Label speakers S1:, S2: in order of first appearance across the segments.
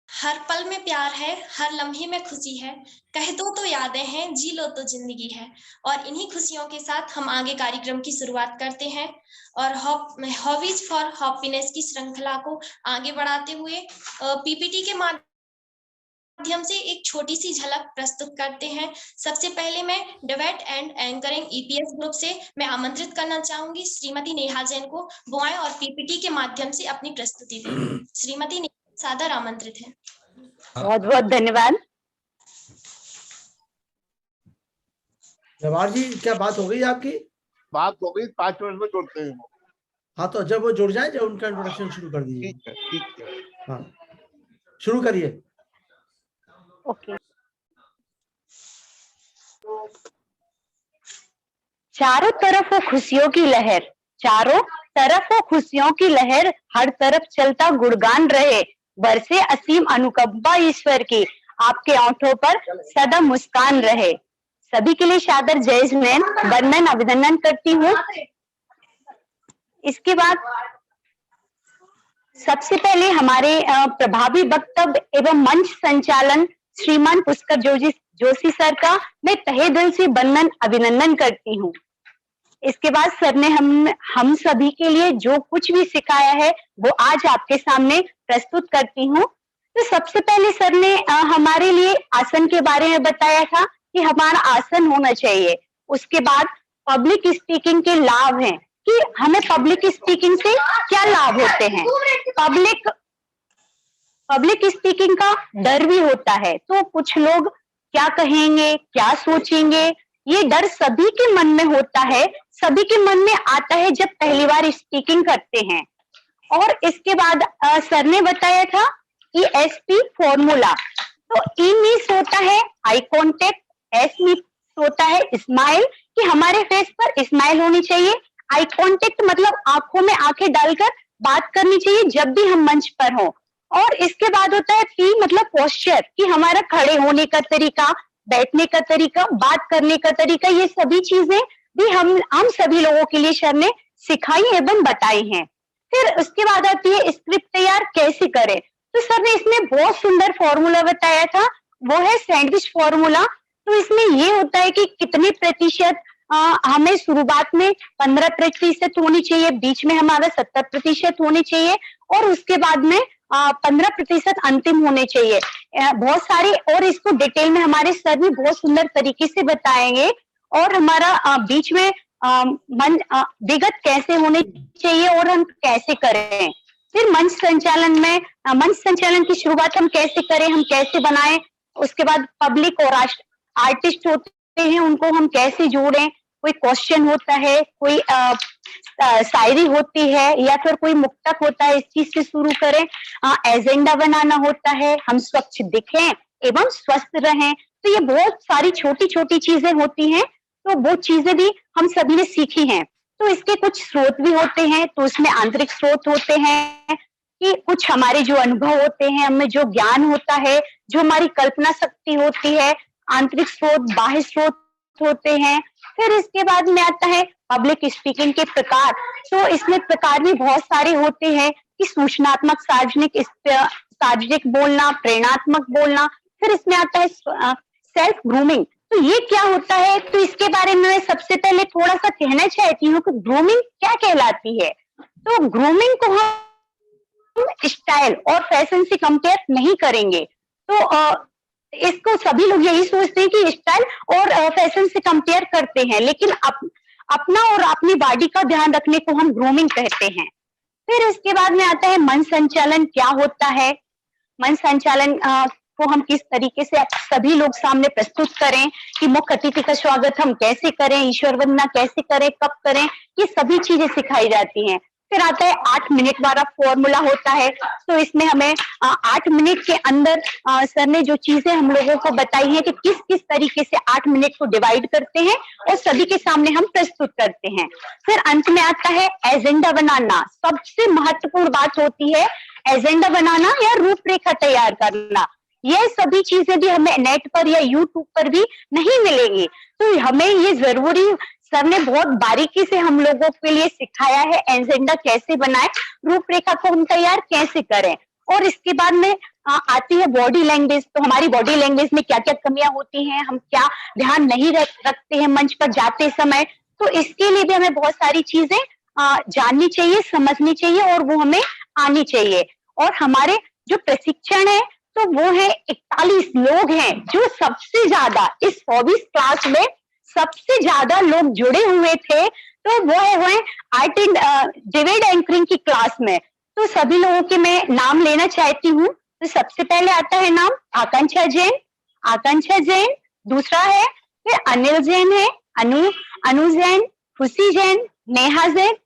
S1: हर पल में प्यार है, हर लम्हे में खुशी है, कह दो तो यादें हैं, जी लो तो जिंदगी है। और इन्हीं खुशियों के साथ हम आगे कार्यक्रम की शुरुआत करते हैं और हॉबीज फॉर हैप्पीनेस की श्रृंखला को आगे बढ़ाते हुए पीपीटी के माध्यम से एक छोटी सी झलक प्रस्तुत करते हैं। सबसे पहले मैं debate and anchoring EPS group से मैं आमंत्रित करना चाहूंगी श्रीमती नेहा जैन को, वो आए और पीपीटी के माध्यम से अपनी प्रस्तुति दें। श्रीमती नेहा सादर आमंत्रित है।
S2: बहुत बहुत धन्यवाद।
S3: जवाहर जी, क्या बात हो गई आपकी?
S4: बात हो गई, 5 मिनट में जुड़ते हैं।
S3: हाँ, तो जब वो जुड़ जाए, जब उनका इंट्रोडक्शन शुरू कर दीजिए।
S4: ठीक है, ठीक है।
S3: हाँ, शुरू करिए।
S2: ओके। चारों तरफ हो खुशियों की लहर, चारों तरफ हो खुशियों की लहर, हर तरफ चलता गुणगान रहे, बरसे असीम अनुकंपा ईश्वर की, आपके ओंठों पर सदा मुस्कान रहे। सभी के लिए सादर जय जैन वंदन अभिनंदन करती हूँ। इसके बाद सबसे पहले हमारे प्रभावी वक्तव्य एवं मंच संचालन श्रीमान पुष्कर जोशी सर का मैं तहे दिल से वंदन अभिनंदन करती हूँ। इसके बाद सर ने हम सभी के लिए जो कुछ भी सिखाया है वो आज आपके सामने प्रस्तुत करती हूँ। तो सबसे पहले सर ने हमारे लिए आसन के बारे में बताया था कि हमारा आसन होना चाहिए। उसके बाद पब्लिक स्पीकिंग के लाभ हैं कि हमें पब्लिक स्पीकिंग से क्या लाभ होते हैं। पब्लिक स्पीकिंग का डर भी होता है, तो कुछ लोग क्या कहेंगे, क्या सोचेंगे, ये डर सभी के मन में होता है, सभी के मन में आता है जब पहली बार स्पीकिंग करते हैं। और इसके बाद सर ने बताया था ESP फॉर्मूला। तो ई मीन्स होता है आई कॉन्टेक्ट, एस मीन्स होता है स्माइल, कि हमारे फेस पर स्माइल होनी चाहिए। आई कॉन्टेक्ट मतलब आंखों में आंखें डालकर बात करनी चाहिए जब भी हम मंच पर हो। और इसके बाद होता है पी मतलब पोस्चर, कि हमारा खड़े होने का तरीका, बैठने का तरीका, बात करने का तरीका, ये सभी चीजें भी हम सभी लोगों के लिए सर ने सिखाई एवं बताई हैं। फिर उसके बाद आती है स्क्रिप्ट तैयार कैसे करें। तो सर ने इसमें बहुत सुंदर फॉर्मूला बताया था, वो है सैंडविच फॉर्मूला। तो इसमें ये होता है कि कितने प्रतिशत हमें शुरुआत में 15% होनी चाहिए, बीच में हमारा 70% होनी चाहिए और उसके बाद में 15% अंतिम होने चाहिए। बहुत सारे और इसको डिटेल में हमारे सर भी बहुत सुंदर तरीके से बताएंगे। और हमारा बीच में विगत कैसे होने चाहिए और हम कैसे करें। फिर मंच संचालन की शुरुआत हम कैसे करें, हम कैसे बनाएं। उसके बाद पब्लिक और आर्टिस्ट होते हैं, उनको हम कैसे जोड़ें। कोई क्वेश्चन होता है, कोई शायरी होती है या फिर कोई मुक्तक होता है, इस चीज से शुरू करें। एजेंडा बनाना होता है, हम स्वच्छ दिखें एवं स्वस्थ रहें। तो ये बहुत सारी छोटी छोटी चीजें होती हैं, तो वो चीजें भी हम सभी ने सीखी हैं। तो इसके कुछ स्रोत भी होते हैं, तो उसमें आंतरिक स्रोत होते हैं कि कुछ हमारे जो अनुभव होते हैं, हमें जो ज्ञान होता है, जो हमारी कल्पना शक्ति होती है, आंतरिक स्रोत, बाह्य स्रोत होते हैं। फिर इसके बाद में आता है पब्लिक स्पीकिंग के प्रकार। तो इसमें प्रकार भी बहुत सारे होते हैं कि सूचनात्मक, सार्वजनिक बोलना, प्रेरणात्मक बोलना। फिर इसमें आता है सेल्फ ग्रूमिंग। तो ये क्या होता है, तो इसके बारे में मैं सबसे पहले थोड़ा सा कहना चाहती हूँ कि ग्रूमिंग क्या कहलाती है। तो ग्रूमिंग को हम स्टाइल और फैशन से कंपेयर नहीं करेंगे। तो इसको सभी लोग यही सोचते हैं कि स्टाइल और फैशन से कंपेयर करते हैं, लेकिन अपना और अपनी बॉडी का ध्यान रखने को हम ग्रूमिंग कहते हैं। फिर इसके बाद में आता है मन संचालन क्या होता है। मन संचालन को हम किस तरीके से सभी लोग सामने प्रस्तुत करें, कि मुख्य अतिथि का स्वागत हम कैसे करें, ईश्वर वंदना कैसे करें, कब करें, ये सभी चीजें सिखाई जाती हैं। फिर आता है 8 मिनट वाला फॉर्मूला होता है। तो इसमें हमें 8 मिनट के अंदर सर ने जो चीजें हम लोगों को बताई है कि किस किस तरीके से 8 मिनट को डिवाइड करते हैं और सभी के सामने हम प्रस्तुत करते हैं। फिर अंत में आता है एजेंडा बनाना। सबसे महत्वपूर्ण बात होती है एजेंडा बनाना या रूपरेखा तैयार करना। ये सभी चीजें भी हमें नेट पर या यूट्यूब पर भी नहीं मिलेंगी, तो हमें ये जरूरी सर ने बहुत बारीकी से हम लोगों के लिए सिखाया है एजेंडा कैसे बनाए, रूपरेखा को हम तैयार कैसे करें। और इसके बाद में आती है बॉडी लैंग्वेज। तो हमारी बॉडी लैंग्वेज में क्या क्या कमियां होती हैं, हम क्या ध्यान नहीं रखते हैं मंच पर जाते समय, तो इसके लिए भी हमें बहुत सारी चीजें जाननी चाहिए, समझनी चाहिए और वो हमें आनी चाहिए। और हमारे जो प्रशिक्षण है तो वो है 41 लोग हैं जो सबसे ज्यादा इस हॉबीज क्लास में सबसे ज्यादा लोग जुड़े हुए थे, तो वो है आर्ट एंड डिबेट एंकरिंग की क्लास में। तो सभी लोगों के मैं नाम लेना चाहती हूँ। तो सबसे पहले आता है नाम आकांक्षा जैन, आकांक्षा जैन। दूसरा है फिर अनिल जैन है, अनु जैन, खुशी जैन, नेहा जैन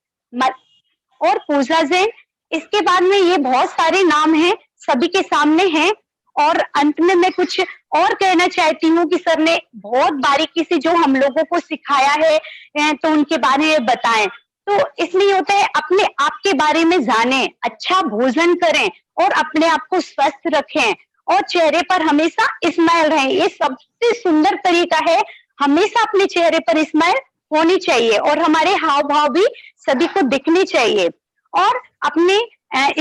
S2: और पूजा जैन। इसके बाद में ये बहुत सारे नाम हैं, सभी के सामने हैं। और अंत में मैं कुछ और कहना चाहती हूँ कि सर ने बहुत बारीकी से जो हम लोगों को सिखाया है तो उनके बारे में बताएं। तो इसलिए होता है अपने आप के बारे में जानें, अच्छा भोजन करें और अपने आप को स्वस्थ रखें और चेहरे पर हमेशा स्माइल रहे। ये सबसे सुंदर तरीका है, हमेशा अपने चेहरे पर स्माइल होनी चाहिए और हमारे हाव भाव भी सभी को दिखने चाहिए। और अपने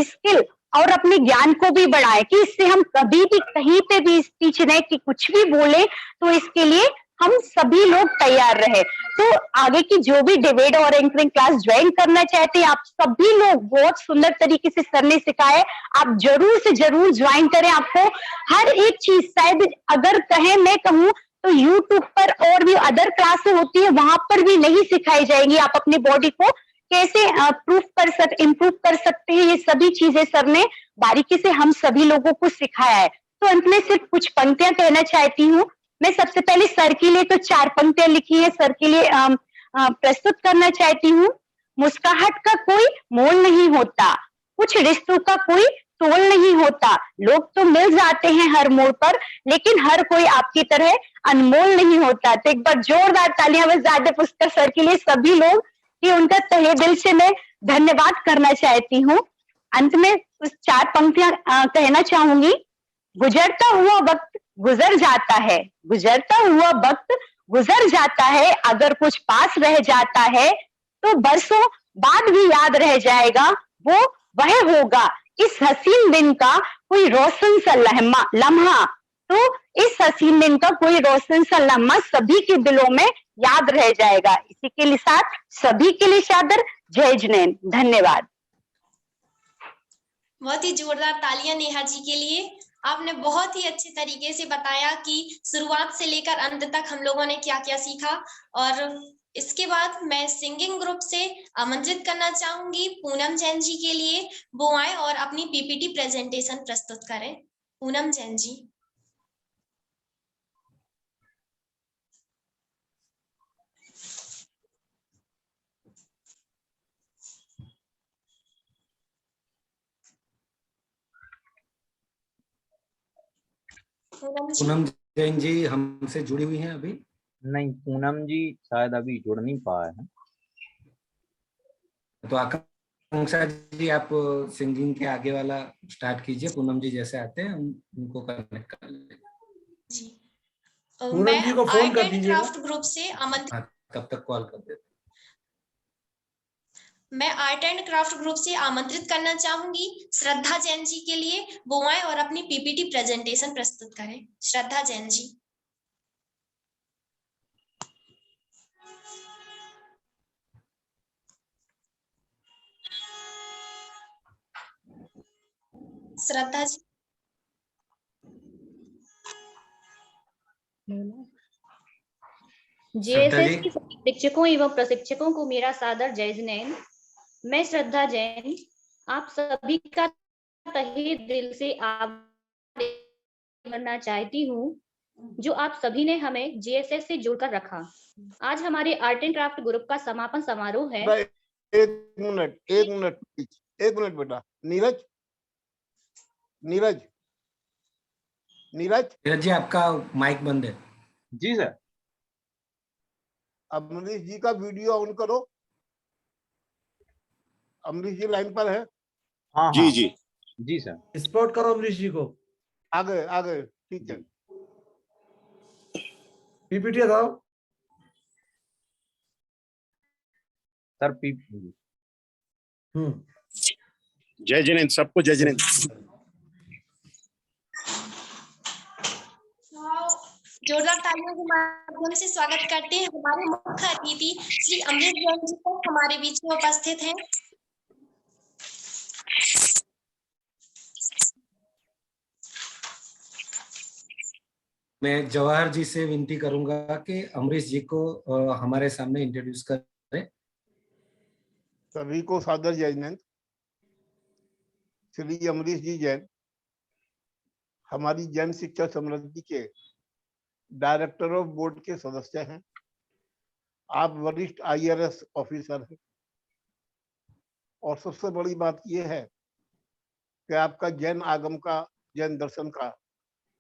S2: स्किल और अपने ज्ञान को भी बढ़ाएं कि इससे हम कभी भी कहीं पे भी स्पीच दें कि कुछ भी बोले तो इसके लिए हम सभी लोग तैयार रहे। तो आगे की जो भी डिबेट और एंकरिंग क्लास ज्वाइन करना चाहते हैं, आप सभी लोग बहुत सुंदर तरीके से सर ने सिखाया, आप जरूर से जरूर ज्वाइन करें। आपको हर एक चीज, शायद अगर कहें मैं कहूँ तो यूट्यूब पर और भी अदर क्लासेस होती है, वहां पर भी नहीं सिखाई जाएंगी। आप अपनी बॉडी को कैसे इम्प्रूव कर सकते हैं, ये सभी चीजें सर ने बारीकी से हम सभी लोगों को सिखाया है। तो अंत में सिर्फ कुछ पंक्तियां कहना चाहती हूँ। मैं सबसे पहले सर के लिए तो 4 पंक्तियां लिखी है, सर के लिए प्रस्तुत करना चाहती हूँ। मुस्कुराहट का कोई मोल नहीं होता, कुछ रिश्तों का कोई तोल नहीं होता, लोग तो मिल जाते हैं हर मोड़ पर, लेकिन हर कोई आपकी तरह अनमोल नहीं होता। तो एक बार जोरदार तालियां बजा दे पुष्कर सर के लिए सभी लोग, कि उनका तहे दिल से मैं धन्यवाद करना चाहती हूँ। अंत में उस 4 पंक्तियां कहना चाहूंगी। गुजरता हुआ वक्त गुजर जाता है, गुजरता हुआ वक्त गुजर जाता है, अगर कुछ पास रह जाता है तो बरसों बाद भी याद रह जाएगा, वो वह होगा इस हसीन दिन का कोई रोशन सा लम्हा। तो इस हसीन दिन का कोई रोशन सा लम्हा सभी के दिलों में याद रह जाएगा। इसी के लिए साथ सभी के लिए सादर जय जिनेंद्र, धन्यवाद।
S1: बहुत ही जोरदार तालियां नेहा जी के लिए। आपने बहुत ही अच्छे तरीके से बताया कि शुरुआत से लेकर अंत तक हम लोगों ने क्या क्या सीखा। और इसके बाद मैं सिंगिंग ग्रुप से आमंत्रित करना चाहूंगी पूनम जैन जी के लिए, वो आए और अपनी पीपीटी प्रेजेंटेशन प्रस्तुत करें। पूनम जैन जी।
S5: पूनम जैन जी हमसे जुड़ी हुई हैं अभी?
S6: नहीं, पूनम जी शायद अभी जुड़ नहीं पाए हैं।
S5: तो आकांक्षा जी आप सिंगिंग के आगे वाला स्टार्ट कीजिए, पूनम जी जैसे आते हैं हम उनको कनेक्ट कर लेंगे
S1: जी।
S3: पूनम जी को फोन कर दीजिए,
S1: क्राफ्ट ग्रुप से आमंत्रित।
S5: हाँ, तब तक कॉल कर देते।
S1: मैं आर्ट एंड क्राफ्ट ग्रुप से आमंत्रित करना चाहूंगी श्रद्धा जैन जी के लिए, वो आए और अपनी पीपीटी प्रेजेंटेशन प्रस्तुत करें। श्रद्धा जैन जी। श्रद्धा जी।
S7: जेएसएस के सभी शिक्षकों एवं प्रशिक्षकों को मेरा सादर जय जिनेंद्र। मैं श्रद्धा जैन आप सभी का तहे दिल से आभार करना चाहती हूँ, जो आप सभी ने हमें जेएसएस से जोड़कर रखा। आज हमारे आर्ट एंड क्राफ्ट ग्रुप का समापन समारोह है।
S4: एक मिनट बेटा। नीरज नीरज नीरज
S5: नीरज जी आपका माइक बंद है।
S6: जी सर।
S4: अमरीश जी का वीडियो ऑन करो। अमरीश जी लाइन पर है?
S6: हाँ
S8: जी
S6: हाँ
S8: जी
S6: जी सर।
S3: स्पॉट करो अमरीश जी को।
S4: आगे ठीक है।
S3: पीपीटी हटाओ।
S6: सर पी
S8: जय जिनेंद्र, सबको जय जिनेंद्र।
S1: जोरदार तालियों के माध्यम से स्वागत करते हैं हमारे मुख्य अतिथि श्री अमृत जैन जी को, हमारे बीच में उपस्थित हैं।
S5: मैं जवाहर जी से विनती करूंगा कि अमरीश जी को हमारे सामने इंट्रोड्यूस करें।
S4: सभी को सादर जय जिनेंद्र। श्री अमरीश जी जैन हमारी जैन शिक्षा समृद्धि के डायरेक्टर ऑफ बोर्ड के सदस्य हैं। आप वरिष्ठ IRS ऑफिसर हैं और सबसे बड़ी बात यह है कि आपका जैन आगम का, जैन दर्शन का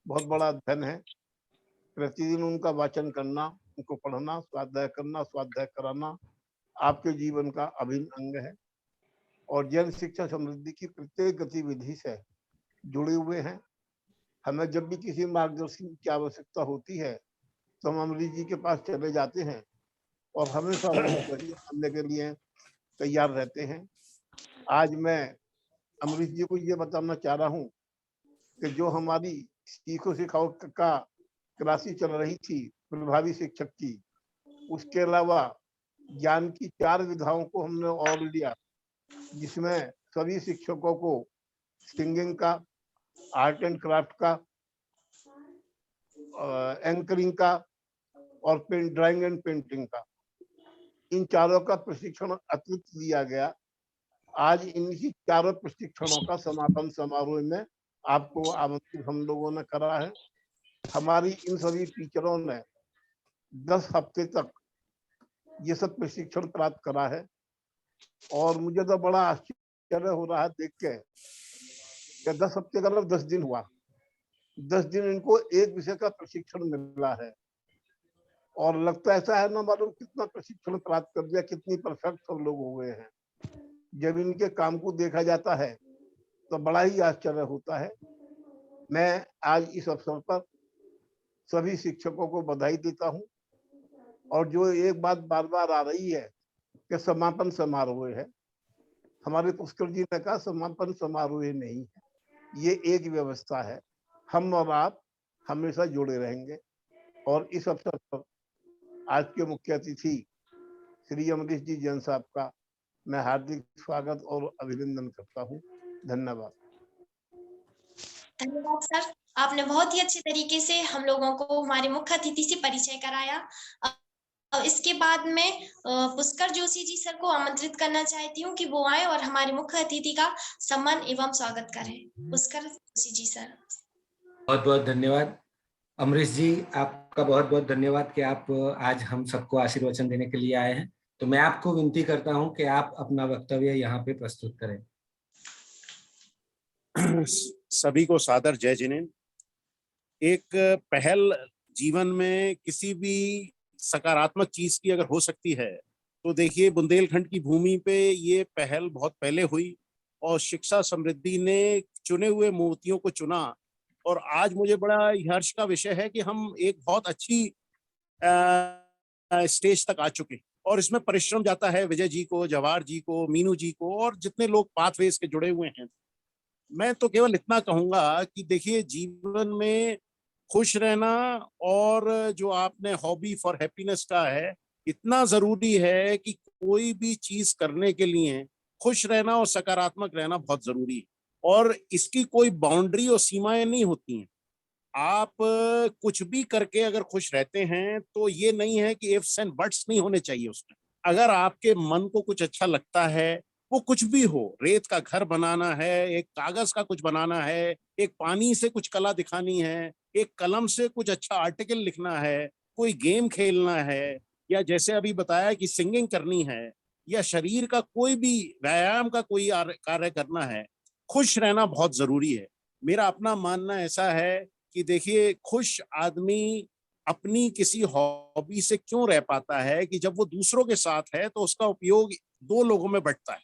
S4: बहुत बड़ा अध्ययन है। प्रतिदिन उनका वाचन करना, उनको पढ़ना, स्वाध्याय करना, स्वाध्याय कराना आपके जीवन का अभिन्न अंग है और जैन शिक्षा समृद्धि की प्रत्येक गतिविधि से जुड़े हुए हैं। हमें जब भी किसी मार्गदर्शन की आवश्यकता होती है तो हम अमरीश जी के पास चले जाते हैं और हमेशा करने के लिए तैयार रहते हैं। आज मैं अमरीश जी को ये बताना चाह रहा हूँ कि जो हमारी सीखो सिखाओ का क्लासेस चल रही थी प्रभावी शिक्षक की, उसके अलावा ज्ञान की 4 विधाओं को हमने और लिया, जिसमें सभी शिक्षकों को सिंगिंग का, आर्ट एंड क्राफ्ट का, एंकरिंग का और ड्राइंग एंड पेंटिंग का, इन चारों का प्रशिक्षण अतिरिक्त दिया गया। आज इन्हीं चारों प्रशिक्षणों का समापन समारोह में आपको आमंत्रित हम लोगों ने करा है। हमारी इन सभी टीचरों ने 10 हफ्ते तक ये सब प्रशिक्षण प्राप्त करा है और मुझे तो बड़ा आश्चर्य हो रहा है देख के कि 10 हफ्ते का मतलब 10 दिन हुआ। 10 दिन इनको एक विषय का प्रशिक्षण मिला है और लगता ऐसा है ना मालूम कितना प्रशिक्षण प्राप्त कर दिया, कितनी परफेक्ट सब लोग हो गए हैं। जब इनके काम को देखा जाता है तो बड़ा ही आश्चर्य होता है। मैं आज इस अवसर पर सभी शिक्षकों को बधाई देता हूं और जो एक बात बार बार आ रही है कि समापन समारोह है, हमारे पुष्कर जी ने कहा समापन समारोह नहीं है, ये एक व्यवस्था है। हम और आप हमेशा जुड़े रहेंगे और इस अवसर पर आज के मुख्य अतिथि श्री अमरीश जी जैन साहब का मैं हार्दिक स्वागत और अभिनंदन करता हूँ। धन्यवाद।
S1: धन्यवाद सर, आपने बहुत ही अच्छे तरीके से हम लोगों को हमारे मुख्य अतिथि से परिचय कराया। इसके बाद में पुष्कर जोशी जी सर को आमंत्रित करना चाहती हूँ कि वो आए और हमारे मुख्य अतिथि का सम्मान एवं स्वागत करें। पुष्कर जोशी जी सर।
S5: बहुत बहुत धन्यवाद। अमरीश जी, आपका बहुत बहुत धन्यवाद कि आप आज हम सबको आशीर्वचन देने के लिए आए हैं। तो मैं आपको विनती करता हूं कि आप अपना वक्तव्य यहाँ पे प्रस्तुत करें।
S8: सभी को सादर जय जिनेंद्र। एक पहल जीवन में किसी भी सकारात्मक चीज की अगर हो सकती है तो देखिए बुंदेलखंड की भूमि पे ये पहल बहुत पहले हुई और शिक्षा समृद्धि ने चुने हुए मोतियों को चुना और आज मुझे बड़ा हर्ष का विषय है कि हम एक बहुत अच्छी स्टेज तक आ चुके और इसमें परिश्रम जाता है विजय जी को, जवाहर जी को, मीनू जी को और जितने लोग पाथवेज के जुड़े हुए हैं। मैं तो केवल इतना कहूंगा कि देखिए जीवन में खुश रहना और जो आपने हॉबी फॉर हैप्पीनेस का है, इतना जरूरी है कि कोई भी चीज करने के लिए खुश रहना और सकारात्मक रहना बहुत जरूरी है और इसकी कोई बाउंड्री और सीमाएं नहीं होती हैं। आप कुछ भी करके अगर खुश रहते हैं तो ये नहीं है कि इफ्स एंड बट्स नहीं होने चाहिए उसमें। अगर आपके मन को कुछ अच्छा लगता है, वो कुछ भी हो, रेत का घर बनाना है, एक कागज का कुछ बनाना है, एक पानी से कुछ कला दिखानी है, एक कलम से कुछ अच्छा आर्टिकल लिखना है, कोई गेम खेलना है या जैसे अभी बताया कि सिंगिंग करनी है या शरीर का कोई भी व्यायाम का कोई कार्य करना है, खुश रहना बहुत जरूरी है। मेरा अपना मानना ऐसा है कि देखिए खुश आदमी अपनी किसी हॉबी से क्यों रह पाता है कि जब वो दूसरों के साथ है तो उसका उपयोग 2 लोगों में बंटता है,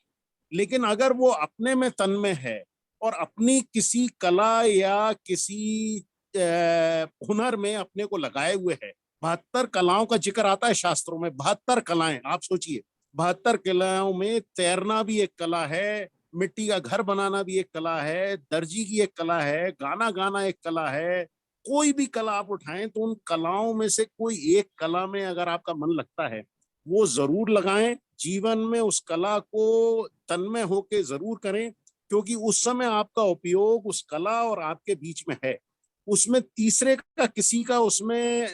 S8: लेकिन अगर वो अपने में तन्मय है और अपनी किसी कला या किसी हुनर में अपने को लगाए हुए है, 72 कलाओं का जिक्र आता है शास्त्रों में, 72 कलाएं। आप सोचिए 72 कलाओं में तैरना भी एक कला है, मिट्टी का घर बनाना भी एक कला है, दर्जी की एक कला है, गाना गाना एक कला है। कोई भी कला आप उठाएं तो उन कलाओं में से कोई एक कला में अगर आपका मन लगता है वो जरूर लगाएं, जीवन में उस कला को तन्मय होके जरूर करें, क्योंकि उस समय आपका उपयोग उस कला और आपके बीच में है। उसमें तीसरे का किसी का उसमें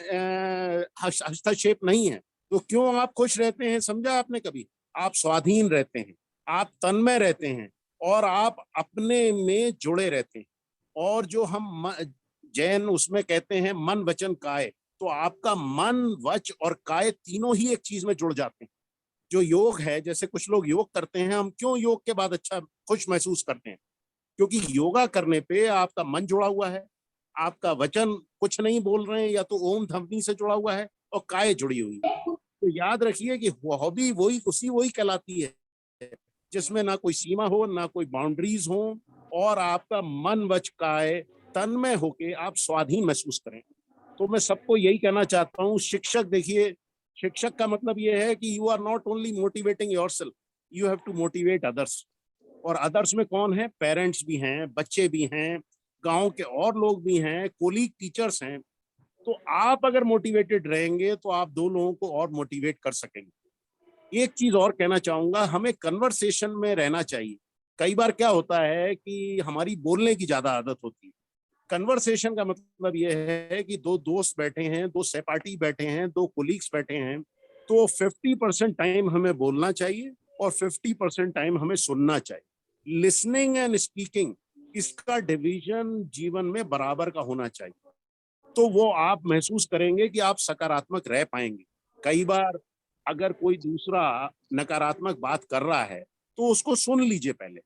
S8: हस्तक्षेप नहीं है। तो क्यों आप खुश रहते हैं, समझा आपने कभी? आप स्वाधीन रहते हैं, आप तन्मय रहते हैं और आप अपने में जुड़े रहते हैं। और जो हम जैन उसमें कहते हैं मन वचन काय, तो आपका मन वच और काय तीनों ही एक चीज में जुड़ जाते हैं। जो योग है, जैसे कुछ लोग योग करते हैं, हम क्यों योग के बाद अच्छा खुश महसूस करते हैं? क्योंकि योगा करने पे आपका मन जुड़ा हुआ है, आपका वचन कुछ नहीं बोल रहे हैं, या तो ओम ध्वनि से जुड़ा हुआ है और काय जुड़ी हुई है। तो याद रखिए कि हॉबी वही कहलाती है जिसमें ना कोई सीमा हो, ना कोई बाउंड्रीज हो, और आपका मन वच काय तन्मय होके आप स्वाधीन महसूस करें। तो मैं सबको यही कहना चाहता हूँ, शिक्षक देखिए, शिक्षक का मतलब ये है कि you are not only motivating yourself, you have to motivate others. और अदर्स में कौन है? पेरेंट्स भी हैं, बच्चे भी हैं, गांव के और लोग भी हैं, कोलीग टीचर्स हैं। तो आप अगर मोटिवेटेड रहेंगे तो आप दो लोगों को और मोटिवेट कर सकेंगे। एक चीज और कहना चाहूंगा, हमें कन्वर्सेशन में रहना चाहिए। कई बार क्या होता है कि हमारी बोलने की ज्यादा आदत होती है। कन्वर्सेशन का मतलब यह है कि दो दोस्त बैठे हैं, दो सहपाठी बैठे हैं, दो कोलीग्स बैठे हैं, तो 50% टाइम हमें बोलना चाहिए और 50% टाइम हमें सुनना चाहिए। लिसनिंग एंड स्पीकिंग, इसका डिवीजन जीवन में बराबर का होना चाहिए। तो वो आप महसूस करेंगे कि आप सकारात्मक रह पाएंगे। कई बार अगर कोई दूसरा नकारात्मक बात कर रहा है तो उसको सुन लीजिए पहले,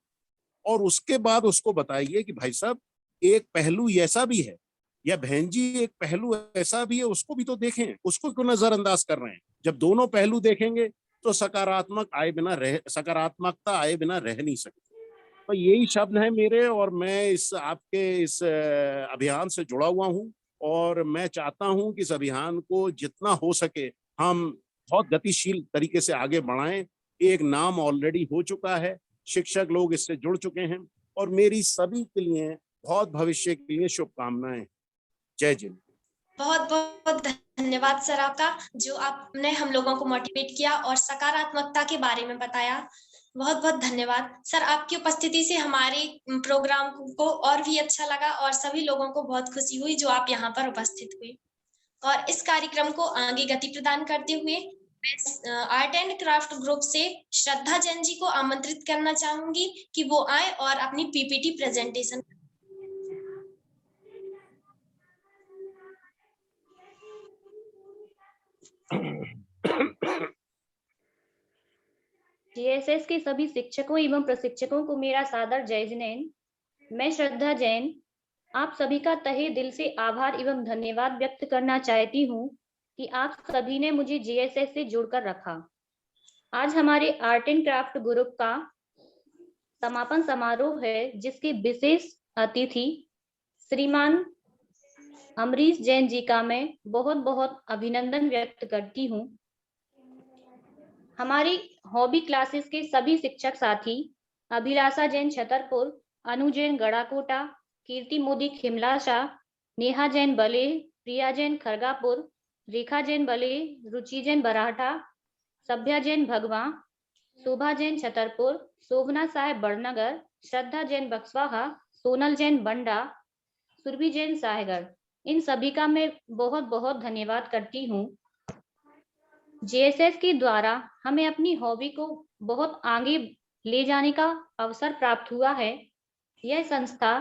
S8: और उसके बाद उसको बताइए कि भाई साहब एक पहलू ऐसा भी है, या बहन जी एक पहलू ऐसा भी है, उसको भी तो देखें, उसको क्यों नजरअंदाज कर रहे हैं? जब दोनों पहलू देखेंगे तो सकारात्मकता आए बिना रह नहीं सकती। तो यही शब्द है मेरे, और मैं इस आपके इस अभियान से जुड़ा हुआ हूँ, और मैं चाहता हूँ कि इस अभियान को जितना हो सके हम बहुत गतिशील तरीके से आगे बढ़ाएं। एक नाम ऑलरेडी हो चुका है, शिक्षक लोग इससे जुड़ चुके हैं, और मेरी सभी के लिए बहुत भविष्य के लिए शुभकामनाएं। जय जिन।
S1: बहुत बहुत धन्यवाद सर आपका, जो आपने हम लोगों को मोटिवेट किया और सकारात्मकता के बारे में बताया। बहुत बहुत धन्यवाद सर, आपकी उपस्थिति से हमारे प्रोग्राम को और भी अच्छा लगा और सभी लोगों को बहुत खुशी हुई जो आप यहाँ पर उपस्थित हुए। और इस कार्यक्रम को आगे गति प्रदान करते हुए मैं आर्ट एंड क्राफ्ट ग्रुप से श्रद्धा जैन जी को आमंत्रित करना चाहूंगी कि वो आए और अपनी पीपीटी प्रेजेंटेशन।
S7: जीएसएस के सभी शिक्षकों एवं प्रशिक्षकों को मेरा सादर जय जिनेन्द्र। मैं श्रद्धा जैन आप सभी का तहे दिल से आभार एवं धन्यवाद व्यक्त करना चाहती हूँ कि आप सभी ने मुझे जीएसएस से जोड़कर रखा। आज हमारे आर्ट एंड क्राफ्ट ग्रुप का समापन समारोह है, जिसके विशेष अतिथि श्रीमान अमरीश जैन जी का मैं बहुत बहुत अभिनंदन व्यक्त करती हूँ। हमारी हॉबी क्लासेस के सभी शिक्षक साथी अभिलाषा जैन छतरपुर, अनु जैन गड़ाकोटा, कीर्ति मोदी खिमलाशा, नेहा जैन बले, प्रिया जैन खरगापुर, रेखा जैन बले, रुचि जैन बराठा, सभ्या जैन भगवा, शोभा जैन छतरपुर, शोभना साहेब बड़नगर, श्रद्धा जैन बक्सवाहा, सोनल जैन बंडा, सुरभि जैन साहेगढ़, इन सभी का मैं बहुत बहुत धन्यवाद करती हूँ। जेएसएस के द्वारा हमें अपनी हॉबी को बहुत आगे ले जाने का अवसर प्राप्त हुआ है। यह संस्था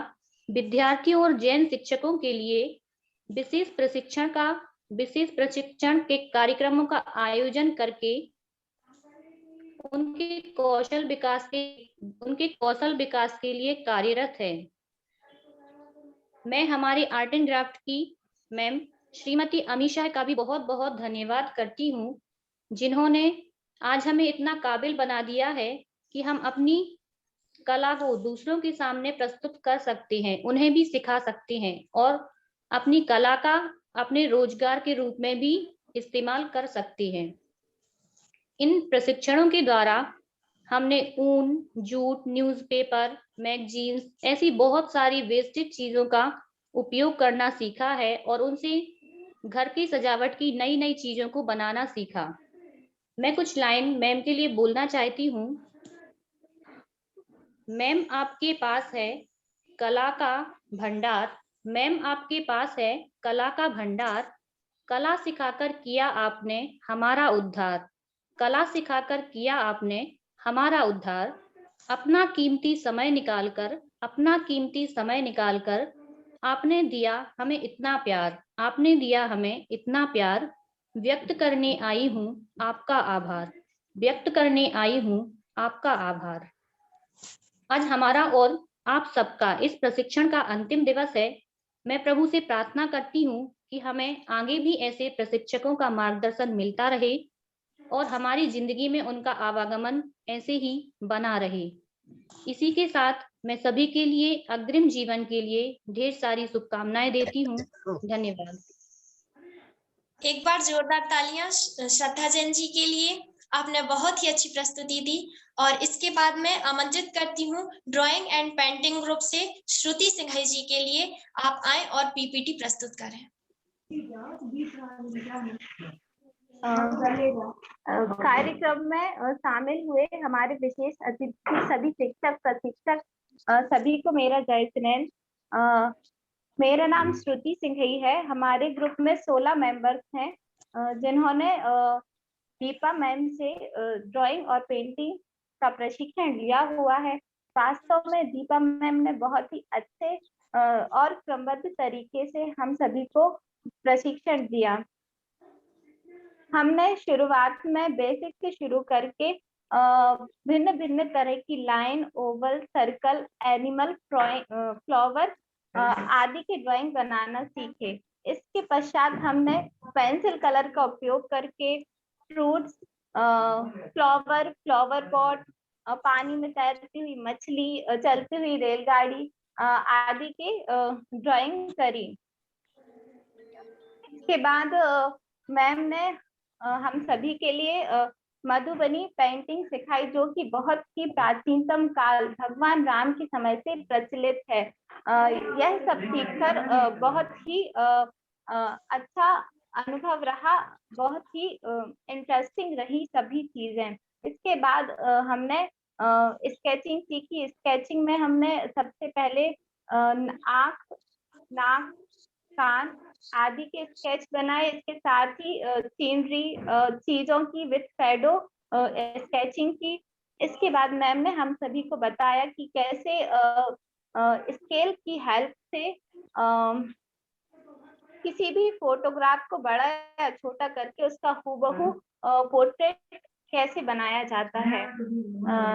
S7: विद्यार्थियों और जैन शिक्षकों के लिए विशेष प्रशिक्षण के कार्यक्रमों का आयोजन करके उनके कौशल विकास के लिए कार्यरत है। मैं हमारे आर्ट एंड क्राफ्ट की मैम श्रीमती अमीशा का भी बहुत बहुत धन्यवाद करती हूँ, जिन्होंने आज हमें इतना काबिल बना दिया है कि हम अपनी कला को दूसरों के सामने प्रस्तुत कर सकते हैं, उन्हें भी सिखा सकते हैं और अपनी कला का अपने रोजगार के रूप में भी इस्तेमाल कर सकते हैं। इन प्रशिक्षणों के द्वारा हमने ऊन, जूट, न्यूज़पेपर, मैगजीन्स ऐसी बहुत सारी वेस्टेज चीजों का उपयोग करना सीखा है और उनसे घर की सजावट की नई नई चीजों को बनाना सीखा। मैं कुछ लाइन मैम के लिए बोलना चाहती हूँ। मैम, आपके पास है कला का भंडार। मैम, आपके पास है कला का भंडार। कला सिखाकर किया आपने हमारा उद्धार। कला सिखाकर किया आपने हमारा उद्धार। अपना कीमती समय निकालकर आपने दिया हमें इतना प्यार। आपने दिया हमें इतना प्यार। व्यक्त करने आई हूँ आपका आभार। व्यक्त करने आई हूँ आपका आभार। आज हमारा और आप सबका इस प्रशिक्षण का अंतिम दिवस है। मैं प्रभु से प्रार्थना करती हूँ कि हमें आगे भी ऐसे प्रशिक्षकों का मार्गदर्शन मिलता रहे और हमारी जिंदगी में उनका आवागमन ऐसे ही बना रहे। इसी के साथ मैं सभी के लिए अग्रिम जीवन के लिए ढेर सारी शुभकामनाएं देती हूँ। धन्यवाद।
S1: एक बार जोरदार तालियां श्रद्धा जैन जी के लिए। आपने बहुत ही अच्छी प्रस्तुति दी और इसके बाद मैं आमंत्रित करती हूँ ड्राइंग एंड पेंटिंग ग्रुप से श्रुति सिंघई जी के लिए। आप आए और पीपीटी प्रस्तुत करें।
S9: कार्यक्रम में शामिल हुए हमारे विशेष अतिथि सभी शिक्षक प्रशिक्षक सभी को मेरा जय जैन। मेरा नाम श्रुति सिंघई है। हमारे ग्रुप में 16 मेंबर्स हैं जिन्होंने दीपा मैम से ड्राइंग और पेंटिंग का प्रशिक्षण लिया हुआ है। वास्तव में दीपा मैम ने बहुत ही अच्छे और क्रमबद्ध तरीके से हम सभी को प्रशिक्षण दिया। हमने शुरुआत में बेसिक से शुरू करके भिन्न भिन्न तरह की line, Oval, circle, animal, flower आदि की ड्राइंग बनाना सीखे। इसके पश्चात हमने पेंसिल कलर का उपयोग करके फ्रूट्स, फ्लावर पॉट, पानी में तैरती हुई मछली, चलती हुई रेलगाड़ी आदि की ड्राइंग करी। इसके बाद मैम ने हम सभी के लिए मधुबनी पेंटिंग सिखाई, जो कि बहुत ही प्राचीनतम काल भगवान राम के समय से प्रचलित है। यह सब सीखकर बहुत ही अच्छा अनुभव रहा, बहुत ही इंटरेस्टिंग रही सभी चीजें। इसके बाद हमने स्केचिंग सीखी। स्केचिंग में हमने सबसे पहले आँख, नाक, कान आदि के स्केच बनाए। इसके साथ ही सीनरी, चीजों की विद शैडो स्केचिंग की। इसके बाद मैम ने हम सभी को बताया कि कैसे स्केल की हेल्प से किसी भी फोटोग्राफ को बड़ा या छोटा करके उसका हूबहू पोर्ट्रेट कैसे बनाया जाता है।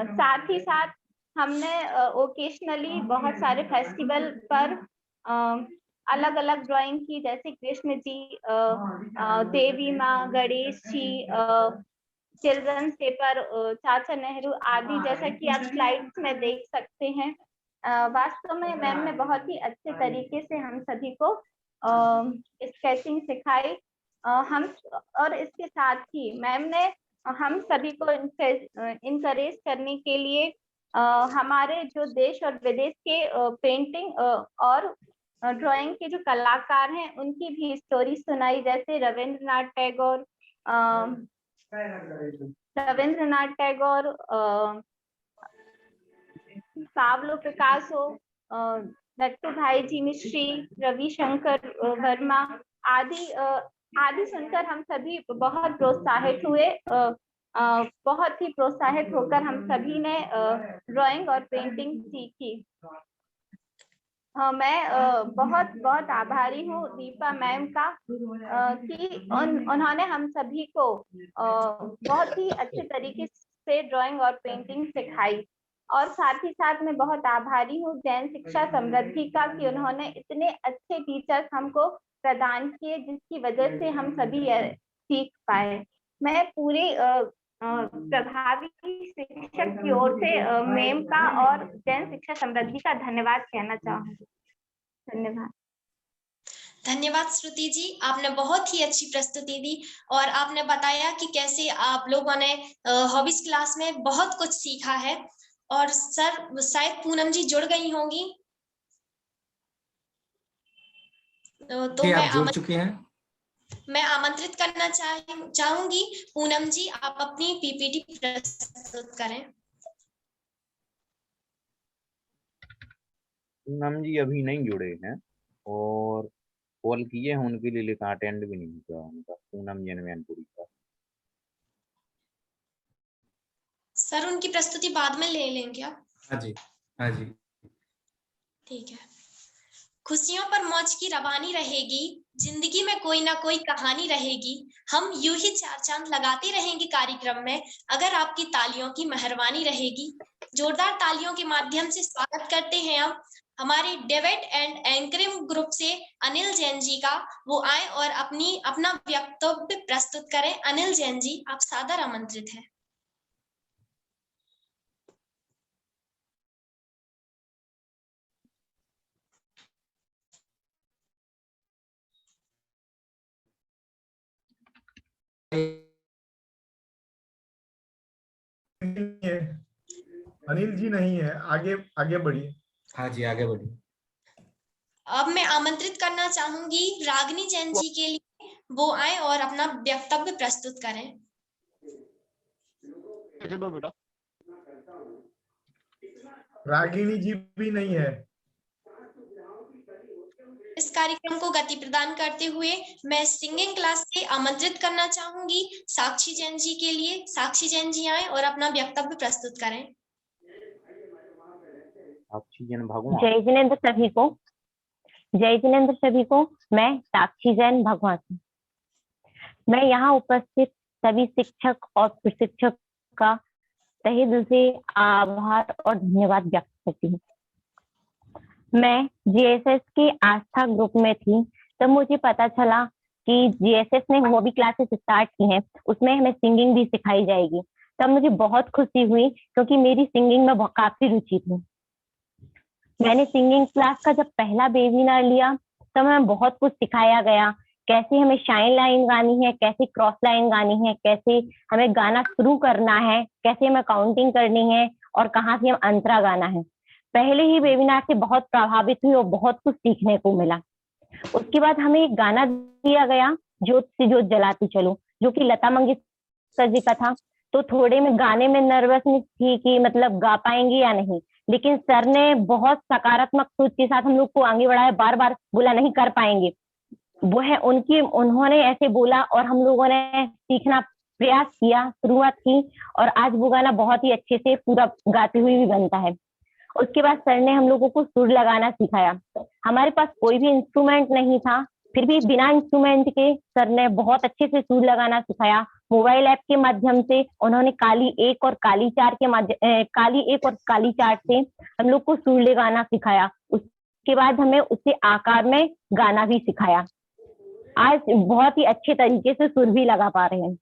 S9: साथ ही साथ हमने ओकेशनली बहुत सारे फेस्टिवल पर अलग अलग ड्राइंग की, जैसे कृष्ण जी, देवी माँ, गणेश जी, चिल्ड्रंस पेपर, चाचा नेहरू आदि, जैसा कि आप स्लाइड्स में देख सकते हैं। वास्तव में मैम ने बहुत ही अच्छे तरीके से हम सभी को स्केचिंग सिखाई। हम और इसके साथ ही मैम ने हम सभी को इनकरेज करने के लिए हमारे जो देश और विदेश के पेंटिंग और ड्राइंग के जो कलाकार हैं उनकी भी स्टोरी सुनाई, जैसे रविंद्रनाथ टैगोर, पाब्लो पिकासो, नट्टू भाई जी मिश्री, रविशंकर वर्मा आदि सुनकर हम सभी बहुत प्रोत्साहित हुए। बहुत ही प्रोत्साहित होकर हम सभी ने ड्राइंग और पेंटिंग सीखी। मैं बहुत बहुत आभारी हूँ दीपा मैम का कि उन्होंने हम सभी को बहुत ही अच्छे तरीके से ड्राइंग और पेंटिंग सिखाई। और साथ ही साथ मैं बहुत आभारी हूँ जैन शिक्षा समृद्धि का कि उन्होंने इतने अच्छे टीचर्स हमको प्रदान किए, जिसकी वजह से हम सभी सीख पाए। मैं पूरे प्रभावी शिक्षक की ओर से मैम का और जैन शिक्षा समृद्धि का धन्यवाद कहना चाहूँगी। धन्यवाद।
S1: धन्यवाद श्रुति जी, आपने बहुत ही अच्छी प्रस्तुति दी और आपने बताया कि कैसे आप लोगों ने हॉबीज क्लास में बहुत कुछ सीखा है। और सर शायद पूनम जी जुड़ गई होंगी, तो
S5: जी, आप जुड़ चुके हैं।
S1: मैं आमंत्रित करना चाहूंगी पूनम जी, आप अपनी पीपीटी प्रस्तुत करें।
S6: पूनम जी अभी नहीं जुड़े हैं और कॉल किए हैं उनके लिए, लेकिन अटेंड भी नहीं किया उनका, पूनम जैन मैनपुरी का।
S1: सर उनकी प्रस्तुति बाद में ले लें क्या?
S5: हाँ जी, हाँ जी,
S1: ठीक है। खुशियों पर मौज की रवानी रहेगी, जिंदगी में कोई ना कोई कहानी रहेगी, हम यूं ही चार चांद लगाते रहेंगे कार्यक्रम में, अगर आपकी तालियों की मेहरबानी रहेगी। जोरदार तालियों के माध्यम से स्वागत करते हैं हम हमारे डेविड एंड एंकरिंग ग्रुप से अनिल जैन जी का। वो आए और अपना वक्तव्य प्रस्तुत करें। अनिल जैन जी, आप सादर आमंत्रित हैं।
S10: अनिल जी नहीं है, आगे आगे बढ़िए।
S5: हाँ जी, आगे बढ़िए।
S1: अब मैं आमंत्रित करना चाहूंगी रागिनी जैन जी के लिए, वो आए और अपना वक्तव्य प्रस्तुत करें।
S4: बेटा
S10: रागिनी जी भी नहीं है।
S1: इस कार्यक्रम को गति प्रदान करते हुए मैं सिंगिंग क्लास से आमंत्रित करना चाहूंगी साक्षी जैन जी के लिए। साक्षी जैन जी आए और अपना वक्तव्य प्रस्तुत करें।
S6: साक्षी जैन भगवान।
S2: जय जिनेन्द्र सभी को, जय जिनेन्द्र सभी को। मैं साक्षी जैन भगवान, मैं यहाँ उपस्थित सभी शिक्षक और प्रशिक्षक का तहे दिल से आभार और धन्यवाद व्यक्त करती हूँ। मैं जीएसएस के आस्था ग्रुप में थी, तब मुझे पता चला कि जीएसएस ने हॉबी क्लासेस स्टार्ट की हैं, उसमें हमें सिंगिंग भी सिखाई जाएगी। तब मुझे बहुत खुशी हुई क्योंकि मेरी सिंगिंग में काफी रुचि थी। मैंने सिंगिंग क्लास का जब पहला वेबिनार लिया तब हमें बहुत कुछ सिखाया गया, कैसे हमें शाइन लाइन गानी है, कैसे क्रॉस लाइन गानी है, कैसे हमें गाना शुरू करना है, कैसे हमें काउंटिंग करनी है और कहाँ से हम अंतरा गाना है। पहले ही वेबिनार से बहुत प्रभावित हुई और बहुत कुछ सीखने को मिला। उसके बाद हमें एक गाना दिया गया, जोत से जोत जलाती चलो, जो कि लता मंगेशकर जी का था। तो थोड़े में गाने में नर्वसनेस थी कि मतलब गा पाएंगे या नहीं, लेकिन सर ने बहुत सकारात्मक सोच के साथ हम लोग को आगे बढ़ाया। बार बार बोला नहीं कर पाएंगे, वो है उन्होंने ऐसे बोला और हम लोगों ने सीखना प्रयास किया, शुरुआत की और आज वो गाना बहुत ही अच्छे से पूरा गाते हुए भी बनता है। उसके बाद सर ने हम लोगों को सुर लगाना सिखाया। हमारे पास कोई भी इंस्ट्रूमेंट नहीं था, फिर भी बिना इंस्ट्रूमेंट के सर ने बहुत अच्छे से सुर लगाना सिखाया। मोबाइल ऐप के माध्यम से उन्होंने काली एक और काली चार से हम लोग को सुर लगाना सिखाया। उसके बाद हमें उससे आकार में गाना भी सिखाया। आज बहुत ही अच्छे तरीके से सुर भी लगा पा रहे हैं।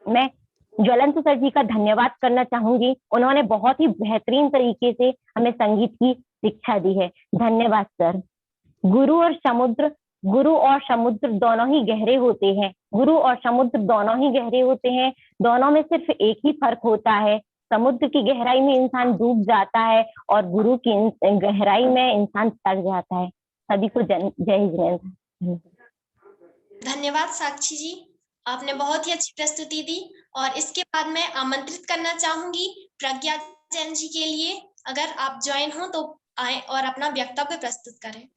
S2: मैं ज्वलंत सर जी का धन्यवाद करना चाहूंगी, उन्होंने बहुत ही बेहतरीन तरीके से हमें संगीत की शिक्षा दी है। धन्यवाद सर। गुरु और समुद्र दोनों ही गहरे होते हैं, गुरु और समुद्र दोनों ही गहरे होते हैं। दोनों में सिर्फ एक ही फर्क होता है, समुद्र की गहराई में इंसान डूब जाता है और गुरु की गहराई में इंसान तर जाता है। सभी को जय जिनेन्द्र।
S1: धन्यवाद साक्षी जी, आपने बहुत ही अच्छी प्रस्तुति दी। और इसके बाद मैं आमंत्रित करना चाहूंगी प्रज्ञा जैन जी के लिए, अगर आप ज्वाइन हो तो आए और अपना वक्तव्य प्रस्तुत करें।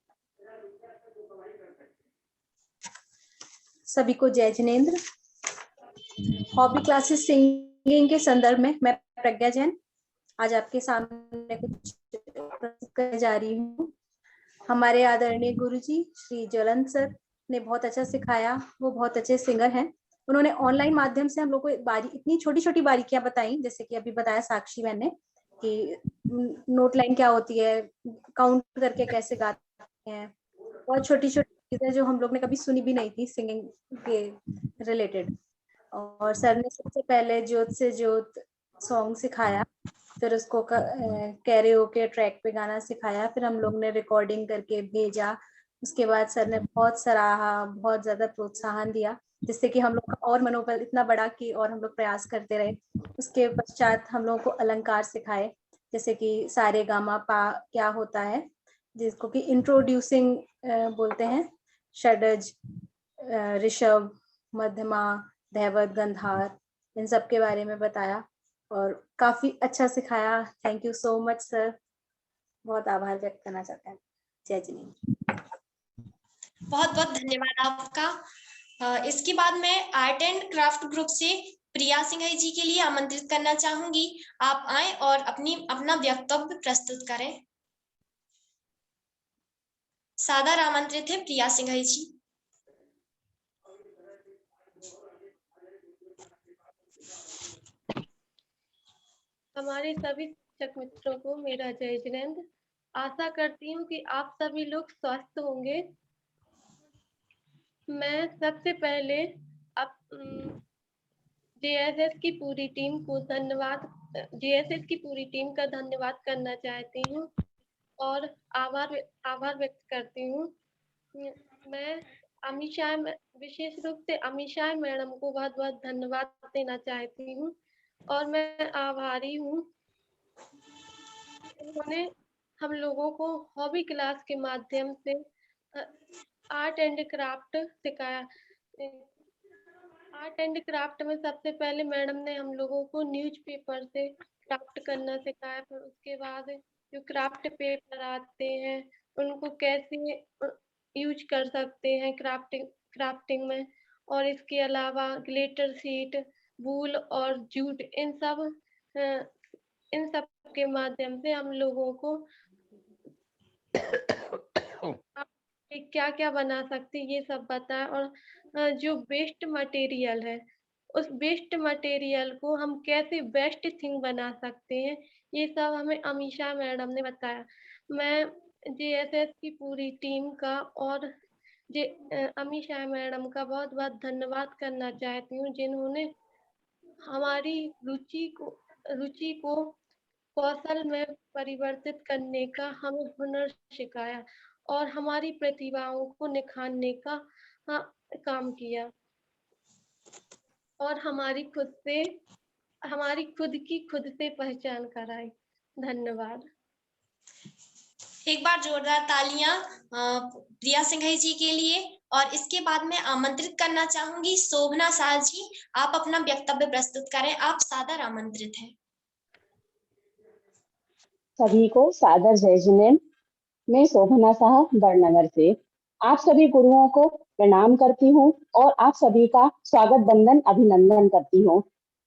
S11: सभी को जय जिनेन्द्र। हॉबी क्लासेस सिंगिंग के संदर्भ में मैं प्रज्ञा जैन आज आपके सामने कुछ प्रस्तुत करने जा रही हूँ। हमारे आदरणीय गुरुजी श्री ज्वलंत सर ने बहुत अच्छा सिखाया, वो बहुत अच्छे सिंगर हैं। उन्होंने ऑनलाइन माध्यम से हम लोग को इतनी छोटी छोटी बारीकियां बताई, जैसे कि अभी बताया साक्षी मैंने कि नोट लाइन क्या होती है, काउंट करके कैसे गाते हैं, बहुत छोटी छोटी चीजें जो हम लोग ने कभी सुनी भी नहीं थी सिंगिंग के रिलेटेड। और सर ने सबसे पहले जोत से जोत सॉन्ग सिखाया, फिर उसको कैरियोके ट्रैक पे गाना सिखाया, फिर हम लोग ने रिकॉर्डिंग करके भेजा, उसके बाद सर ने बहुत सराहा, बहुत ज्यादा प्रोत्साहन दिया, जिससे कि हम लोग का और मनोबल इतना बढ़ा कि और हम लोग प्रयास करते रहे। उसके पश्चात हम लोगों को अलंकार सिखाए, जैसे कि सारे गामा पा क्या होता है, जिसको कि इंट्रोड्यूसिंग बोलते हैं, षडज, ऋषभ, मध्यमा, धैवत, गंधार, इन सब के बारे में बताया और काफी अच्छा सिखाया। Thank you so much sir, बहुत आभार व्यक्त करना चाहते हैं। जय जिनेन्द्र।
S1: बहुत बहुत धन्यवाद आपका। इसके बाद मैं आर्ट एंड क्राफ्ट ग्रुप से प्रिया सिंह जी के लिए आमंत्रित करना चाहूंगी। आप आए और अपना वक्तव्य प्रस्तुत करें। सादर आमंत्रित है प्रिया सिंह जी।
S12: हमारे सभी शिक्षक मित्रों को मेरा जय जिनेन्द्र। आशा करती हूँ कि आप सभी लोग स्वस्थ होंगे। मैं सबसे पहले जेएसएस की पूरी टीम को जेएसएस की पूरी टीम का धन्यवाद करना चाहती हूँ और आभार व्यक्त करती हूँ। मैं विशेष रूप से अमीषा मैडम को बहुत बहुत धन्यवाद देना चाहती हूँ और मैं आभारी हूँ। उन्होंने हम लोगों को हॉबी क्लास के माध्यम से आर्ट एंड क्राफ्ट सिखाया। आर्ट एंड क्राफ्ट में सबसे पहले मैडम ने हम लोगों को न्यूज़पेपर से क्राफ्ट करना सिखाया। फिर उसके बाद जो क्राफ्ट पेपर आते हैं उनको कैसे यूज कर सकते हैं क्राफ्टिंग में, और इसके अलावा ग्लिटर शीट, वूल और जूट, इन सब के माध्यम से हम लोगों को क्या क्या बना सकते ये सब बताया। और जो वेस्ट मटेरियल है, उस वेस्ट मटेरियल को हम कैसे बेस्ट थिंग बना सकते हैं, ये सब हमें अमीषा मैडम ने बताया। मैं जेएसएस की पूरी टीम का और अमीषा मैडम का बहुत बहुत धन्यवाद करना चाहती हूँ, जिन्होंने हमारी रुचि को कौशल में परिवर्तित करने का हमें हुनर सिखाया और हमारी प्रतिभाओं को निखारने का काम किया और हमारी खुद से पहचान कराई। धन्यवाद।
S1: एक बार जोरदार तालियां प्रिया सिंह जी के लिए। और इसके बाद मैं आमंत्रित करना चाहूंगी शोभना शाह जी, आप अपना वक्तव्य प्रस्तुत करें। आप सादर आमंत्रित हैं।
S13: सभी को सादर जय जिनेन्द्र। मैं शोभना शाह बड़नगर से आप सभी गुरुओं को प्रणाम करती हूँ और आप सभी का स्वागत बंदन अभिनंदन करती हूँ।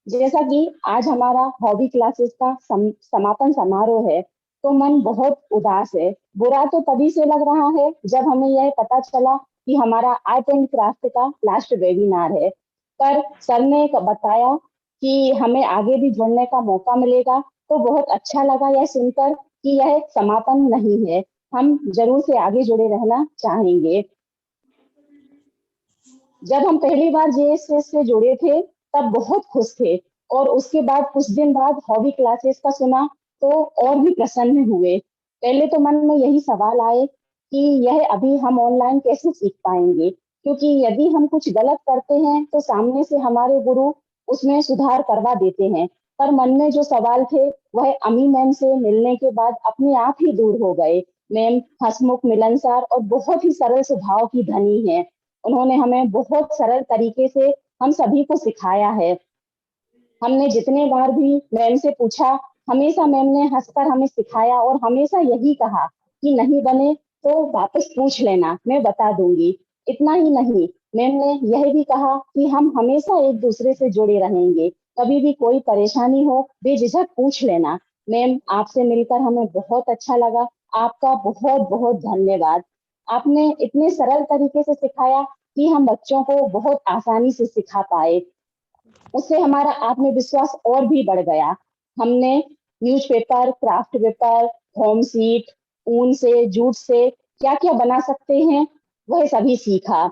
S13: जैसा कि आज हमारा हॉबी क्लासेस का समापन समारोह है, तो मन बहुत उदास है। बुरा तो तभी से लग रहा है जब हमें यह पता चला कि हमारा आर्ट एंड क्राफ्ट का लास्ट वेबिनार है, पर सर ने बताया कि हमें आगे भी जुड़ने का मौका मिलेगा, तो बहुत अच्छा लगा यह सुनकर कि यह समापन नहीं है। हम जरूर से आगे जुड़े रहना चाहेंगे। जब हम पहली बार जेएसएस से जुड़े थे तब बहुत खुश थे, और उसके बाद कुछ दिन बाद हॉबी क्लासेस का सुना तो और भी प्रसन्न हुए। पहले तो मन में यही सवाल आए कि यह अभी हम ऑनलाइन कैसे सीख पाएंगे, क्योंकि यदि हम कुछ गलत करते हैं तो सामने से हमारे गुरु उसमें सुधार करवा देते हैं। पर मन में जो सवाल थे वह अमी मैम से मिलने के बाद अपने आप ही दूर हो गए। मैम हंसमुख, मिलनसार और बहुत ही सरल स्वभाव की धनी है। उन्होंने हमें बहुत सरल तरीके से हम सभी को सिखाया है। हमने जितने बार भी मैम से पूछा, हमेशा मैम ने हंसकर हमें सिखाया और हमेशा यही कहा कि नहीं बने तो वापस पूछ लेना, मैं बता दूंगी। इतना ही नहीं, मैम ने यह भी कहा कि हम हमेशा एक दूसरे से जुड़े रहेंगे, कभी भी कोई परेशानी हो बेझिझक पूछ लेना। मैम, आपसे मिलकर हमें बहुत अच्छा लगा। आपका बहुत बहुत धन्यवाद। आपने इतने सरल तरीके से सिखाया कि हम बच्चों को बहुत आसानी से सिखा पाए। उससे हमारा आत्मविश्वास और भी बढ़ गया। हमने newspaper, craft paper, home seat, ऊन से, जूट से क्या क्या बना सकते हैं वह सभी सीखा।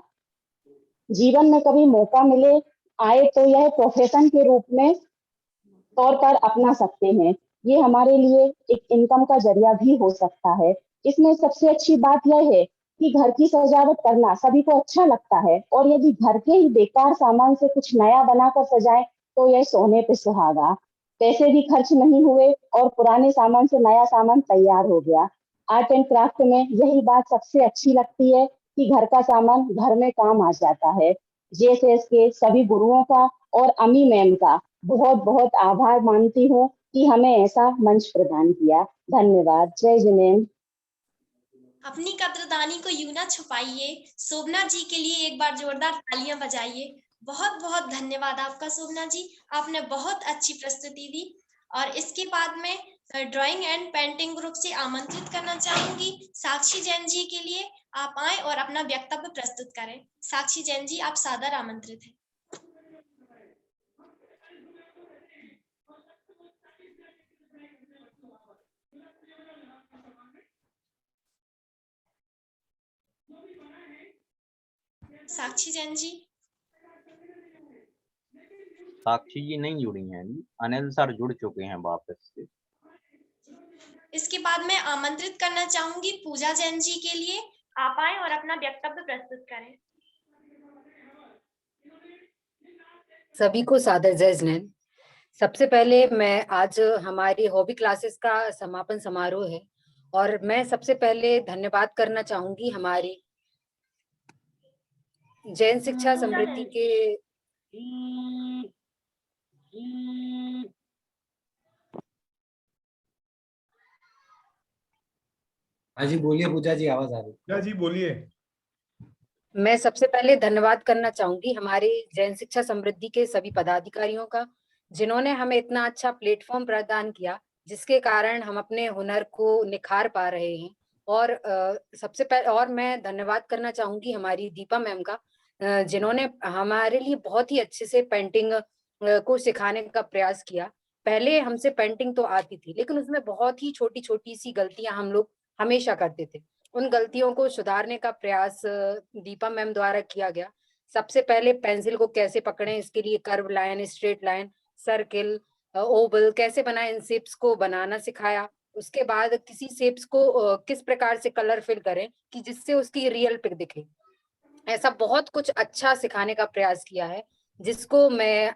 S13: जीवन में कभी मौका मिले आए तो यह प्रोफेशन के रूप में तौर पर अपना सकते हैं। ये हमारे लिए एक इनकम का जरिया भी हो सकता है। इसमें सबसे अच्छी बात यह है कि घर की सजावट करना सभी को अच्छा लगता है, और यदि घर के ही बेकार सामान से कुछ नया बनाकर सजाएं तो यह सोने पे सुहागा। पैसे भी खर्च नहीं हुए और पुराने सामान से नया सामान तैयार हो गया। आर्ट एंड क्राफ्ट में यही बात सबसे अच्छी लगती है कि घर का सामान घर में काम आ जाता है। जेएसएस के सभी गुरुओं का और अमी मैम का बहुत बहुत आभार मानती हूँ कि हमें ऐसा मंच प्रदान किया। धन्यवाद। जय जिनेन्द्र।
S1: अपनी कद्रदानी को यूं ना छुपाइए। शोभना जी के लिए एक बार जोरदार तालियां बजाइए। बहुत बहुत धन्यवाद आपका शोभना जी, आपने बहुत अच्छी प्रस्तुति दी। और इसके बाद में ड्राइंग एंड पेंटिंग ग्रुप से आमंत्रित करना चाहूंगी साक्षी जैन जी के लिए। आप आए और अपना वक्तव्य प्रस्तुत करें। साक्षी जैन जी, आप सादर आमंत्रित हैं। साक्षी जैन जी।
S6: साक्षी जी नहीं जुड़ी हैं जी, अनिल सर जुड़ चुके हैं वापस से।
S1: इसके बाद मैं आमंत्रित करना चाहूंगी पूजा जैन जी के लिए। आप आए और अपना वक्तव्य प्रस्तुत करें।
S14: सभी को सादर जय जिनेन्द्र। सबसे पहले मैं आज हमारी हॉबी क्लासेस का समापन समारोह है और मैं सबसे पहले धन्यवाद करना चाहूंगी हमारी जैन शिक्षा समृद्धि के
S5: हाँ जी बोलिए पूजा जी, आवाज आ रही है।
S10: पूजा जी बोलिए।
S14: मैं सबसे पहले धन्यवाद करना चाहूंगी हमारे जैन शिक्षा समृद्धि के सभी पदाधिकारियों का, जिन्होंने हमें इतना अच्छा प्लेटफॉर्म प्रदान किया जिसके कारण हम अपने हुनर को निखार पा रहे हैं। और सबसे पहले और मैं धन्यवाद करना चाहूंगी हमारी दीपा मैम का, जिन्होंने हमारे लिए बहुत ही अच्छे से पेंटिंग को सिखाने का प्रयास किया। पहले हमसे पेंटिंग तो आती थी लेकिन उसमें बहुत ही छोटी छोटी सी गलतियां हम लोग हमेशा करते थे। उन गलतियों को सुधारने का प्रयास दीपा मैम द्वारा किया गया। सबसे पहले पेंसिल को कैसे पकड़ें, इसके लिए curve line, straight line, circle, Oval कैसे बनाएं, इन शेप्स को बनाना सिखाया। उसके बाद किसी शेप्स को किस प्रकार से कलर फिल करें कि जिससे उसकी रियल पिक दिखे। ऐसा बहुत कुछ अच्छा सिखाने का प्रयास किया है जिसको मैं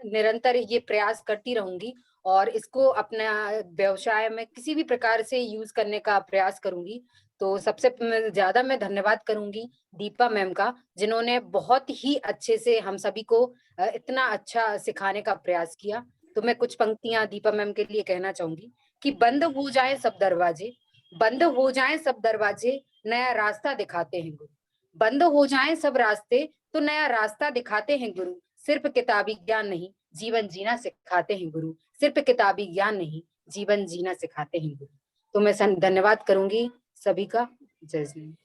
S14: निरंतर ये प्रयास करती रहूंगी और इसको अपना व्यवसाय में किसी भी प्रकार से यूज करने का प्रयास करूंगी। तो सबसे ज्यादा मैं धन्यवाद करूंगी दीपा मैम का, जिन्होंने बहुत ही अच्छे से हम सभी को इतना अच्छा सिखाने का प्रयास किया। तो मैं कुछ पंक्तियां दीपा मैम के लिए कहना चाहूंगी कि बंद हो जाए सब दरवाजे, बंद हो जाए सब दरवाजे, नया रास्ता दिखाते हैं गुरु। बंद हो जाए सब रास्ते तो नया रास्ता दिखाते हैं गुरु। सिर्फ किताबी ज्ञान नहीं जीवन जीना सिखाते हैं गुरु। सिर्फ किताबी ज्ञान नहीं जीवन जीना सिखाते हैं गुरु। तो मैं धन्यवाद करूंगी सभी का। जय जिनेन्द्र।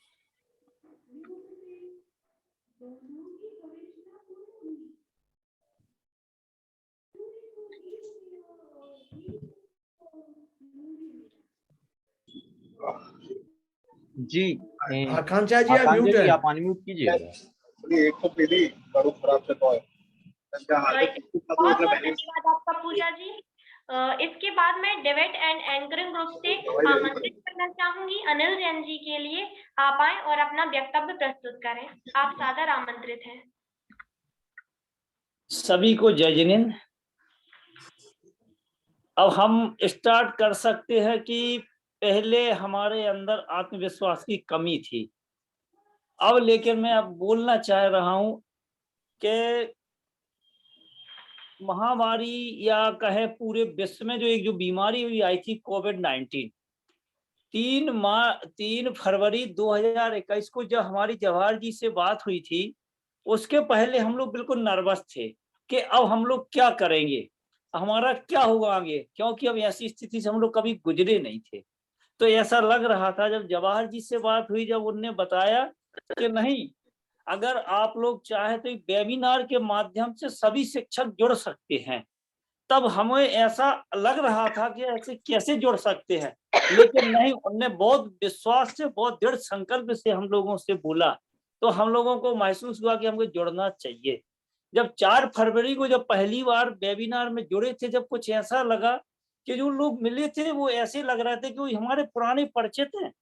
S6: जी
S3: आकांक्षा जी आप म्यूट है।
S6: आप अनम्यूट कीजिएगा।
S1: एक तो पीली बड़ू खराब से तो है। बहुत धन्यवाद आपका पूजा जी। इसके बाद मैं डिबेट एंड एंकरिंग ग्रुप से आमंत्रित करना चाहूंगी अनिल जैन जी के लिए। आप आए और अपना वक्तव्य प्रस्तुत करें। आप सादर आमंत्रित हैं।
S15: सभी को जय जिनेन्द्र। अब हम स्टार्ट कर सकते हैं कि पहले हमारे अंदर आत्मविश्वास की कमी थी, अब लेकिन मैं अब बोलना चाह रहा हूं कि महामारी या कहे पूरे विश्व में जो एक जो बीमारी हुई आई थी कोविड-19, 3 फरवरी 2021 को जब हमारी जवाहर जी से बात हुई थी, उसके पहले हम लोग बिल्कुल नर्वस थे कि अब हम लोग क्या करेंगे, हमारा क्या होगा आगे, क्योंकि अब ऐसी स्थिति से हम लोग कभी गुजरे नहीं थे। तो ऐसा लग रहा था जब जवाहर जी से बात हुई, जब उनने बताया कि नहीं, अगर आप लोग चाहे तो वेबिनार के माध्यम से सभी शिक्षक जुड़ सकते हैं, तब हमें ऐसा लग रहा था कि ऐसे कैसे जुड़ सकते हैं, लेकिन नहीं, उनने बहुत विश्वास से, बहुत दृढ़ संकल्प से हम लोगों से बोला, तो हम लोगों को महसूस हुआ कि हमको जुड़ना चाहिए। जब 4 फरवरी को जब पहली बार वेबिनार में जुड़े थे, जब कुछ ऐसा लगा कि जो लोग मिले थे वो ऐसे लग रहे थे कि वो हमारे पुराने परिचित हैं,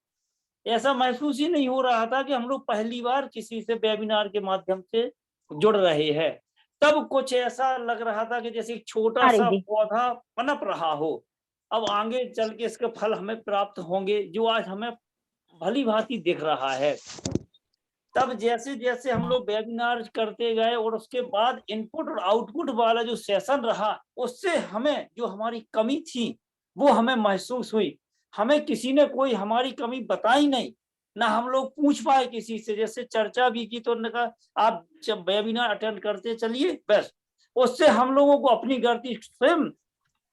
S15: ऐसा महसूस ही नहीं हो रहा था कि हम लोग पहली बार किसी से वेबिनार के माध्यम से जुड़ रहे हैं। तब कुछ ऐसा लग रहा था कि जैसे एक छोटा सा पौधा पनप रहा हो, अब आगे चल के इसके फल हमें प्राप्त होंगे, जो आज हमें भली भांति दिख रहा है। तब जैसे जैसे हम लोग वेबिनार करते गए और उसके बाद इनपुट और आउटपुट वाला जो सेशन रहा, उससे हमें जो हमारी कमी थी वो हमें महसूस हुई। हमें किसी ने कोई हमारी कमी बताई नहीं, ना हम लोग पूछ पाए किसी से। जैसे चर्चा भी की तो उन्होंने कहा आप जब वेबिनार अटेंड करते चलिए, बस उससे हम लोगों को अपनी गलती स्वयं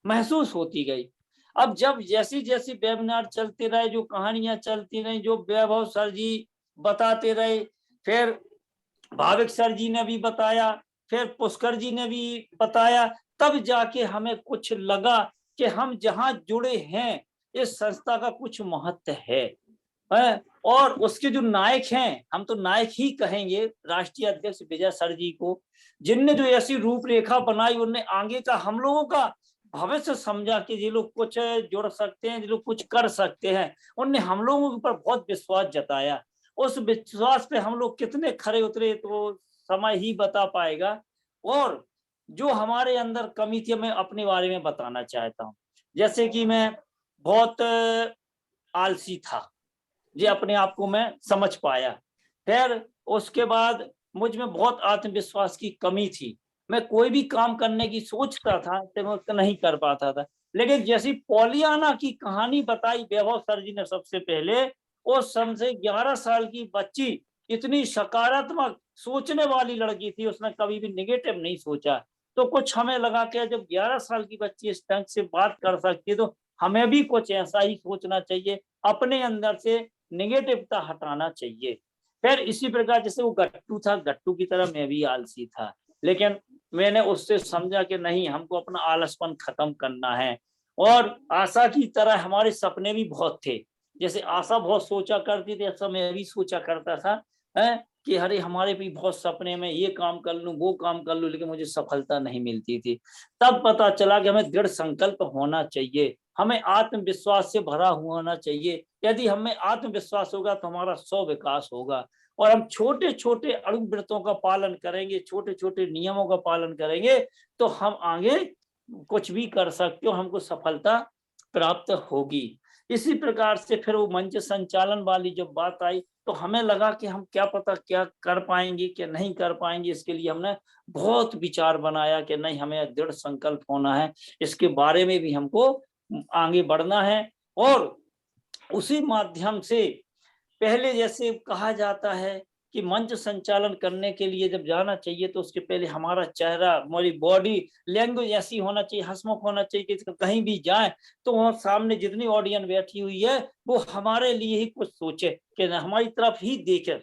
S15: महसूस होती गई। अब जब जैसी जैसी वेबिनार चलते रहे, जो कहानियां चलती रही, जो वैभव सर जी बताते रहे, फिर भाविक सर जी ने भी बताया, फिर पुष्कर जी ने भी बताया, तब जाके हमें कुछ लगा कि हम जहाँ जुड़े हैं इस संस्था का कुछ महत्व है। और उसके जो नायक हैं, हम तो नायक ही कहेंगे, राष्ट्रीय अध्यक्ष विजय सर जी को, जिनने जो ऐसी रूपरेखा बनाई, उनने आगे का हम लोगों का भविष्य समझा कि ये लोग कुछ जुड़ सकते हैं, ये लोग कुछ कर सकते हैं। उनने हम लोगों के ऊपर बहुत विश्वास जताया। उस विश्वास पे हम लोग कितने खरे उतरे तो समय ही बता पाएगा। और जो हमारे अंदर कमी थी, मैं अपने बारे में बताना चाहता हूँ। जैसे कि मैं बहुत आलसी था, ये अपने आप को मैं समझ पाया। फिर उसके बाद मुझ में बहुत आत्मविश्वास की कमी थी। मैं कोई भी काम करने की सोचता था तो मैं नहीं कर पाता था। लेकिन जैसी पॉलियाना की कहानी बताई वैभव सर जी ने सबसे पहले, उस समय से 11 साल की बच्ची इतनी सकारात्मक सोचने वाली लड़की थी, उसने कभी भी निगेटिव नहीं सोचा। तो कुछ हमें लगा कि जब 11 साल की बच्ची इस ढंग से बात कर सकती है तो हमें भी कुछ ऐसा ही सोचना चाहिए, अपने अंदर से निगेटिवता हटाना चाहिए। फिर इसी प्रकार जैसे वो गट्टू था, गट्टू की तरह मैं भी आलसी था, लेकिन मैंने उससे समझा कि नहीं, हमको अपना आलसपन खत्म करना है। और आशा की तरह हमारे सपने भी बहुत थे। जैसे आशा बहुत सोचा करती थी, ऐसा मैं भी सोचा करता था कि अरे हमारे भी बहुत सपने में ये काम कर लूं, वो काम कर लूं, लेकिन मुझे सफलता नहीं मिलती थी। तब पता चला कि हमें दृढ़ संकल्प होना चाहिए, हमें आत्मविश्वास से भरा होना चाहिए। यदि हमें आत्मविश्वास होगा तो हमारा स्व विकास होगा। और हम छोटे छोटे अणुव्रतों का पालन करेंगे, छोटे छोटे नियमों का पालन करेंगे, तो हम आगे कुछ भी कर सकते हो, हमको सफलता प्राप्त होगी। इसी प्रकार से फिर वो मंच संचालन वाली जब बात आई तो हमें लगा कि हम क्या पता क्या कर पाएंगे क्या नहीं कर पाएंगे। इसके लिए हमने बहुत विचार बनाया कि नहीं, हमें दृढ़ संकल्प होना है, इसके बारे में भी हमको आगे बढ़ना है। और उसी माध्यम से पहले जैसे कहा जाता है कि मंच संचालन करने के लिए जब जाना चाहिए तो उसके पहले हमारा चेहरा, हमारी बॉडी लैंग्वेज ऐसी होना चाहिए, हंसमुख होना चाहिए कि कहीं भी जाए तो वहाँ सामने जितनी ऑडियंस बैठी हुई है वो हमारे लिए ही कुछ सोचे, कि हमारी तरफ ही देखे।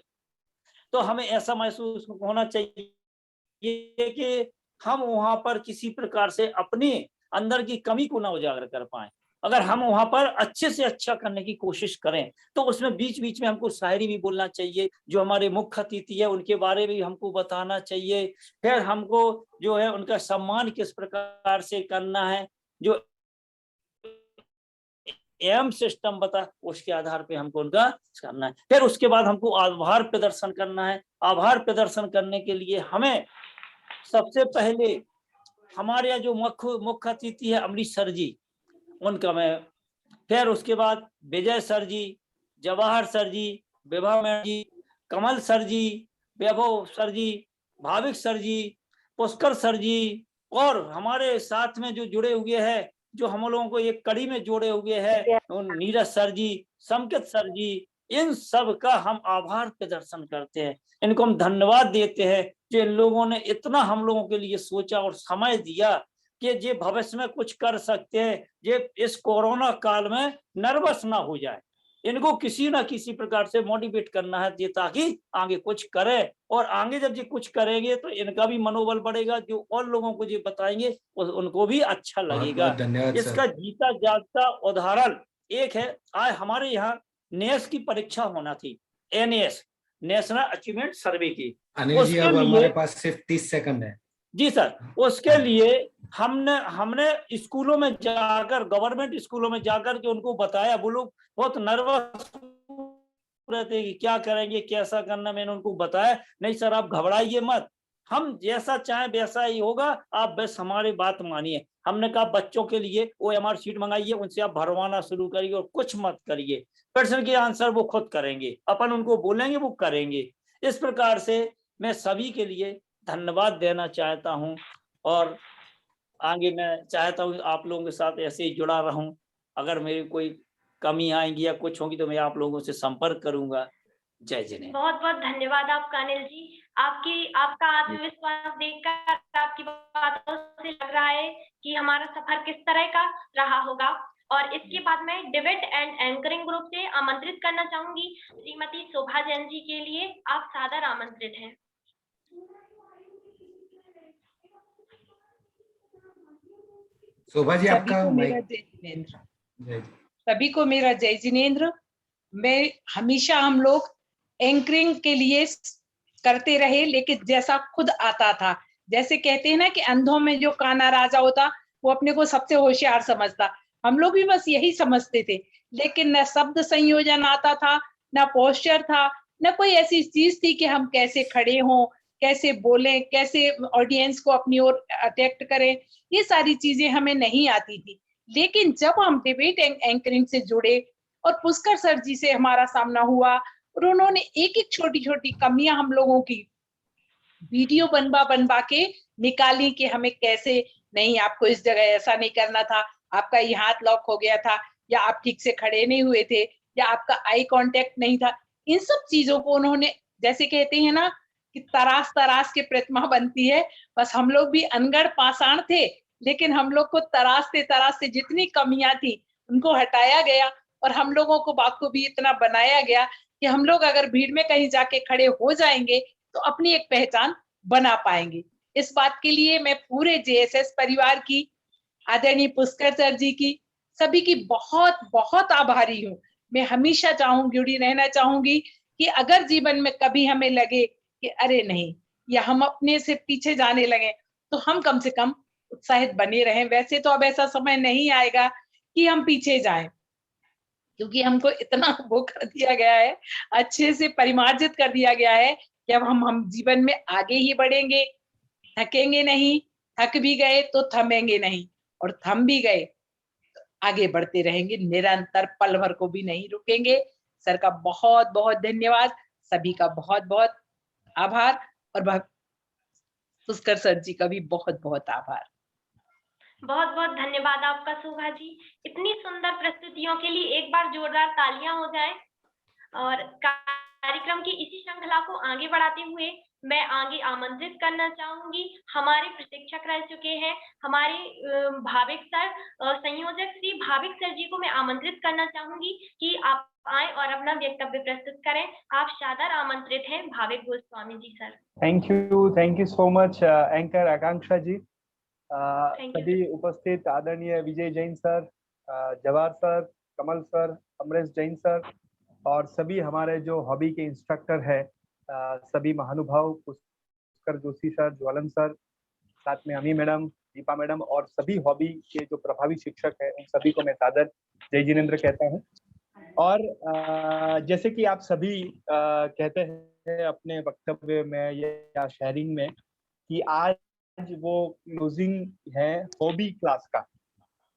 S15: तो हमें ऐसा महसूस होना चाहिए कि हम वहां पर किसी प्रकार से अपने अंदर की कमी को ना उजागर कर पाए। अगर हम वहां पर अच्छे से अच्छा करने की कोशिश करें तो उसमें बीच बीच में हमको शायरी भी बोलना चाहिए, जो हमारे मुख्य अतिथि है उनके बारे में हमको बताना चाहिए। फिर हमको जो है उनका सम्मान किस प्रकार से करना है, जो एम सिस्टम बता उसके आधार पे हमको उनका करना है। फिर उसके बाद हमको आभार प्रदर्शन करना है। आभार प्रदर्शन करने के लिए हमें सबसे पहले हमारे यहाँ जो मुख्य अतिथि है अमरीश सर जी, उनका मैं, फिर उसके बाद विजय सर जी, जवाहर सर जी, विभा मैडम जी, कमल सर जी, वैभव सर जी, भाविक सर जी, पुष्कर सर जी, और हमारे साथ में जो जुड़े हुए हैं, जो हम लोगों को एक कड़ी में जोड़े हुए हैं, नीरज सर जी, संकेत सर जी, इन सब का हम आभार प्रदर्शन करते हैं। इनको हम धन्यवाद देते हैं कि इन लोगों ने इतना हम लोगों के लिए सोचा और समय दिया कि ये भविष्य में कुछ कर सकते हैं, ये इस कोरोना काल में नर्वस ना हो जाए। इनको किसी ना किसी प्रकार से मोटिवेट करना है ताकि आगे कुछ करे, और आगे जब ये कुछ करेंगे तो इनका भी मनोबल बढ़ेगा, जो और लोगों को ये बताएंगे उनको भी अच्छा लगेगा।
S5: धन्यवाद।
S15: इसका जीता जागता उदाहरण एक है, आज हमारे यहाँ नेस की परीक्षा होना थी, NAS नेशनल अचीवमेंट सर्वे की।
S5: अनिल जी अब हमारे पास सिर्फ 30 सेकंड है।
S15: जी सर, उसके लिए हमने स्कूलों में जाकर, गवर्नमेंट स्कूलों में जाकर के उनको बताया। वो लोग बहुत नर्वस रहे थे कि क्या करेंगे, कैसा करना, मैंने उनको बताया, नहीं सर आप घबराइए मत, हम जैसा चाहे वैसा ही होगा, आप बस हमारी बात मानिए। हमने कहा बच्चों के लिए OMR शीट मंगाइए, उनसे आप भरवाना शुरू करिए और कुछ मत करिए, प्रश्न के आंसर वो खुद करेंगे, अपन उनको बोलेंगे वो करेंगे। इस प्रकार से मैं सभी के लिए धन्यवाद देना चाहता हूं और आगे मैं चाहता हूं आप लोगों के साथ ऐसे ही जुड़ा रहूं। अगर मेरी कोई कमी आएंगी या कुछ होगी तो मैं आप लोगों से संपर्क करूंगा। जय जिनेंद्र।
S1: बहुत बहुत धन्यवाद आपका अनिल जी। आपका आत्मविश्वास देखकर आपकी बातों से लग रहा है कि हमारा सफर किस तरह का रहा होगा। और इसके बाद मैं डिबेट एंड एंकरिंग ग्रुप से आमंत्रित करना चाहूंगी श्रीमती शोभा जैन जी के लिए। आप सादर आमंत्रित हैं।
S5: शोभा जी आपका
S16: सभी को मेरा जय जिनेंद्र। मैं हमेशा हम लोग एंकरिंग के लिए करते रहे, लेकिन जैसा खुद आता था, जैसे कहते हैं ना कि अंधों में जो काना राजा होता वो अपने को सबसे होशियार समझता, हम लोग भी बस यही समझते थे। लेकिन न शब्द संयोजन आता था, न पोस्चर था, न कोई ऐसी चीज थी कि हम कैसे खड़े हों, कैसे बोलें, कैसे ऑडियंस को अपनी ओर अट्रैक्ट करें, ये सारी चीजें हमें नहीं आती थी। लेकिन जब हम डिबेट एंकरिंग से जुड़े और पुष्कर सर जी से हमारा सामना हुआ और उन्होंने एक एक छोटी छोटी कमियां हम लोगों की वीडियो बनवा के निकाली कि हमें कैसे, नहीं आपको इस जगह ऐसा नहीं करना था, आपका ये हाथ लॉक हो गया था, या आप ठीक से खड़े नहीं हुए थे, या आपका आई कांटेक्ट नहीं था, इन सब चीजों को उन्होंने, जैसे कहते हैं ना कि तरास तरास के प्रतिमा बनती है, बस हम लोग भी अनगढ़ पाषाण थे, लेकिन हम लोग को तराशते जितनी कमियां थी उनको हटाया गया और हम लोगों को बाखूबी इतना बनाया गया कि हम लोग अगर भीड़ में कहीं जाके खड़े हो जाएंगे तो अपनी एक पहचान बना पाएंगे। इस बात के लिए मैं पूरे JSS परिवार की, आदरणीय पुष्कर सर जी की, सभी की बहुत बहुत आभारी हूँ। मैं हमेशा जुड़ी रहना चाहूंगी कि अगर जीवन में कभी हमें लगे कि अरे नहीं, या हम अपने से पीछे जाने लगे, तो हम कम से कम उत्साहित बने रहें। वैसे तो अब ऐसा समय नहीं आएगा कि हम पीछे जाएं, क्योंकि हमको इतना वो कर दिया गया है, अच्छे से परिमार्जित कर दिया गया है कि अब हम जीवन में आगे ही बढ़ेंगे, थकेंगे नहीं, थक भी गए तो थमेंगे नहीं, और थम भी गए तो आगे बढ़ते रहेंगे निरंतर, पल भर को भी नहीं रुकेंगे। सर का बहुत बहुत धन्यवाद, सभी का बहुत बहुत आभार, और पुष्कर सर जी का भी बहुत बहुत आभार।
S1: बहुत बहुत धन्यवाद आपका शोभा जी। इतनी सुंदर प्रस्तुतियों के लिए एक बार जोरदार तालियां हो जाए। और कार्यक्रम की इसी श्रृंखला को आगे बढ़ाते हुए मैं आगे आमंत्रित करना चाहूंगी, हमारे प्रशिक्षक रह चुके हैं हमारे भाविक सर, संयोजक श्री भाविक सर जी को मैं आमंत्रित करना चाहूंगी कि आप आए और अपना वक्तव्य प्रस्तुत करें। आप सादर आमंत्रित हैं Bhavik Goswami ji sir.
S17: Thank you so much anchor Akanksha ji, सभी उपस्थित आदरणीय Vijay Jain sir, Jawahar sir, Kamal sir, Amresh Jain sir, और सभी हमारे जो हॉबी के इंस्ट्रक्टर है, सभी महानुभाव, पुष्कर जोशी सर, ज्वलन सर, साथ में अमी मैडम, दीपा मैडम, और सभी हॉबी के जो प्रभावी शिक्षक है, उन सभी को मैं सादर जय जिनेंद्र कहता हूँ। और जैसे कि आप सभी कहते हैं अपने वक्तव्य में या शेयरिंग में कि आज वो क्लोजिंग है हॉबी क्लास का,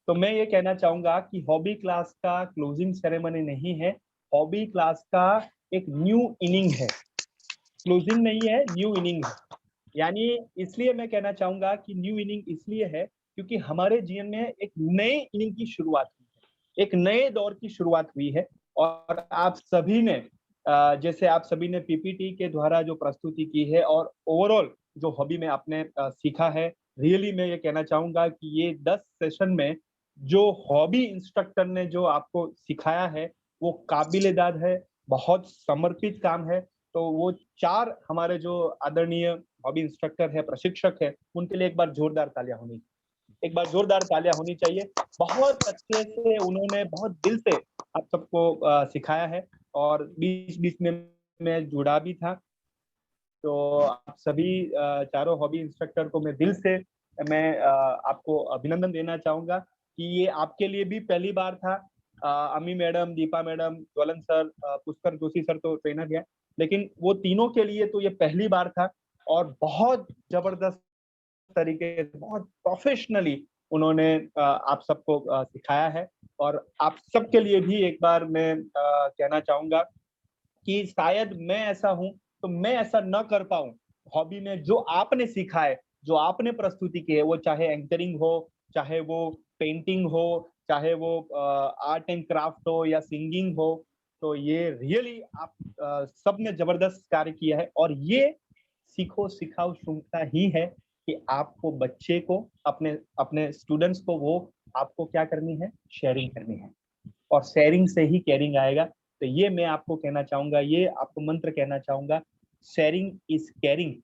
S17: तो मैं ये कहना चाहूंगा कि हॉबी क्लास का क्लोजिंग सेरेमनी नहीं है, हॉबी क्लास का एक न्यू इनिंग है, क्लोजिंग नहीं है, न्यू इनिंग है। यानी इसलिए मैं कहना चाहूंगा कि न्यू इनिंग इसलिए है क्योंकि हमारे जीवन में एक नए इनिंग की शुरुआत हुई है, एक नए दौर की शुरुआत हुई है। और आप सभी ने जैसे आप सभी ने पीपीटी के द्वारा जो प्रस्तुति की है और ओवरऑल जो हॉबी में आपने सीखा है, रियली मैं ये कहना चाहूंगा कि ये 10 सेशन में जो हॉबी इंस्ट्रक्टर ने जो आपको सिखाया है वो काबिल-ए-दाद है, बहुत समर्पित काम है। तो वो 4 हमारे जो आदरणीय हॉबी इंस्ट्रक्टर है, प्रशिक्षक है, उनके लिए एक बार जोरदार तालियां होनी चाहिए। बहुत अच्छे से उन्होंने बहुत दिल से आप सबको सिखाया है और बीच-बीच में मैं जुड़ा भी था। तो आप सभी चारों हॉबी इंस्ट्रक्टर को मैं दिल से आपको अभिनंदन देना चाहूंगा कि ये आपके लिए भी पहली बार था, अमी मैडम, दीपा मैडम, ज्वलन सर, पुष्कर जोशी सर तो ट्रेनर है, लेकिन वो तीनों के लिए तो ये पहली बार था और बहुत जबरदस्त तरीके से, बहुत प्रोफेशनली उन्होंने आप सबको सिखाया है। और आप सबके लिए भी एक बार मैं कहना चाहूंगा कि शायद मैं ऐसा हूं तो मैं ऐसा न कर पाऊं हॉबी में। जो आपने सीखा है, जो आपने प्रस्तुति की है, वो चाहे एंकरिंग हो, चाहे वो पेंटिंग हो, चाहे वो आर्ट एंड क्राफ्ट हो या सिंगिंग हो, तो ये रियली आप सब ने जबरदस्त कार्य किया है। और ये सीखो सिखाओ श्रृंखला ही है कि आपको बच्चे को, अपने अपने स्टूडेंट्स को, वो आपको क्या करनी है, शेयरिंग करनी है, और शेयरिंग से ही केयरिंग आएगा। तो ये मैं आपको कहना चाहूंगा, ये आपको मंत्र कहना चाहूंगा, शेयरिंग इज केयरिंग।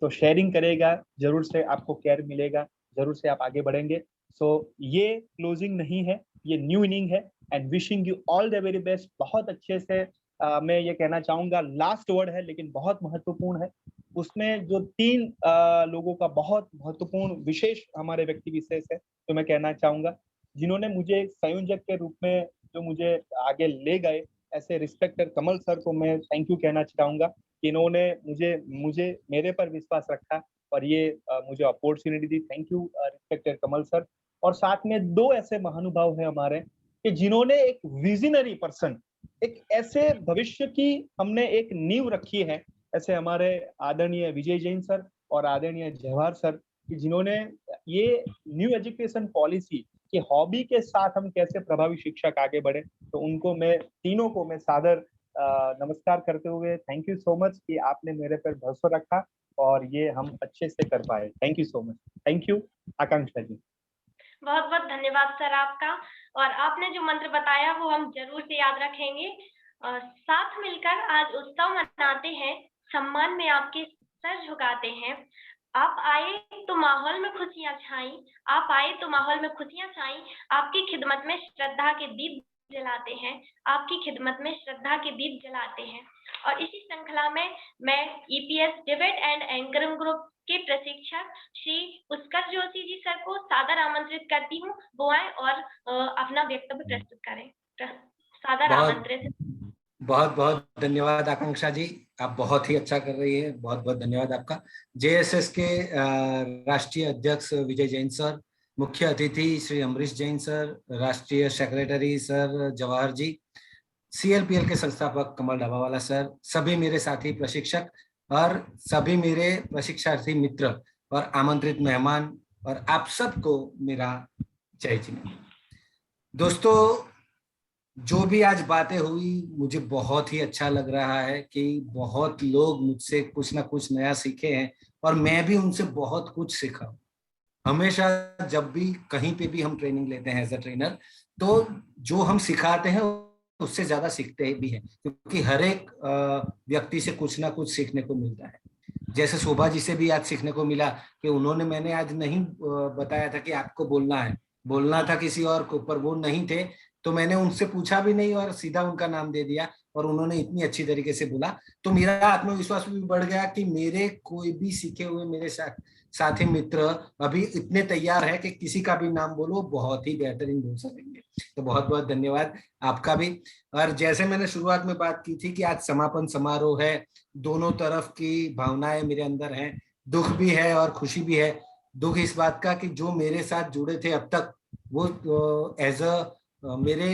S17: तो शेयरिंग करेगा, जरूर से आपको केयर मिलेगा, जरूर से आप आगे बढ़ेंगे। सो ये क्लोजिंग नहीं है, ये न्यू इनिंग है। And wishing you all the very best. बहुत अच्छे से मैं ये कहना चाहूंगा, लास्ट वर्ड है लेकिन बहुत महत्वपूर्ण है। उसमें जो 3 लोगों का बहुत महत्वपूर्ण विशेष हमारे व्यक्ति विशेष है, तो मैं कहना चाहूंगा, जिन्होंने मुझे संयोजक के रूप में जो मुझे आगे ले गए, ऐसे रिस्पेक्टेड कमल सर को मैं थैंक यू कहना चाहूंगा कि इन्होंने मुझे मेरे पर विश्वास रखा और ये मुझे opportunity the. Thank you respected Kamal sir. और साथ में 2 ऐसे महानुभाव हैं हमारे कि जिन्होंने एक विजनरी पर्सन, एक ऐसे भविष्य की हमने एक नींव रखी है, ऐसे हमारे आदरणीय विजय जैन सर और आदरणीय जवाहर सर, कि जिन्होंने ये न्यू एजुकेशन पॉलिसी कि हॉबी के साथ हम कैसे प्रभावी शिक्षक आगे बढ़े, तो उनको मैं तीनों को मैं सादर नमस्कार करते हुए थैंक यू सो मच कि आपने मेरे पर भरोसा रखा और ये हम अच्छे से कर पाए। Thank you so much. Thank you Akanksha ji.
S1: बहुत बहुत धन्यवाद सर आपका। और आपने जो मंत्र बताया वो हम जरूर से याद रखेंगे। साथ मिलकर आज उत्सव मनाते हैं, सम्मान में आपके सर झुकाते हैं। आप आए तो माहौल में खुशियां छाई, आप आए तो माहौल में खुशियां छाई। आपकी खिदमत में श्रद्धा के दीप जलाते हैं, आपकी खिदमत में श्रद्धा के दीप जलाते हैं। और इसी श्रृंखला में मैं EPS debate and anchoring group के प्रशिक्षक श्री पुष्कर जोशी जी सर को सादर आमंत्रित करती हूँ, वो आए और अपना वक्तव्य प्रस्तुत करें। सादर आमंत्रित।
S5: बहुत बहुत धन्यवाद आकांक्षा जी, आप बहुत ही अच्छा कर रही है, बहुत बहुत धन्यवाद आपका। जेएसएस के राष्ट्रीय अध्यक्ष विजय जैन सर, मुख्य अतिथि श्री अमरीश जैन सर, राष्ट्रीय सेक्रेटरी सर जवाहर जी, सीएलपीएल के संस्थापक कमल डबावाला सर, सभी मेरे साथी प्रशिक्षक और सभी मेरे प्रशिक्षार्थी मित्र और आमंत्रित मेहमान, और आप सबको मेरा जय जी। दोस्तों, जो भी आज बातें हुई मुझे बहुत ही अच्छा लग रहा है कि बहुत लोग मुझसे कुछ ना कुछ नया सीखे हैं और मैं भी उनसे बहुत कुछ सीखा हूं। हमेशा जब भी कहीं पे भी हम ट्रेनिंग लेते हैं एज अ ट्रेनर, तो जो हम सिखाते हैं उससे ज्यादा सीखते भी हैं, क्योंकि हर एक व्यक्ति से कुछ ना कुछ सीखने को मिलता है। जैसे शोभा जी से भी आज सीखने को मिला कि उन्होंने, मैंने आज नहीं बताया था कि आपको बोलना है, बोलना था किसी और को, पर वो नहीं थे, तो मैंने उनसे पूछा भी नहीं और सीधा उनका नाम दे दिया और उन्होंने इतनी अच्छी तरीके से बोला। तो मेरा आत्मविश्वास भी बढ़ गया कि मेरे कोई भी सीखे हुए मेरे साथी मित्र अभी इतने तैयार है कि किसी का भी नाम बोलो बहुत ही बेहतरीन बोल सकेंगे। तो बहुत बहुत धन्यवाद आपका भी। और जैसे मैंने शुरुआत में बात की थी कि आज समापन समारोह है, दोनों तरफ की भावनाएं मेरे अंदर हैं, दुख भी है और खुशी भी है। दुख इस बात का कि जो मेरे साथ जुड़े थे अब तक, वो एज अ मेरे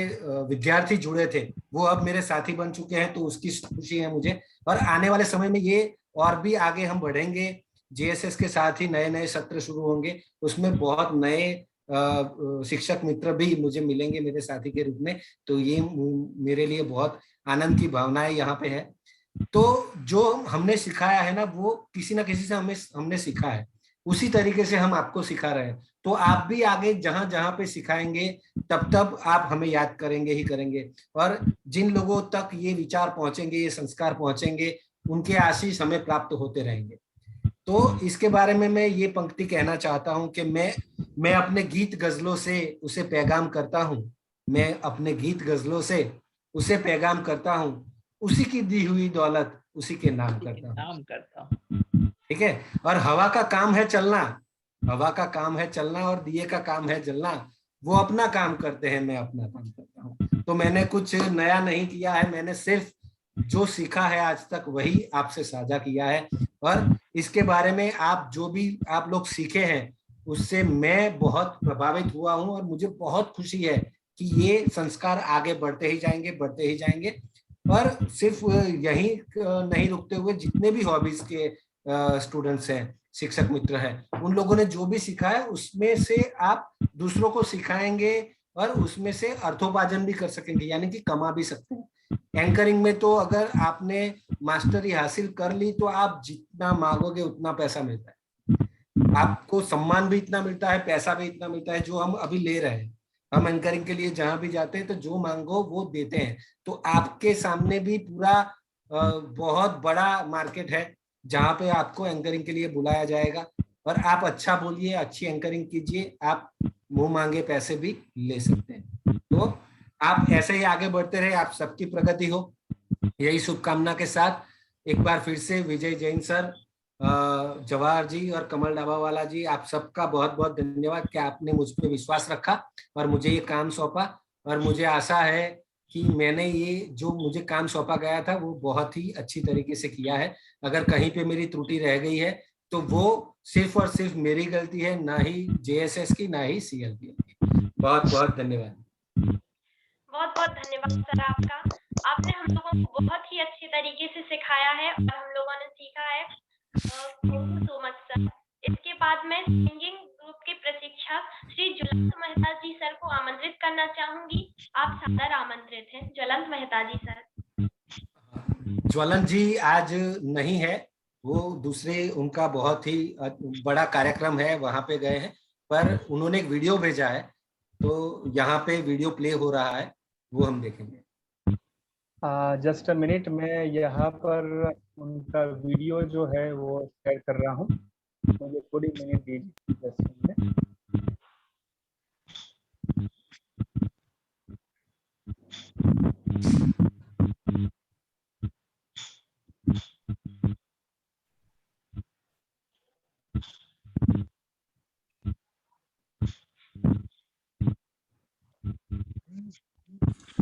S5: विद्यार्थी जुड़े थे, वो अब मेरे साथी बन चुके हैं, तो उसकी खुशी है मुझे। और आने वाले समय में ये और भी आगे हम बढ़ेंगे, जेएसएस के साथ ही नए नए सत्र शुरू होंगे, उसमें बहुत नए शिक्षक मित्र भी मुझे मिलेंगे मेरे साथी के रूप में। तो ये मेरे लिए बहुत आनंद की भावनाएं यहाँ पे है। तो जो हमने सिखाया है ना, वो किसी ना किसी से हमने सीखा है, उसी तरीके से हम आपको सिखा रहे हैं। तो आप भी आगे जहां जहां पे सिखाएंगे तब आप हमें याद करेंगे ही करेंगे, और जिन लोगों तक ये विचार पहुंचेंगे, ये संस्कार पहुंचेंगे, उनके आशीष हमें प्राप्त होते रहेंगे। तो इसके बारे में मैं ये पंक्ति कहना चाहता हूं कि मैं अपने गीत गजलों से उसे पैगाम करता हूं, मैं अपने गीत गजलों से उसे पैगाम करता हूं, उसी की दी हुई दौलत उसी के नाम करता हूं। ठीक है। और हवा का काम है चलना, हवा का काम है चलना, और दिए का काम है जलना। वो अपना काम करते हैं, मैं अपना काम करता हूँ। तो मैंने कुछ नया नहीं किया है, मैंने सिर्फ जो सीखा है आज तक वही आपसे साझा किया है। और इसके बारे में आप जो भी आप लोग सीखे हैं उससे मैं बहुत प्रभावित हुआ हूं और मुझे बहुत खुशी है कि ये संस्कार आगे बढ़ते ही जाएंगे। और सिर्फ यही नहीं रुकते हुए जितने भी हॉबीज के स्टूडेंट्स हैं, शिक्षक मित्र हैं, उन लोगों ने जो भी सीखा है उसमें से आप दूसरों को सिखाएंगे और उसमें से अर्थोपार्जन भी कर सकेंगे, यानी कि कमा भी सकते हैं। एंकरिंग में तो अगर आपने मास्टरी हासिल कर ली तो आप जितना मांगोगे उतना पैसा मिलता है, आपको सम्मान भी इतना मिलता है, पैसा भी इतना मिलता है जो हम अभी ले रहे हैं। हम एंकरिंग के लिए जहां भी जाते हैं तो जो मांगो वो देते हैं। तो आपके सामने भी पूरा बहुत बड़ा मार्केट है जहां पे आपको एंकरिंग के लिए बुलाया जाएगा और आप अच्छा बोलिए, अच्छी एंकरिंग कीजिए, आप मुंह मांगे पैसे भी ले सकते हैं। तो आप ऐसे ही आगे बढ़ते रहे, आप सबकी प्रगति हो, यही शुभकामना के साथ एक बार फिर से विजय जैन सर, जवाहर जी और कमल डाबावाला जी, आप सबका बहुत बहुत धन्यवाद कि आपने मुझ पे विश्वास रखा और मुझे ये काम सौंपा। और मुझे आशा है कि मैंने ये जो मुझे काम सौंपा गया था वो बहुत ही अच्छी तरीके से किया है। अगर कहीं पे मेरी त्रुटि रह गई है तो वो सिर्फ और सिर्फ मेरी गलती है, ना ही जेएसएस की, ना ही सीएलपी की। बहुत बहुत धन्यवाद।
S1: बहुत बहुत धन्यवाद सर आपका। आपने हम लोगों को बहुत ही अच्छे तरीके से सिखाया है और हम लोगों ने सीखा है। Thank you so much sir. इसके बाद मैं सिंगिंग ग्रुप के प्रशिक्षक श्री ज्वलंत मेहता जी सर को आमंत्रित करना चाहूंगी। आप सादर आमंत्रित हैं ज्वलंत मेहता जी सर।
S5: ज्वलंत जी आज नहीं है, वो दूसरे उनका बहुत ही बड़ा कार्यक्रम है वहां पे गए हैं, पर उन्होंने एक वीडियो भेजा है तो यहाँ पे वीडियो प्ले हो रहा है, वो हम देखेंगे।
S17: जस्ट अ मिनट, मैं यहाँ पर उनका वीडियो जो है वो शेयर कर रहा हूँ, मुझे थोड़ी मिनट दीजिए। Just minute.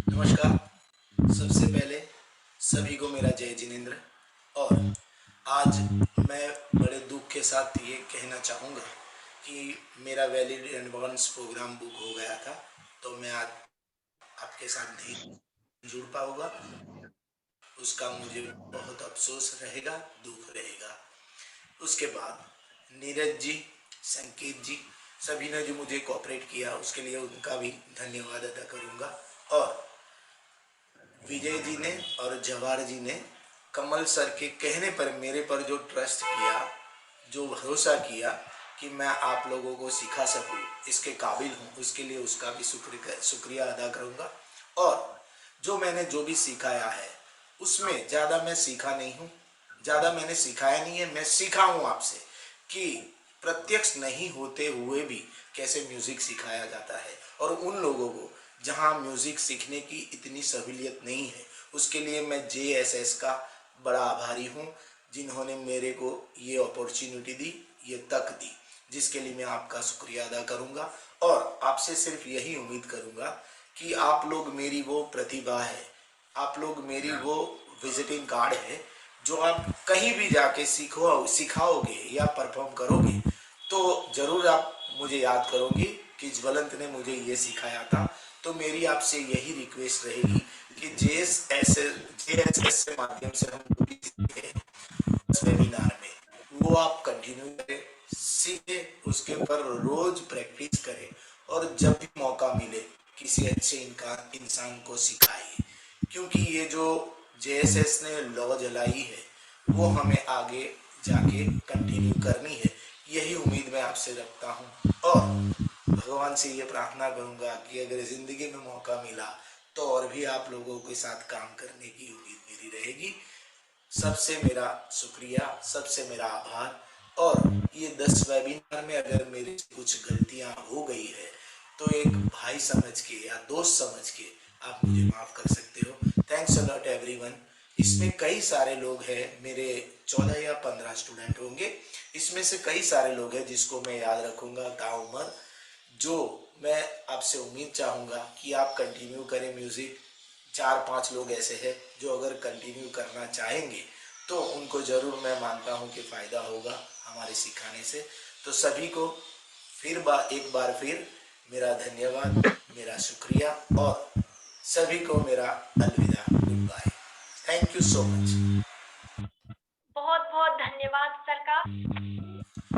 S18: नमस्कार, सबसे पहले सभी को मेरा जय जिनेंद्र। और आज मैं बड़े दुख के साथ ये कहना चाहूँगा कि मेरा वैलिड एडवांस प्रोग्राम बुक हो गया था, तो मैं आज आपके साथ नहीं जुड़ पाऊंगा। उसका मुझे बहुत अफसोस रहेगा, दुख रहेगा। उसके बाद नीरज जी, संकेत जी, सभी ने जो मुझे कोऑपरेट किया उसके लिए उनका भी धन्यवाद अदा करूंगा। और विजय जी ने और जवाहर जी ने कमल सर के कहने पर मेरे पर जो ट्रस्ट किया, जो भरोसा किया कि मैं आप लोगों को सिखा सकूं, इसके काबिल हूं, उसके लिए उसका भी शुक्रिया अदा करूंगा। और जो मैंने जो भी सिखाया है उसमें ज़्यादा मैं सीखा नहीं हूँ, ज़्यादा मैंने सिखाया नहीं है। मैं सीखा हूँ आपसे कि प्रत्यक्ष नहीं होते हुए भी कैसे म्यूजिक सिखाया जाता है, और उन लोगों को जहाँ म्यूजिक सीखने की इतनी सहूलियत नहीं है उसके लिए मैं जेएसएस का बड़ा आभारी हूँ, जिन्होंने मेरे को ये अपॉर्चुनिटी दी, ये तक दी, जिसके लिए मैं आपका शुक्रिया अदा करूँगा। और आपसे सिर्फ यही उम्मीद करूँगा कि आप लोग मेरी वो प्रतिभा है, आप लोग मेरी वो विजिटिंग कार्ड है, जो आप कहीं भी जाके सिखाओगे या परफॉर्म करोगे तो जरूर आप मुझे याद करोगे कि ज्वलंत ने मुझे ये सिखाया था। तो मेरी आपसे यही रिक्वेस्ट रहेगी कि जेएसएस के माध्यम से हम जो भी सीखे वेबिनार में वो आप कंटिन्यू करें, सीखे, उसके ऊपर रोज प्रैक्टिस करें और जब भी मौका मिले किसी अच्छे इंसान को सिखाइए, क्योंकि ये जो जेएसएस ने लॉ जलाई है वो हमें आगे जाके कंटिन्यू करनी है। यही उम्मीद मैं आपसे रखता हूँ और भगवान से ये प्रार्थना करूंगा कि अगर जिंदगी में मौका मिला तो और भी आप लोगों के साथ काम करने की उम्मीद मेरी रहेगी। सबसे मेरा शुक्रिया, सबसे मेरा आभार। और ये 10 वेबिनार में अगर मेरी कुछ गलतियां हो गई है तो एक भाई समझ के या दोस्त समझ के आप मुझे माफ कर सकते हो। Thanks a lot everyone. इसमें कई सारे लोग हैं, मेरे 14 या 15 स्टूडेंट होंगे, इसमें से कई सारे लोग हैं जिसको मैं याद रखूंगा ताउम्र, जो मैं आपसे उम्मीद चाहूँगा कि आप कंटिन्यू करें म्यूज़िक। 4-5 लोग ऐसे हैं जो अगर कंटिन्यू करना चाहेंगे तो उनको ज़रूर मैं मानता हूँ कि फ़ायदा होगा हमारे सिखाने से। तो सभी को एक बार फिर मेरा धन्यवाद, मेरा शुक्रिया और सभी को मेरा अलविदा, good bye. Thank you so much.
S1: बहुत बहुत धन्यवाद सर का।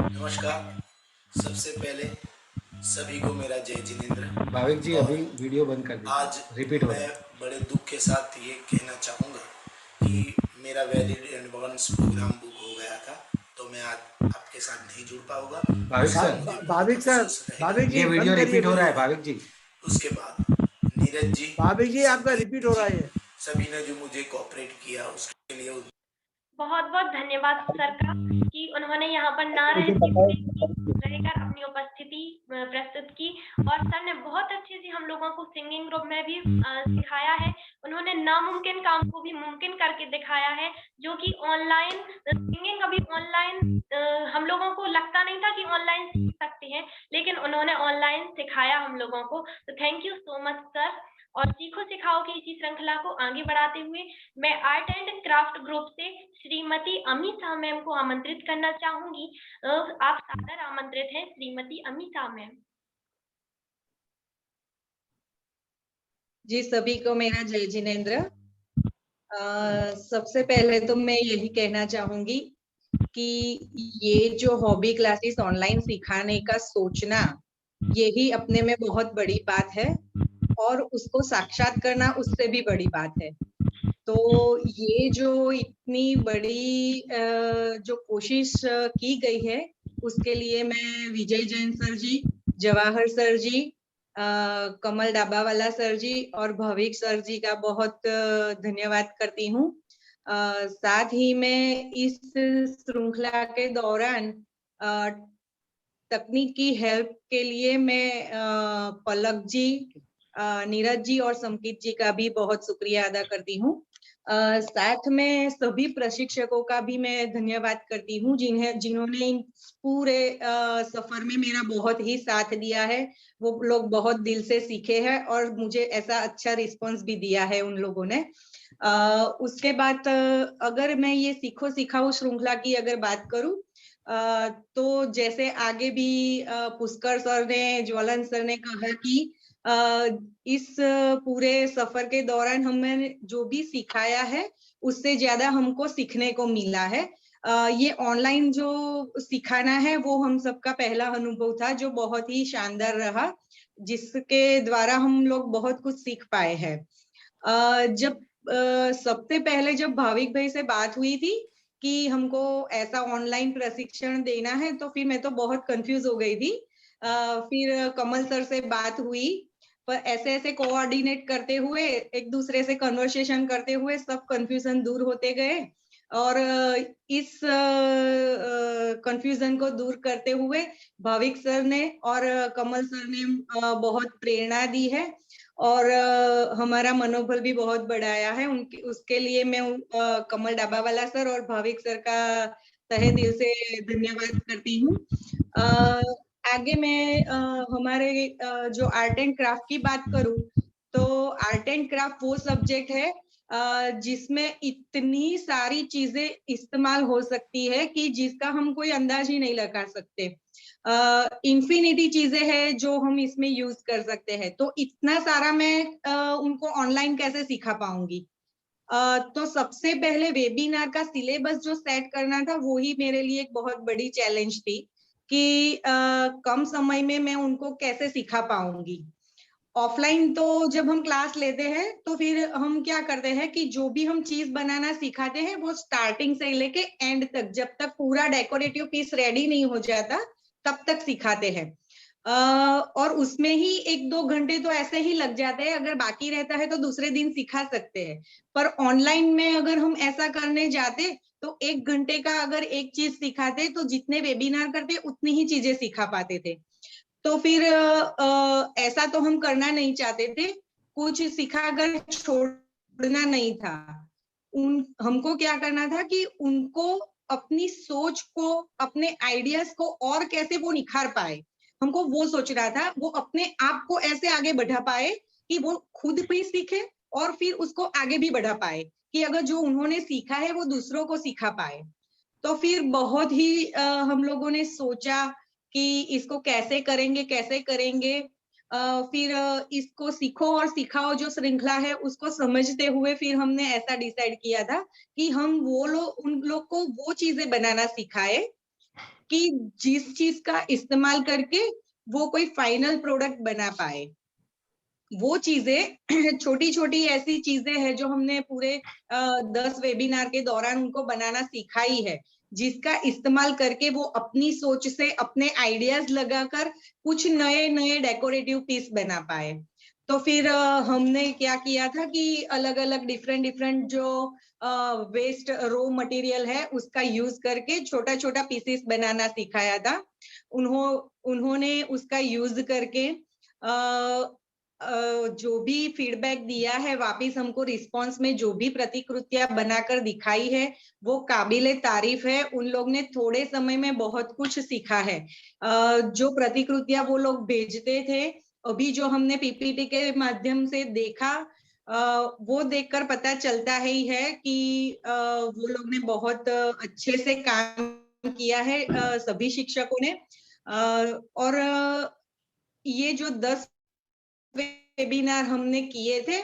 S18: नमस्कार। सबसे पहले सभी को मेरा जय जिनेंद्र।
S5: भाविक जी अभी वीडियो बंद कर दीजिए,
S18: आज
S5: रिपीट हो रहा
S18: मैं
S5: है।
S18: बड़े दुख के साथ ये कहना चाहूँगा कि मेरा वैलिड एडवांस प्रोग्राम बुक हो गया था, तो मैं आज आपके साथ नहीं जुड़ पाऊंगा।
S3: भाविक जी
S5: ये वीडियो
S3: बंद करिए
S5: रिपीट हो रहा है
S3: वीडियो।
S5: भाविक जी।
S18: उसके बाद नीरज जी,
S3: भाविक जी आपका रिपीट हो रहा है।
S18: सभी ने जो मुझे कोऑपरेट किया उसके लिए
S1: बहुत बहुत धन्यवाद सर का कि उन्होंने यहाँ पर ना रहकर अपनी उपस्थिति प्रस्तुत की। और सर ने बहुत अच्छे से हम लोगों को सिंगिंग ग्रुप में भी सिखाया है। उन्होंने नामुमकिन काम को भी मुमकिन करके दिखाया है, जो कि ऑनलाइन सिंगिंग अभी ऑनलाइन हम लोगों को लगता नहीं था कि ऑनलाइन सीख सकते हैं, लेकिन उन्होंने ऑनलाइन सिखाया हम लोगों को। तो thank you so much sir. और सीखो सिखाओ की इसी श्रृंखला को आगे बढ़ाते हुए मैं आर्ट एंड क्राफ्ट ग्रुप से श्रीमती अमी शाह मैम को आमंत्रित करना चाहूंगी। आप सादर आमंत्रित हैं श्रीमती अमी शाह मैम।
S16: जी सभी को मेरा जय जिनेंद्र। सबसे पहले तो मैं यही कहना चाहूंगी कि ये जो हॉबी क्लासेस ऑनलाइन सिखाने का सोचना, यही अपने में बहुत बड़ी बात है और उसको साक्षात करना उससे भी बड़ी बात है। तो ये जो इतनी बड़ी जो कोशिश की गई है, उसके लिए मैं विजय जैन सर जी, जवाहर सर जी, कमल डाबावाला सर जी और भविक सर जी का बहुत धन्यवाद करती हूँ। साथ ही मैं इस श्रृंखला के दौरान तकनीकी हेल्प के लिए मैं पलक जी, नीरज जी और संकित जी का भी बहुत शुक्रिया अदा करती हूँ। साथ में सभी प्रशिक्षकों का भी मैं धन्यवाद करती हूँ जिन्होंने पूरे सफर में मेरा बहुत ही साथ दिया है। वो लोग बहुत दिल से सीखे हैं और मुझे ऐसा अच्छा रिस्पांस भी दिया है उन लोगों ने। उसके बाद अगर मैं ये सीखो सिखाओ श्रृंखला की अगर बात करूं, तो जैसे आगे भी पुष्कर सर ने, ज्वलन सर ने कहा कि इस पूरे सफर के दौरान हमें जो भी सिखाया है उससे ज्यादा हमको सीखने को मिला है। ये ऑनलाइन जो सिखाना है वो हम सबका पहला अनुभव था जो बहुत ही शानदार रहा, जिसके द्वारा हम लोग बहुत कुछ सीख पाए हैं। जब सबसे पहले जब भाविक भाई से बात हुई थी कि हमको ऐसा ऑनलाइन प्रशिक्षण देना है, तो फिर मैं तो बहुत कंफ्यूज हो गई थी। फिर कमल सर से बात हुई, पर ऐसे ऐसे कोऑर्डिनेट करते हुए, एक दूसरे से कन्वर्सेशन करते हुए सब कंफ्यूजन दूर होते गए और इस कंफ्यूजन को दूर करते हुए भाविक सर ने और कमल सर ने बहुत प्रेरणा दी है और हमारा मनोबल भी बहुत बढ़ाया है। उनके उसके लिए मैं कमल डाबावाला सर और भाविक सर का तहे दिल से धन्यवाद करती हूँ। आगे मैं हमारे जो आर्ट एंड क्राफ्ट की बात करूं, तो आर्ट एंड क्राफ्ट वो सब्जेक्ट है जिसमें इतनी सारी चीजें इस्तेमाल हो सकती है कि जिसका हम कोई अंदाज ही नहीं लगा सकते। इंफिनिटी चीजें हैं जो हम इसमें यूज कर सकते हैं, तो इतना सारा मैं उनको ऑनलाइन कैसे सिखा पाऊंगी। तो सबसे पहले वेबिनार का सिलेबस जो सेट करना था वो ही मेरे लिए एक बहुत बड़ी चैलेंज थी कि कम समय में मैं उनको कैसे सिखा पाऊंगी। ऑफलाइन तो जब हम क्लास लेते हैं तो फिर हम क्या करते हैं कि जो भी हम चीज बनाना सिखाते हैं वो स्टार्टिंग से लेके एंड तक, जब तक पूरा डेकोरेटिव पीस रेडी नहीं हो जाता तब तक सिखाते हैं। और उसमें ही 1-2 घंटे तो ऐसे ही लग जाते हैं, अगर बाकी रहता है तो दूसरे दिन सिखा सकते हैं। पर ऑनलाइन में अगर हम ऐसा करने जाते तो 1 घंटे का अगर एक चीज सिखाते तो जितने वेबिनार करते उतनी ही चीजें सिखा पाते थे। तो फिर ऐसा तो हम करना नहीं चाहते थे, कुछ सिखाकर छोड़ना नहीं था। हमको क्या करना था कि उनको अपनी सोच को, अपने आइडियाज को और कैसे वो निखार पाए,
S19: हमको वो सोचना था, वो अपने आप को ऐसे आगे बढ़ा पाए कि वो खुद भी सीखे और फिर उसको आगे भी बढ़ा पाए, कि अगर जो उन्होंने सीखा है वो दूसरों को सिखा पाए। तो फिर बहुत ही हम लोगों ने सोचा कि इसको कैसे करेंगे। फिर इसको सीखो और सिखाओ जो श्रृंखला है उसको समझते हुए फिर हमने ऐसा डिसाइड किया था कि हम उन लोग को वो चीजें बनाना सिखाए कि जिस चीज का इस्तेमाल करके वो कोई फाइनल प्रोडक्ट बना पाए। वो चीजें छोटी छोटी ऐसी चीजें हैं जो हमने पूरे 10 वेबिनार के दौरान उनको बनाना सिखाई है, जिसका इस्तेमाल करके वो अपनी सोच से अपने आइडियाज लगाकर कुछ नए नए डेकोरेटिव पीस बना पाए। तो फिर हमने क्या किया था कि अलग अलग डिफरेंट जो वेस्ट रो मटेरियल है उसका यूज करके छोटा छोटा पीसेस बनाना सिखाया था। उन्होंने उसका यूज करके जो भी फीडबैक दिया है, वापिस हमको रिस्पांस में जो भी प्रतिकृतियां बनाकर दिखाई है वो काबिले तारीफ है। उन लोग ने थोड़े समय में बहुत कुछ सीखा है। जो प्रतिकृतियां वो लोग भेजते थे, अभी जो हमने पीपीटी के माध्यम से देखा, वो देखकर पता चलता ही है कि वो लोग ने बहुत अच्छे से काम किया है, सभी शिक्षकों ने। और ये जो 10 वेबिनार हमने किए थे,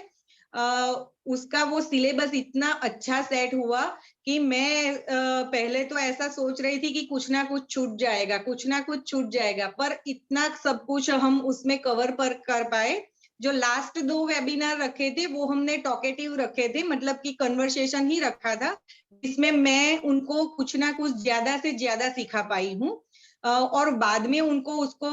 S19: उसका वो सिलेबस इतना अच्छा सेट हुआ कि मैं पहले तो ऐसा सोच रही थी कि कुछ ना कुछ छूट जाएगा, पर इतना सब कुछ हम उसमें कवर कर पाए। जो लास्ट 2 वेबिनार रखे थे वो हमने टॉकेटिव रखे थे, मतलब कि कन्वर्सेशन ही रखा था, जिसमें मैं उनको कुछ ना कुछ ज्यादा से ज्यादा सिखा पाई हूँ। और बाद में उनको उसको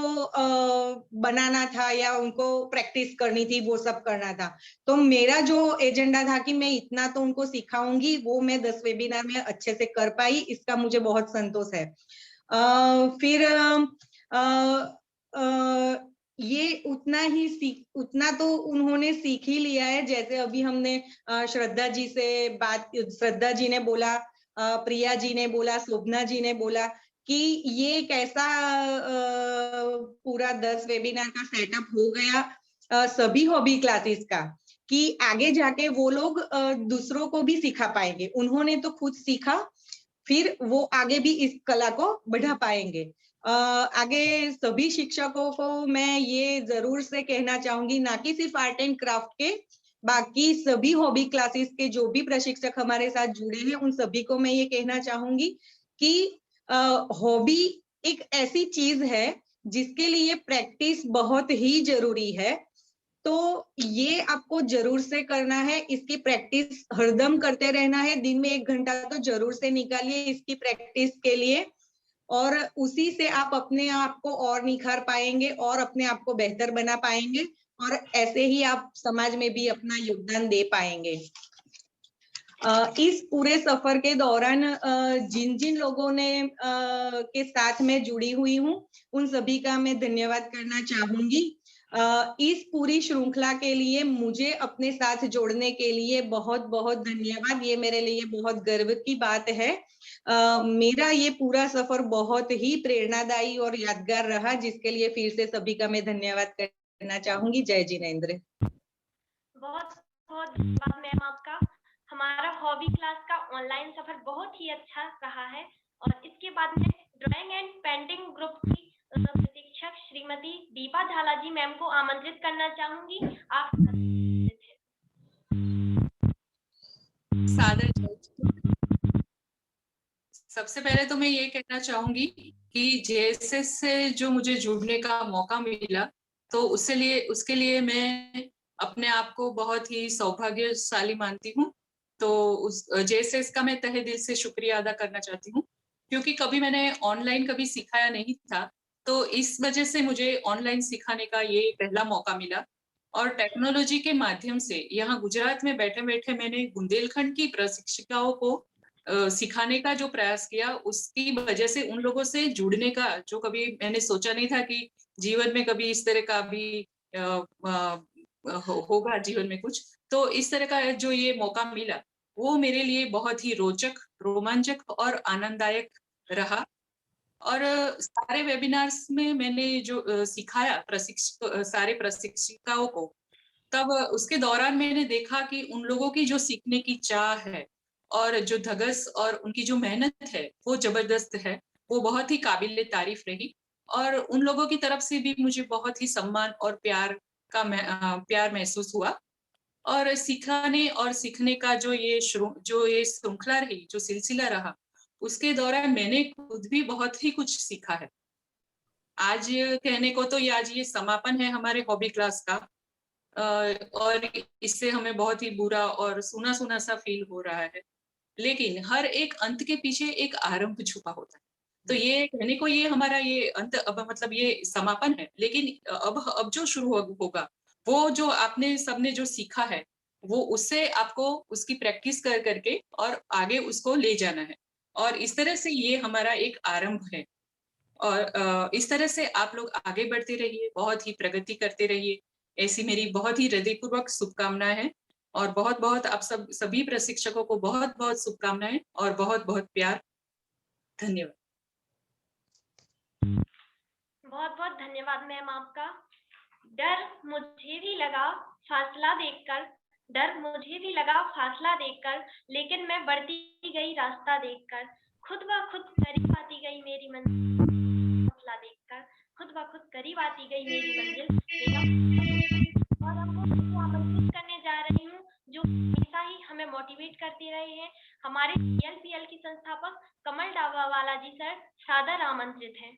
S19: बनाना था या उनको प्रैक्टिस करनी थी, वो सब करना था। तो मेरा जो एजेंडा था कि मैं इतना तो उनको सिखाऊंगी, वो मैं 10 वेबिनार में अच्छे से कर पाई, इसका मुझे बहुत संतोष है। फिर ये उतना तो उन्होंने सीख ही लिया है। जैसे अभी हमने श्रद्धा जी ने बोला, प्रिया जी ने बोला, शोभना जी ने बोला कि ये एक ऐसा पूरा 10 वेबिनार का सेटअप हो गया सभी हॉबी क्लासेस का, कि आगे जाके वो लोग दूसरों को भी सिखा पाएंगे। उन्होंने तो खुद सीखा, फिर वो आगे भी इस कला को बढ़ा पाएंगे। आगे सभी शिक्षकों को मैं ये जरूर से कहना चाहूंगी, ना कि सिर्फ आर्ट एंड क्राफ्ट के, बाकी सभी हॉबी क्लासेस के जो भी प्रशिक्षक हमारे साथ जुड़े हैं, उन सभी को मैं ये कहना चाहूंगी कि हॉबी एक ऐसी चीज है जिसके लिए प्रैक्टिस बहुत ही जरूरी है। तो ये आपको जरूर से करना है, इसकी प्रैक्टिस हरदम करते रहना है। दिन में 1 घंटा तो जरूर से निकालिए इसकी प्रैक्टिस के लिए, और उसी से आप अपने आप को और निखार पाएंगे और अपने आप को बेहतर बना पाएंगे, और ऐसे ही आप समाज में भी अपना योगदान दे पाएंगे। इस पूरे सफर के दौरान जिन जिन लोगों ने के साथ मैं जुड़ी हुई हूँ, उन सभी का मैं धन्यवाद करना चाहूंगी। इस पूरी श्रृंखला के लिए मुझे अपने साथ जोड़ने के लिए बहुत बहुत धन्यवाद। ये मेरे लिए बहुत गर्व की बात है। मेरा ये पूरा सफर बहुत ही प्रेरणादायी और यादगार रहा, जिसके लिए फिर से सभी का मैं धन्यवाद करना चाहूंगी। जय जिनेंद्र।
S20: बहुत बहुत धन्यवाद मैम आपका। हमारा हॉबी क्लास का ऑनलाइन सफर बहुत ही अच्छा रहा है, और इसके बाद में ड्राइंग एंड पेंटिंग ग्रुप की प्रशिक्षक श्रीमती दीपा झाला जी मैम को आमंत्रित करना चाहूंगी। आप
S21: सबसे पहले तो मैं ये कहना चाहूंगी कि जेएसएस से जो मुझे जुड़ने का मौका मिला, तो उसके लिए मैं अपने आप को बहुत ही सौभाग्यशाली मानती हूँ। तो उस जेएसएस का मैं तहे दिल से शुक्रिया अदा करना चाहती हूँ, क्योंकि कभी मैंने ऑनलाइन कभी सिखाया नहीं था, तो इस वजह से मुझे ऑनलाइन सिखाने का ये पहला मौका मिला। और टेक्नोलॉजी के माध्यम से यहाँ गुजरात में बैठे बैठे मैंने बुंदेलखंड की प्रशिक्षिकाओं को सिखाने का जो प्रयास किया, उसकी वजह से उन लोगों से जुड़ने का जो कभी मैंने सोचा नहीं था कि जीवन में कभी इस तरह का भी होगा जीवन में कुछ, तो इस तरह का जो ये मौका मिला वो मेरे लिए बहुत ही रोचक, रोमांचक और आनंददायक रहा। और सारे वेबिनार्स में मैंने जो सिखाया सारे प्रशिक्षिकाओं को, तब उसके दौरान मैंने देखा कि उन लोगों की जो सीखने की चाह है और जो धगस और उनकी जो मेहनत है वो जबरदस्त है, वो बहुत ही काबिल तारीफ रही। और उन लोगों की तरफ से भी मुझे बहुत ही सम्मान और प्यार महसूस हुआ। और सिखाने और सीखने का जो ये श्रृंखला रही, जो सिलसिला रहा, उसके दौरान मैंने खुद भी बहुत ही कुछ सीखा है। आज कहने को तो आज ये समापन है हमारे हॉबी क्लास का, और इससे हमें बहुत ही बुरा और सूना सूना सा फील हो रहा है, लेकिन हर एक अंत के पीछे एक आरंभ छुपा होता है। तो ये कहने को ये हमारा ये अंत अब मतलब ये समापन है, लेकिन अब जो शुरू होगा, वो जो आपने सबने जो सीखा है, वो उससे आपको उसकी प्रैक्टिस कर करके और आगे उसको ले जाना है। और इस तरह से ये हमारा एक आरंभ है। और इस तरह से आप लोग आगे बढ़ते रहिए, बहुत ही प्रगति करते रहिए, ऐसी मेरी बहुत ही हृदयपूर्वक शुभकामनाएं हैं। और बहुत बहुत आप सभी प्रशिक्षकों को बहुत बहुत शुभकामनाएं और बहुत बहुत प्यार। धन्यवाद।
S20: बहुत बहुत धन्यवाद मैम आपका। डर मुझे भी लगा फासला देखकर, लेकिन मैं बढ़ती गई रास्ता देखकर, खुद ब खुद करीब आती गई मेरी मंजिल। फासला देखकर खुद ब खुद करीब आती गई मेरी मंजिल। और आपको आमंत्रित करने जा रही हूँ जो हमेशा ही हमें मोटिवेट करते रहे हैं, हमारे CLPL की संस्थापक कमल डाबावाला जी सर सादर आमंत्रित हैं।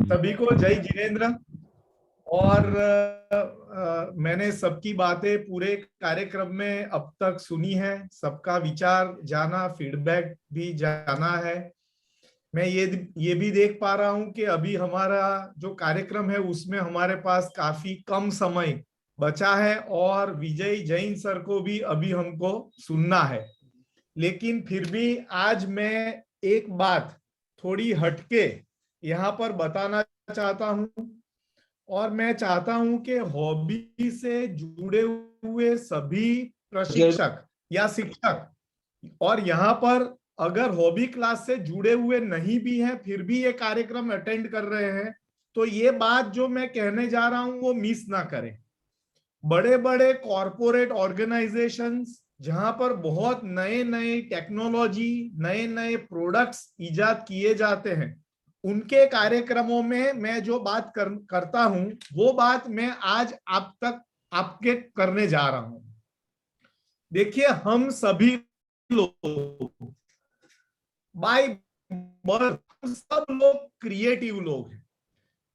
S10: सभी को जय जिनेंद्र। और मैंने सबकी बातें पूरे कार्यक्रम में अब तक सुनी है, सबका विचार जाना, फीडबैक भी जाना है। मैं ये भी देख पा रहा हूं कि अभी हमारा जो कार्यक्रम है उसमें हमारे पास काफी कम समय बचा है और विजय जैन सर को भी अभी हमको सुनना है। लेकिन फिर भी आज मैं एक बात थोड़ी हटके यहाँ पर बताना चाहता हूं, और मैं चाहता हूं कि हॉबी से जुड़े हुए सभी प्रशिक्षक या शिक्षक, और यहाँ पर अगर हॉबी क्लास से जुड़े हुए नहीं भी हैं फिर भी ये कार्यक्रम अटेंड कर रहे हैं, तो ये बात जो मैं कहने जा रहा हूं वो मिस ना करें। बड़े बड़े कॉरपोरेट ऑर्गेनाइजेशंस जहां पर बहुत नए नए टेक्नोलॉजी, नए नए प्रोडक्ट्स इजाद किए जाते हैं, उनके कार्यक्रमों में मैं जो बात करता हूं वो बात मैं आज आप तक आपके करने जा रहा हूं। देखिए, हम सभी लोग बाय बर्थ सब लोग क्रिएटिव लोग हैं।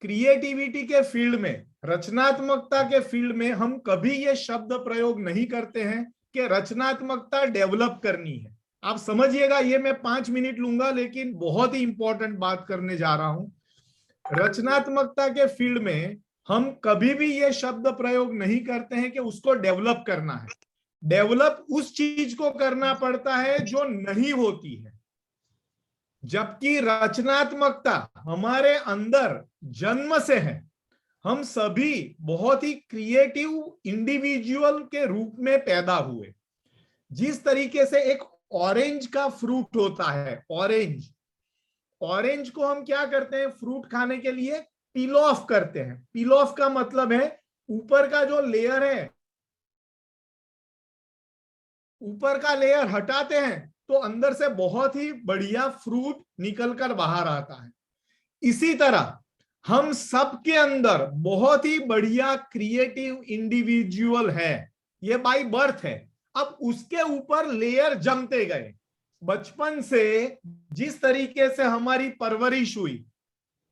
S10: क्रिएटिविटी के फील्ड में, रचनात्मकता के फील्ड में हम कभी ये शब्द प्रयोग नहीं करते हैं कि रचनात्मकता डेवलप करनी है। आप समझिएगा, ये मैं 5 मिनट लूंगा लेकिन बहुत ही इंपॉर्टेंट बात करने जा रहा हूं। रचनात्मकता के फील्ड में हम कभी भी ये शब्द प्रयोग नहीं करते हैं कि उसको डेवलप करना है। डेवलप उस चीज को करना पड़ता है जो नहीं होती है, जबकि रचनात्मकता हमारे अंदर जन्म से है। हम सभी बहुत ही क्रिएटिव इंडिविजुअल के रूप में पैदा हुए। जिस तरीके से एक ऑरेंज का फ्रूट होता है, ऑरेंज को हम क्या करते हैं, फ्रूट खाने के लिए पील ऑफ करते हैं। पील ऑफ का मतलब है ऊपर का जो लेयर है, ऊपर का लेयर हटाते हैं तो अंदर से बहुत ही बढ़िया फ्रूट निकलकर बाहर आता है। इसी तरह हम सबके अंदर बहुत ही बढ़िया क्रिएटिव इंडिविजुअल है, ये बाय बर्थ है। अब उसके ऊपर लेयर जमते गए। बचपन से जिस तरीके से हमारी परवरिश हुई,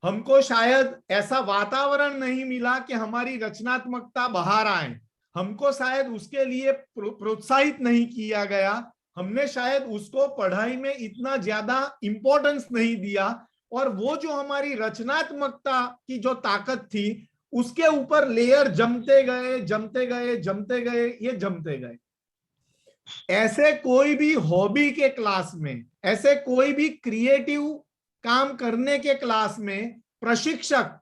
S10: हमको शायद ऐसा वातावरण नहीं मिला कि हमारी रचनात्मकता बाहर आए। हमको शायद उसके लिए प्रोत्साहित नहीं किया गया। हमने शायद उसको पढ़ाई में इतना ज्यादा इंपॉर्टेंस नहीं दिया, और वो जो हमारी रचनात्मकता की जो ताकत थी उसके ऊपर लेयर जमते गए, ये जमते गए। ऐसे कोई भी हॉबी के क्लास में, ऐसे कोई भी क्रिएटिव काम करने के क्लास में प्रशिक्षक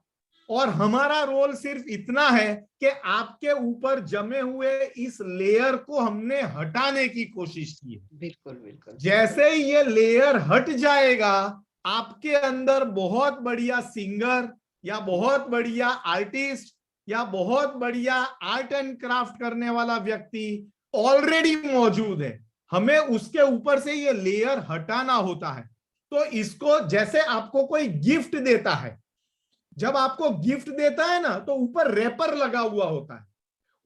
S10: और हमारा रोल सिर्फ इतना है कि आपके ऊपर जमे हुए इस लेयर को हमने हटाने की कोशिश की है।
S16: बिल्कुल बिल्कुल।
S10: जैसे ही ये लेयर हट जाएगा, आपके अंदर बहुत बढ़िया सिंगर या बहुत बढ़िया आर्टिस्ट या बहुत बढ़िया आर्ट एंड क्राफ्ट करने वाला व्यक्ति ऑलरेडी मौजूद है। हमें उसके ऊपर से ये लेयर हटाना होता है। तो इसको जैसे आपको कोई गिफ्ट देता है, जब आपको गिफ्ट देता है ना, तो ऊपर रैपर लगा हुआ होता है।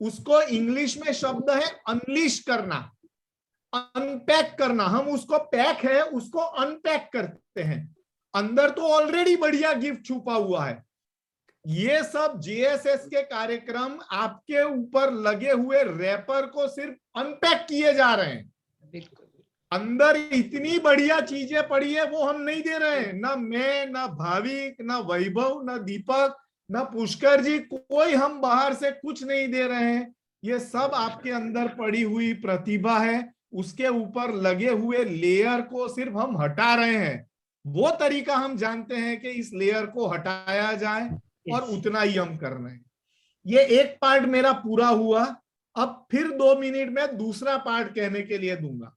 S10: उसको इंग्लिश में शब्द है अनलीश करना, अनपैक करना। हम उसको पैक है, उसको अनपैक करते हैं। अंदर तो ऑलरेडी बढ़िया गिफ्ट छुपा हुआ है। ये सब जेएसएस के कार्यक्रम आपके ऊपर लगे हुए रैपर को सिर्फ अनपैक किए जा रहे हैं।
S16: बिल्कुल।
S10: अंदर इतनी बढ़िया चीजें पड़ी है, वो हम नहीं दे रहे हैं। ना मैं, ना भाविक, ना वैभव, ना दीपक, ना पुष्कर जी, कोई हम बाहर से कुछ नहीं दे रहे हैं। ये सब आपके अंदर पड़ी हुई प्रतिभा है, उसके ऊपर लगे हुए लेयर को सिर्फ हम हटा रहे हैं। वो तरीका हम जानते हैं कि इस लेयर को हटाया जाए, और उतना ही हम कर रहे हैं। ये एक पार्ट मेरा पूरा हुआ। अब फिर 2 मिनट में दूसरा पार्ट कहने के लिए दूंगा।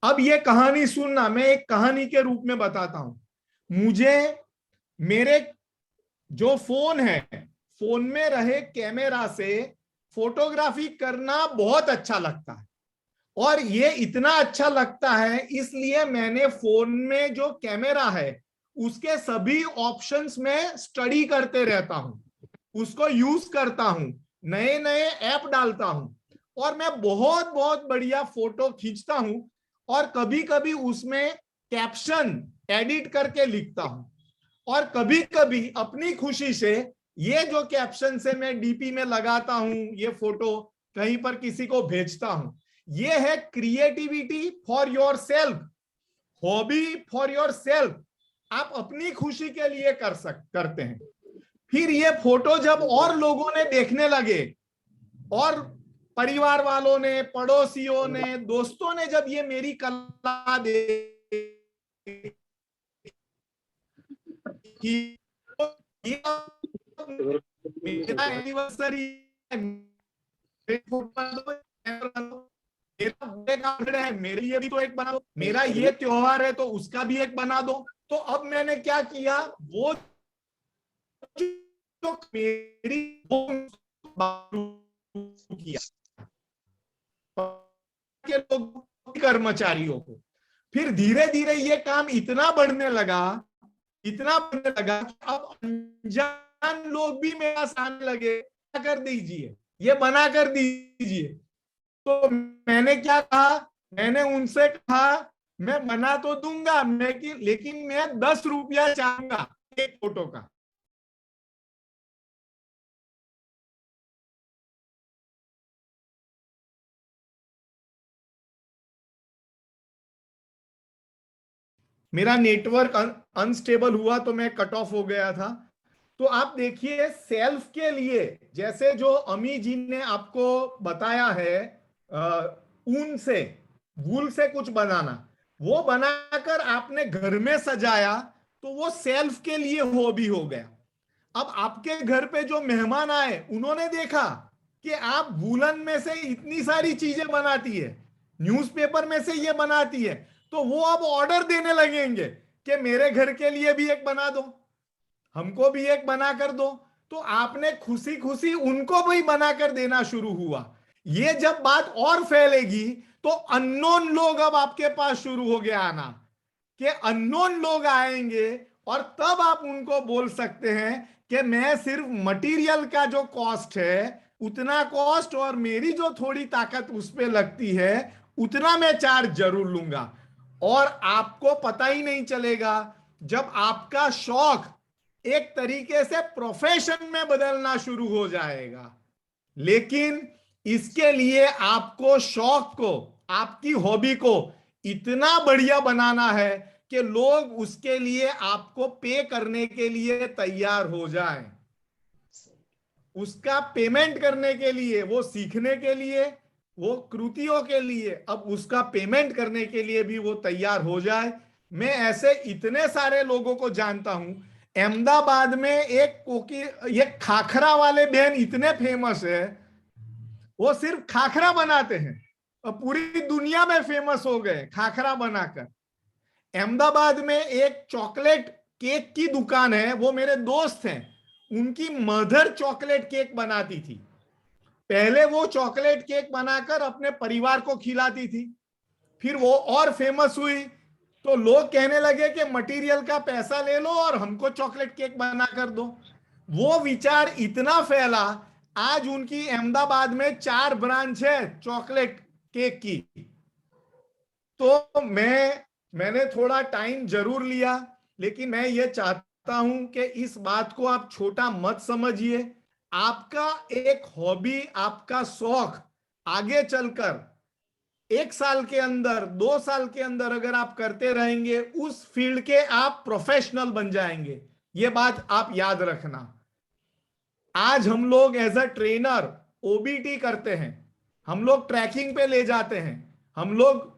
S10: अब ये कहानी सुनना, मैं एक कहानी के रूप में बताता हूं। मुझे मेरे जो फोन है, फोन में रहे कैमरा से फोटोग्राफी करना बहुत अच्छा लगता है। और ये इतना अच्छा लगता है, इसलिए मैंने फोन में जो कैमरा है उसके सभी ऑप्शंस में स्टडी करते रहता हूं, उसको यूज करता हूं, नए नए ऐप डालता हूं, और मैं बहुत बहुत बढ़िया फोटो खींचता हूं। और कभी कभी उसमें कैप्शन एडिट करके लिखता हूं, और कभी कभी अपनी खुशी से ये जो कैप्शन से मैं डीपी में लगाता हूं, ये फोटो कहीं पर किसी को भेजता हूं। ये है creativity for your self, hobby for your self. आप अपनी खुशी के लिए करते हैं। फिर ये फोटो जब और लोगों ने देखने लगे, और परिवार वालों ने, पड़ोसियों ने, दोस्तों ने जब ये मेरी कला देखी, मेरा एनिवर्सरी है, मेरे लिए भी तो एक बना दो, मेरा ये त्योहार है तो उसका भी एक बना दो। तो अब मैंने क्या किया, वो जो मेरी किया के लोग, कर्मचारियों को। फिर धीरे धीरे ये काम इतना बढ़ने लगा कि अब अनजान लोग भी मेरा सामने लगे, कर दीजिए, ये बना कर दीजिए। तो मैंने क्या कहा, मैंने उनसे कहा मैं बना तो दूंगा, लेकिन मैं 10 रुपया चाहूंगा एक फोटो का। मेरा नेटवर्क अनस्टेबल हुआ तो मैं कट ऑफ हो गया था। तो आप देखिए, सेल्फ के लिए जैसे जो अमी जी ने आपको बताया है, ऊन से, वूल से कुछ बनाना, वो बनाकर आपने घर में सजाया, तो वो सेल्फ के लिए हॉबी हो गया। अब आपके घर पे जो मेहमान आए, उन्होंने देखा कि आप वूलन में से इतनी सारी चीजें बनाती है, न्यूज़पेपर में से ये बनाती है, तो वो अब ऑर्डर देने लगेंगे कि मेरे घर के लिए भी एक बना दो, हमको भी एक बना कर दो। तो आपने खुशी खुशी उनको भी बनाकर देना शुरू हुआ। ये जब बात और फैलेगी तो अननोन लोग अब आपके पास शुरू हो गया आना, कि अननोन लोग आएंगे, और तब आप उनको बोल सकते हैं कि मैं सिर्फ मटेरियल का जो कॉस्ट है उतना कॉस्ट, और मेरी जो थोड़ी ताकत उस पे लगती है उतना मैं चार्ज जरूर लूंगा। और आपको पता ही नहीं चलेगा जब आपका शौक एक तरीके से प्रोफेशन में बदलना शुरू हो जाएगा। लेकिन इसके लिए आपको शौक को, आपकी हॉबी को इतना बढ़िया बनाना है कि लोग उसके लिए आपको पे करने के लिए तैयार हो जाएं, उसका पेमेंट करने के लिए, वो सीखने के लिए, वो कृतियों के लिए, अब उसका पेमेंट करने के लिए भी वो तैयार हो जाए। मैं ऐसे इतने सारे लोगों को जानता हूं। अहमदाबाद में ये खाखरा वाले बहन इतने फेमस है, वो सिर्फ खाखरा बनाते हैं और पूरी दुनिया में फेमस हो गए खाखरा बनाकर। अहमदाबाद में एक चॉकलेट केक की दुकान है, वो मेरे दोस्त हैं, उनकी मदर चॉकलेट केक बनाती थी। पहले वो चॉकलेट केक बनाकर अपने परिवार को खिलाती थी, फिर वो और फेमस हुई तो लोग कहने लगे कि मटेरियल का पैसा ले लो और हमको चॉकलेट केक बना कर दो। वो विचार इतना फैला, आज उनकी अहमदाबाद में 4 ब्रांच है चॉकलेट केक की। तो मैंने थोड़ा टाइम जरूर लिया, लेकिन मैं ये चाहता हूं कि इस बात को आप छोटा मत समझिए। आपका एक हॉबी, आपका शौक आगे चलकर 1 साल के अंदर, 2 साल के अंदर अगर आप करते रहेंगे, उस फील्ड के आप प्रोफेशनल बन जाएंगे। ये बात आप याद रखना। आज हम लोग एज अ ट्रेनर ओबीटी करते हैं, हम लोग ट्रैकिंग पे ले जाते हैं, हम लोग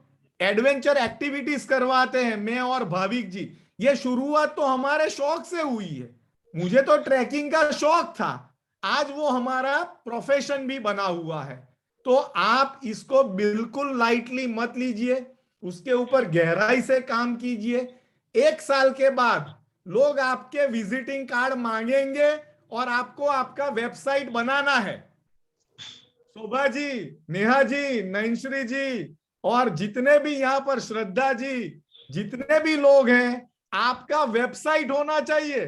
S10: एडवेंचर एक्टिविटीज करवाते हैं, मैं और भाविक जी। ये शुरुआत तो हमारे शौक से हुई है। मुझे तो ट्रैकिंग का शौक था, आज वो हमारा प्रोफेशन भी बना हुआ है। तो आप इसको बिल्कुल लाइटली मत लीजिए, उसके ऊपर गहराई से काम कीजिए। 1 साल के बाद लोग आपके विजिटिंग कार्ड मांगेंगे और आपको आपका वेबसाइट बनाना है। शोभा जी, नेहा जी, नैनश्री जी और जितने भी यहाँ पर श्रद्धा जी, जितने भी लोग हैं, आपका वेबसाइट होना चाहिए,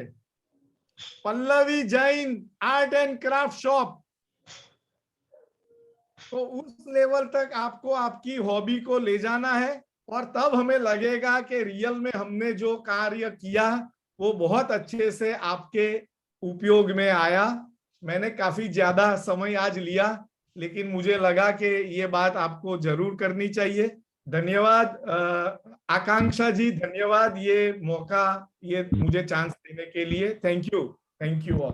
S10: Pallavi Jain art and craft shop. तो उस लेवल तक आपको आपकी हॉबी को ले जाना है और तब हमें लगेगा कि रियल में हमने जो कार्य किया वो बहुत अच्छे से आपके उपयोग में आया। मैंने काफी ज्यादा समय आज लिया, लेकिन मुझे लगा कि ये बात आपको जरूर करनी चाहिए। धन्यवाद आकांक्षा जी, धन्यवाद ये मौका, ये मुझे चांस देने के लिए। Thank you all.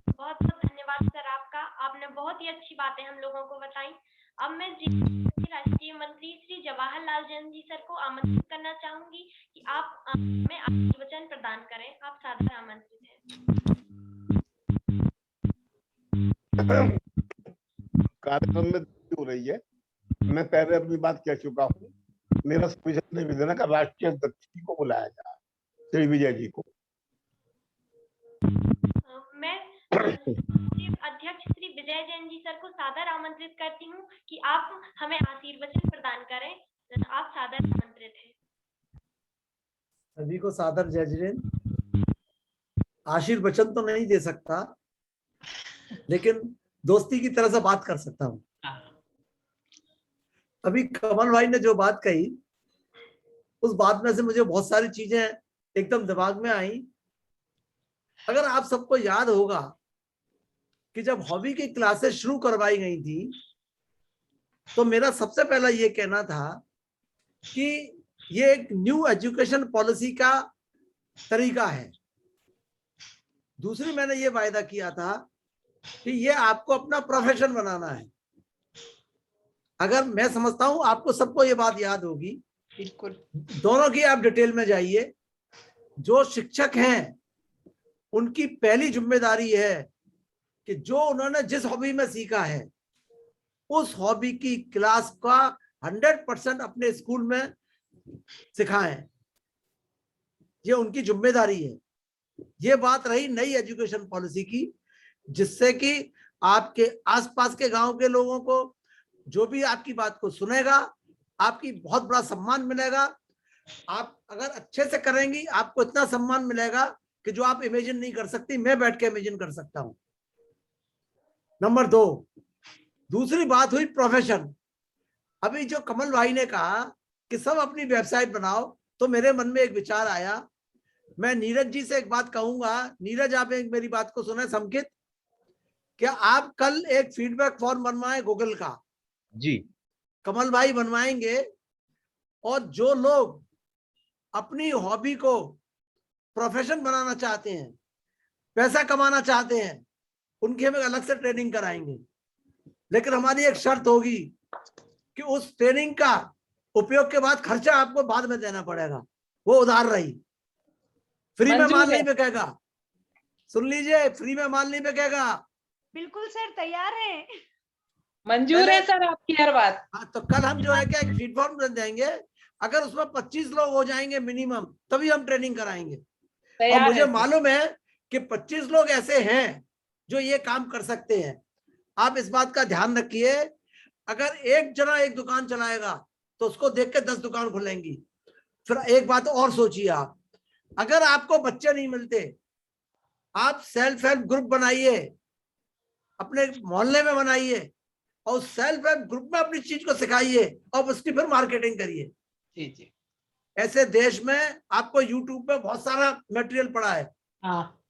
S20: बहुत बहुत धन्यवाद सर आपका, आपने बहुत ही अच्छी बातें हम लोगों को बताई। अब मैं राष्ट्रीय मंत्री श्री जवाहरलाल जैन जी सर को आमंत्रित करना चाहूंगी कि आप हमें आशीर्वचन प्रदान करें। आप सादर आमंत्रित हैं।
S4: कार्यक्रम में हो रही है, मैं पहले अपनी बात कह चुका हूँ। मेरा स्पेशल निवेदन है कि राष्ट्रीय अध्यक्ष जी को बुलाया जाए, श्री विजय जी को।
S20: मैं अध्यक्ष श्री विजय जैन जी सर को सादर आमंत्रित करती हूँ कि आप हमें आशीर्वचन प्रदान करें। आप सादर आमंत्रित हैं।
S3: सभी को सादर जय जिनेंद्र। आशीर्वचन तो नहीं दे सकता, लेकिन दोस्ती की तरह से बात कर सकता हूँ। अभी कमल भाई ने जो बात कही, उस बात में से मुझे बहुत सारी चीजें एकदम दिमाग में आई। अगर आप सबको याद होगा कि जब हॉबी की क्लासेस शुरू करवाई गई थी, तो मेरा सबसे पहला ये कहना था कि ये एक न्यू एजुकेशन पॉलिसी का तरीका है। दूसरी, मैंने ये वायदा किया था कि ये आपको अपना प्रोफेशन बनाना है। अगर मैं समझता हूं आपको सबको ये बात याद होगी,
S16: बिल्कुल
S3: दोनों की आप डिटेल में जाइए। जो शिक्षक हैं उनकी पहली जिम्मेदारी है कि जो उन्होंने जिस हॉबी में सीखा है उस हॉबी की क्लास का 100% अपने स्कूल में सिखाएं। ये उनकी जिम्मेदारी है। ये बात रही नई एजुकेशन पॉलिसी की, जिससे कि आपके आसपास के गांव के लोगों को, जो भी आपकी बात को सुनेगा, आपकी बहुत बड़ा सम्मान मिलेगा। आप अगर अच्छे से करेंगी, आपको इतना सम्मान मिलेगा कि जो आप इमेजिन नहीं कर सकती, मैं बैठ के इमेजिन कर सकता हूं। नंबर 2, दूसरी बात हुई प्रोफेशन। अभी जो कमल भाई ने कहा कि सब अपनी वेबसाइट बनाओ, तो मेरे मन में एक विचार आया। मैं नीरज जी से एक बात कहूंगा। नीरज, आप एक मेरी बात को सुने। संकित, क्या आप कल एक फीडबैक फॉर्म बनवाएं गूगल का?
S6: जी,
S3: कमल भाई बनवाएंगे। और जो लोग अपनी हॉबी को प्रोफेशन बनाना चाहते हैं, पैसा कमाना चाहते हैं, उनकी हम अलग से ट्रेनिंग कराएंगे। लेकिन हमारी एक शर्त होगी कि उस ट्रेनिंग का उपयोग के बाद खर्चा आपको बाद में देना पड़ेगा, वो उधार रही। फ्री में
S16: मंजूर
S3: माल
S16: है।
S3: नहीं बिकेगा, सुन लीजिए, फ्री में माल नहीं बिकेगा।
S9: बिल्कुल सर, तैयार है।
S16: मंजूर है सर आपकी हर बात।
S3: हाँ, तो कल हम जो है क्या एक फीड फॉर्म बन जाएंगे, अगर उसमें 25 लोग हो जाएंगे मिनिमम, तभी हम ट्रेनिंग कराएंगे। और
S16: तैयार
S3: मुझे
S16: है सर।
S3: मालूम है कि 25 लोग ऐसे हैं जो ये काम कर सकते हैं। आप इस बात का ध्यान रखिए, अगर एक जना एक दुकान चलाएगा तो उसको देख के 10 दुकान खुलेंगी। फिर एक बात और सोचिए, आप अगर आपको बच्चे नहीं मिलते, आप सेल्फ हेल्प ग्रुप बनाइए, अपने मोहल्ले में बनाइए, और सेल्फ हेल्प ग्रुप में अपनी चीज को सिखाइए और उसकी फिर मार्केटिंग करिए।
S16: जी जी।
S3: ऐसे देश में आपको यूट्यूब पे बहुत सारा मटेरियल पड़ा है।
S16: हाँ।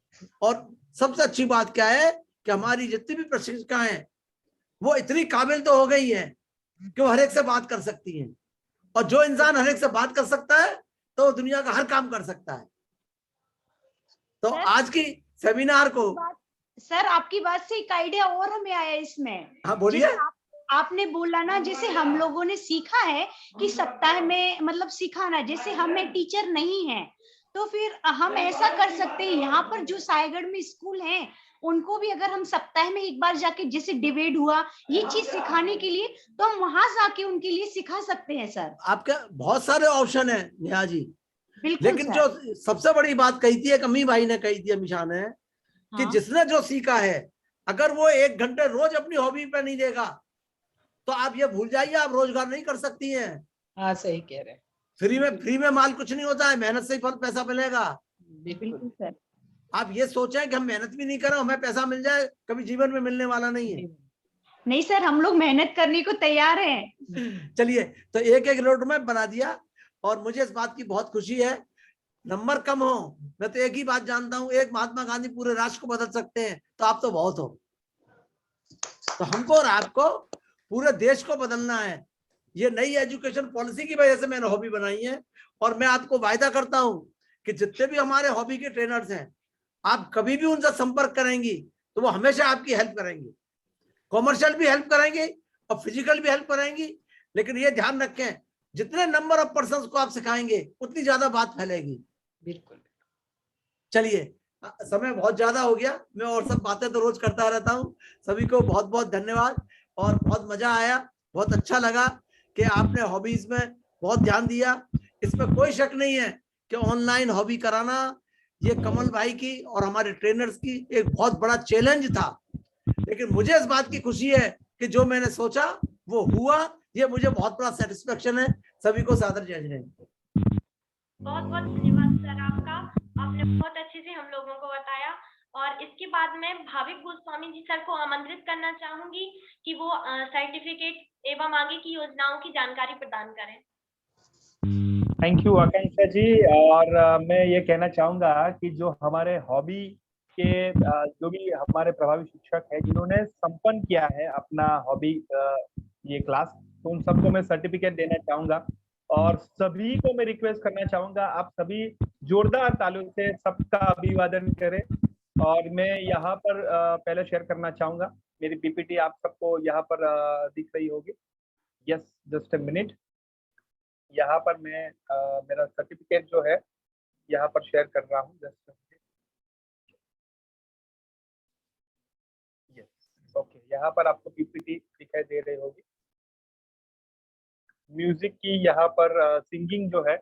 S3: और सबसे अच्छी बात क्या है कि हमारी जितनी भी प्रशिक्षिकाएं हैं वो इतनी काबिल तो हो गई हैं कि वो हर एक से बात कर सकती हैं, और जो इंसान हर एक से बात कर सकता है तो वो दुनिया का हर काम कर सकता है। तो आज की सेमिनार को
S9: सर आपकी बात से एक आइडिया और हमें आया इसमें।
S3: हाँ बोलिए।
S9: जैसे आपने बोला ना, जैसे हम लोगों ने सीखा है कि सप्ताह में मतलब सिखाना, जैसे हमें टीचर नहीं है तो फिर हम ऐसा कर सकते हैं, यहाँ पर जो सायगढ़ में स्कूल हैं उनको भी अगर हम सप्ताह में एक बार जाके, जैसे डिबेट हुआ ये चीज सिखाने के लिए, तो हम वहां जाके उनके लिए सिखा सकते हैं सर।
S3: आपके बहुत सारे ऑप्शन है नेहा जी,
S9: बिल्कुल
S3: लेकिन
S9: सर।
S3: जो सबसे बड़ी बात कही थी, एक अम्मी भाई ने कही थी, अमीशा ने, कि जिसने जो सीखा है अगर वो 1 घंटे रोज अपनी हॉबी पे नहीं देगा तो आप ये भूल जाइए, आप रोजगार नहीं कर सकती हैं।
S16: हाँ सही कह रहे हैं।
S3: फ्री में माल कुछ नहीं होता है, मेहनत से ही फल पैसा मिलेगा।
S16: बिल्कुल
S9: सर।
S3: आप ये सोचें कि हम मेहनत भी नहीं करें हमें पैसा मिल जाए, कभी जीवन में मिलने वाला नहीं है।
S9: नहीं सर, हम लोग मेहनत करने को तैयार हैं।
S3: चलिए, तो एक एक रोड मैप बना दिया, और मुझे इस बात की बहुत खुशी है। नंबर कम हो, मैं तो एक ही बात जानता हूं, एक महात्मा गांधी पूरे राष्ट्र को बदल सकते हैं, तो आप तो बहुत हो। तो हमको और आपको पूरे देश को बदलना है। ये नई एजुकेशन पॉलिसी की वजह से मैंने हॉबी बनाई है, और मैं आपको वायदा करता हूं कि जितने भी हमारे हॉबी के ट्रेनर्स हैं, आप कभी भी उनसे संपर्क करेंगी तो वो हमेशा आपकी हेल्प करेंगे, कॉमर्शियल भी हेल्प करेंगी और फिजिकल भी हेल्प करेंगी। लेकिन ये ध्यान रखें, जितने नंबर ऑफ पर्सन को आप सिखाएंगे उतनी ज्यादा बात फैलेगी।
S16: बिल्कुल।
S3: चलिए, समय बहुत ज्यादा हो गया, मैं और सब बातें तो रोज करता रहता हूँ। सभी को बहुत बहुत धन्यवाद, और बहुत मजा आया, बहुत अच्छा लगा कि आपने हॉबीज में बहुत ध्यान दिया। इसमें कोई शक नहीं है कि ऑनलाइन हॉबी कराना ये कमल भाई की और हमारे ट्रेनर्स की एक बहुत बड़ा चैलेंज था, लेकिन मुझे इस बात की खुशी है कि जो मैंने सोचा वो हुआ। ये मुझे बहुत बड़ा सेटिस्फेक्शन है। सभी को सादर जय जिनेंद्र।
S20: बहुत बहुत धन्यवाद सर आपका, आपने बहुत अच्छे से हम लोगों को बताया। और इसके बाद मैं भाविक गोस्वामी जी सर को आमंत्रित करना चाहूंगी कि वो सर्टिफिकेट एवं आगे की योजनाओं की जानकारी प्रदान करें।
S17: थैंक यू आकांक्षा जी। और मैं ये कहना चाहूंगा कि जो हमारे हॉबी के जो भी हमारे प्रभावी शिक्षक हैं जिन्होंने संपन्न किया है अपना हॉबी ये क्लास, तो उन सबको मैं सर्टिफिकेट देना चाहूंगा। और सभी को मैं रिक्वेस्ट करना चाहूंगा, आप सभी जोरदार तालियों से सबका अभिवादन करें। और मैं यहाँ पर पहले शेयर करना चाहूंगा, मेरी पीपीटी आप सबको यहाँ पर दिख रही होगी। Yes, just a minute. यहाँ पर मैं मेरा सर्टिफिकेट जो है यहाँ पर शेयर कर रहा हूँ। जस्ट यस, ओके, यहाँ पर आपको पीपीटी दिखाई दे रही होगी। म्यूजिक की यहाँ पर सिंगिंग जो है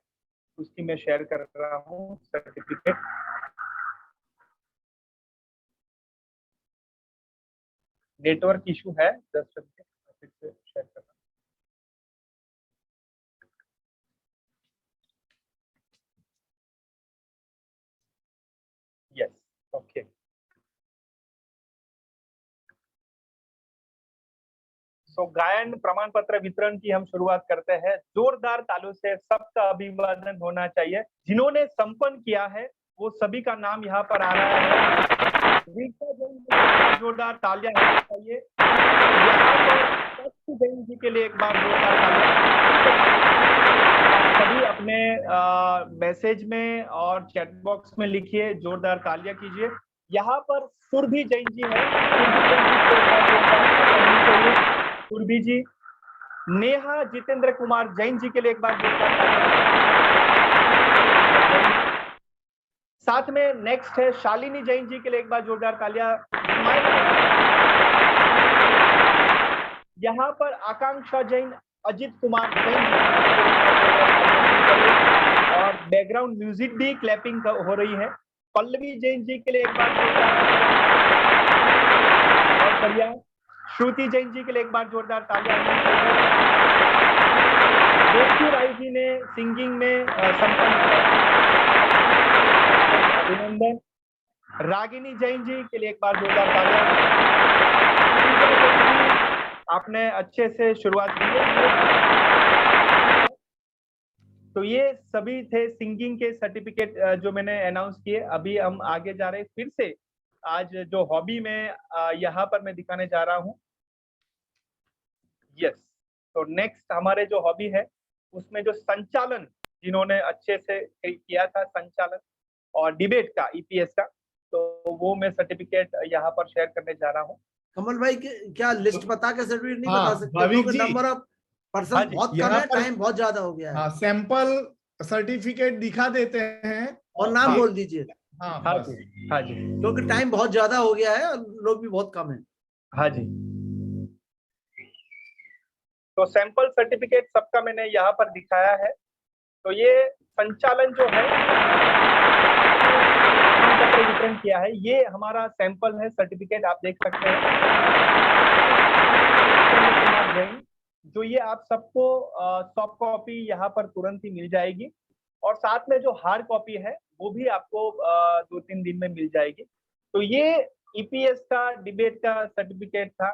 S17: उसकी मैं शेयर कर रहा हूँ सर्टिफिकेट। नेटवर्क इशू है, जस्ट फिर से शेयर कर रहा हूँ। Yes, okay. सो गायन प्रमाण पत्र वितरण की हम शुरुआत करते हैं। जोरदार तालियों से सबका अभिवादन होना चाहिए। जिन्होंने संपन्न किया है वो सभी का नाम यहाँ पर आ रहा है। जोरदार तालियां होनी चाहिए। जैन जी के लिए एक बार जोरदार तालियां। सभी अपने मैसेज में और चैट बॉक्स में लिखिए, जोरदार तालियां कीजिए। यहाँ पर सुरभि जैन जी है, सुरभि जी। नेहा जितेंद्र कुमार जैन जी के लिए एक बार जोरदार तालियां। साथ में नेक्स्ट है शालिनी जैन जी के लिए एक बार जोरदार तालियां। यहाँ पर आकांक्षा जैन, अजित कुमार जैन और बैकग्राउंड म्यूजिक भी क्लैपिंग हो रही है। पल्लवी जैन जी के लिए एक बार जोरदार, बढ़िया। श्रुति जैन जी के लिए एक बार जोरदार तालियां। देवकी राय जी ने सिंगिंग में संपन्न अभिनंदन। रागिनी जैन जी के लिए एक बार जोरदार तालियां। आपने अच्छे से शुरुआत की है। तो ये सभी थे सिंगिंग के सर्टिफिकेट जो मैंने अनाउंस किए। अभी हम आगे जा रहे हैं फिर से। आज जो हॉबी में यहाँ पर मैं दिखाने जा रहा हूँ। यस, तो नेक्स्ट हमारे जो हॉबी है उसमें जो संचालन जिन्होंने अच्छे से किया था, संचालन और डिबेट का, ईपीएस का, तो वो मैं सर्टिफिकेट यहाँ पर शेयर करने जा रहा हूँ।
S3: कमल भाई क्या लिस्ट बता के सर्टिफिकेट नहीं
S10: हाँ,
S3: बता सकते?
S10: भाविक
S3: क्योंकि
S10: जी,
S3: नंबर ऑफ पर्सन बहुत कम
S10: यहाँ
S3: है,
S10: पर-
S3: टाइम बहुत ज्यादा हो गया है।
S10: हाँ, सैंपल सर्टिफिकेट दिखा देते हैं
S3: और नाम बोल दीजिए।
S10: हाँ
S17: हाँ
S10: बस।
S17: जी, हाँ जी,
S3: क्योंकि टाइम बहुत ज्यादा हो गया है और लोग भी बहुत कम है।
S17: हाँ जी। तो सैंपल सर्टिफिकेट सबका मैंने यहाँ पर दिखाया है। तो ये संचालन जो है पत्र वितरण किया है, ये हमारा सैंपल है सर्टिफिकेट, आप देख सकते हैं। जो ये आप सबको सॉफ्ट कॉपी यहाँ पर तुरंत ही मिल जाएगी और साथ में जो हार्ड कॉपी है वो भी आपको 2-3 दिन में मिल जाएगी। तो ये ईपीएस का डिबेट का सर्टिफिकेट था।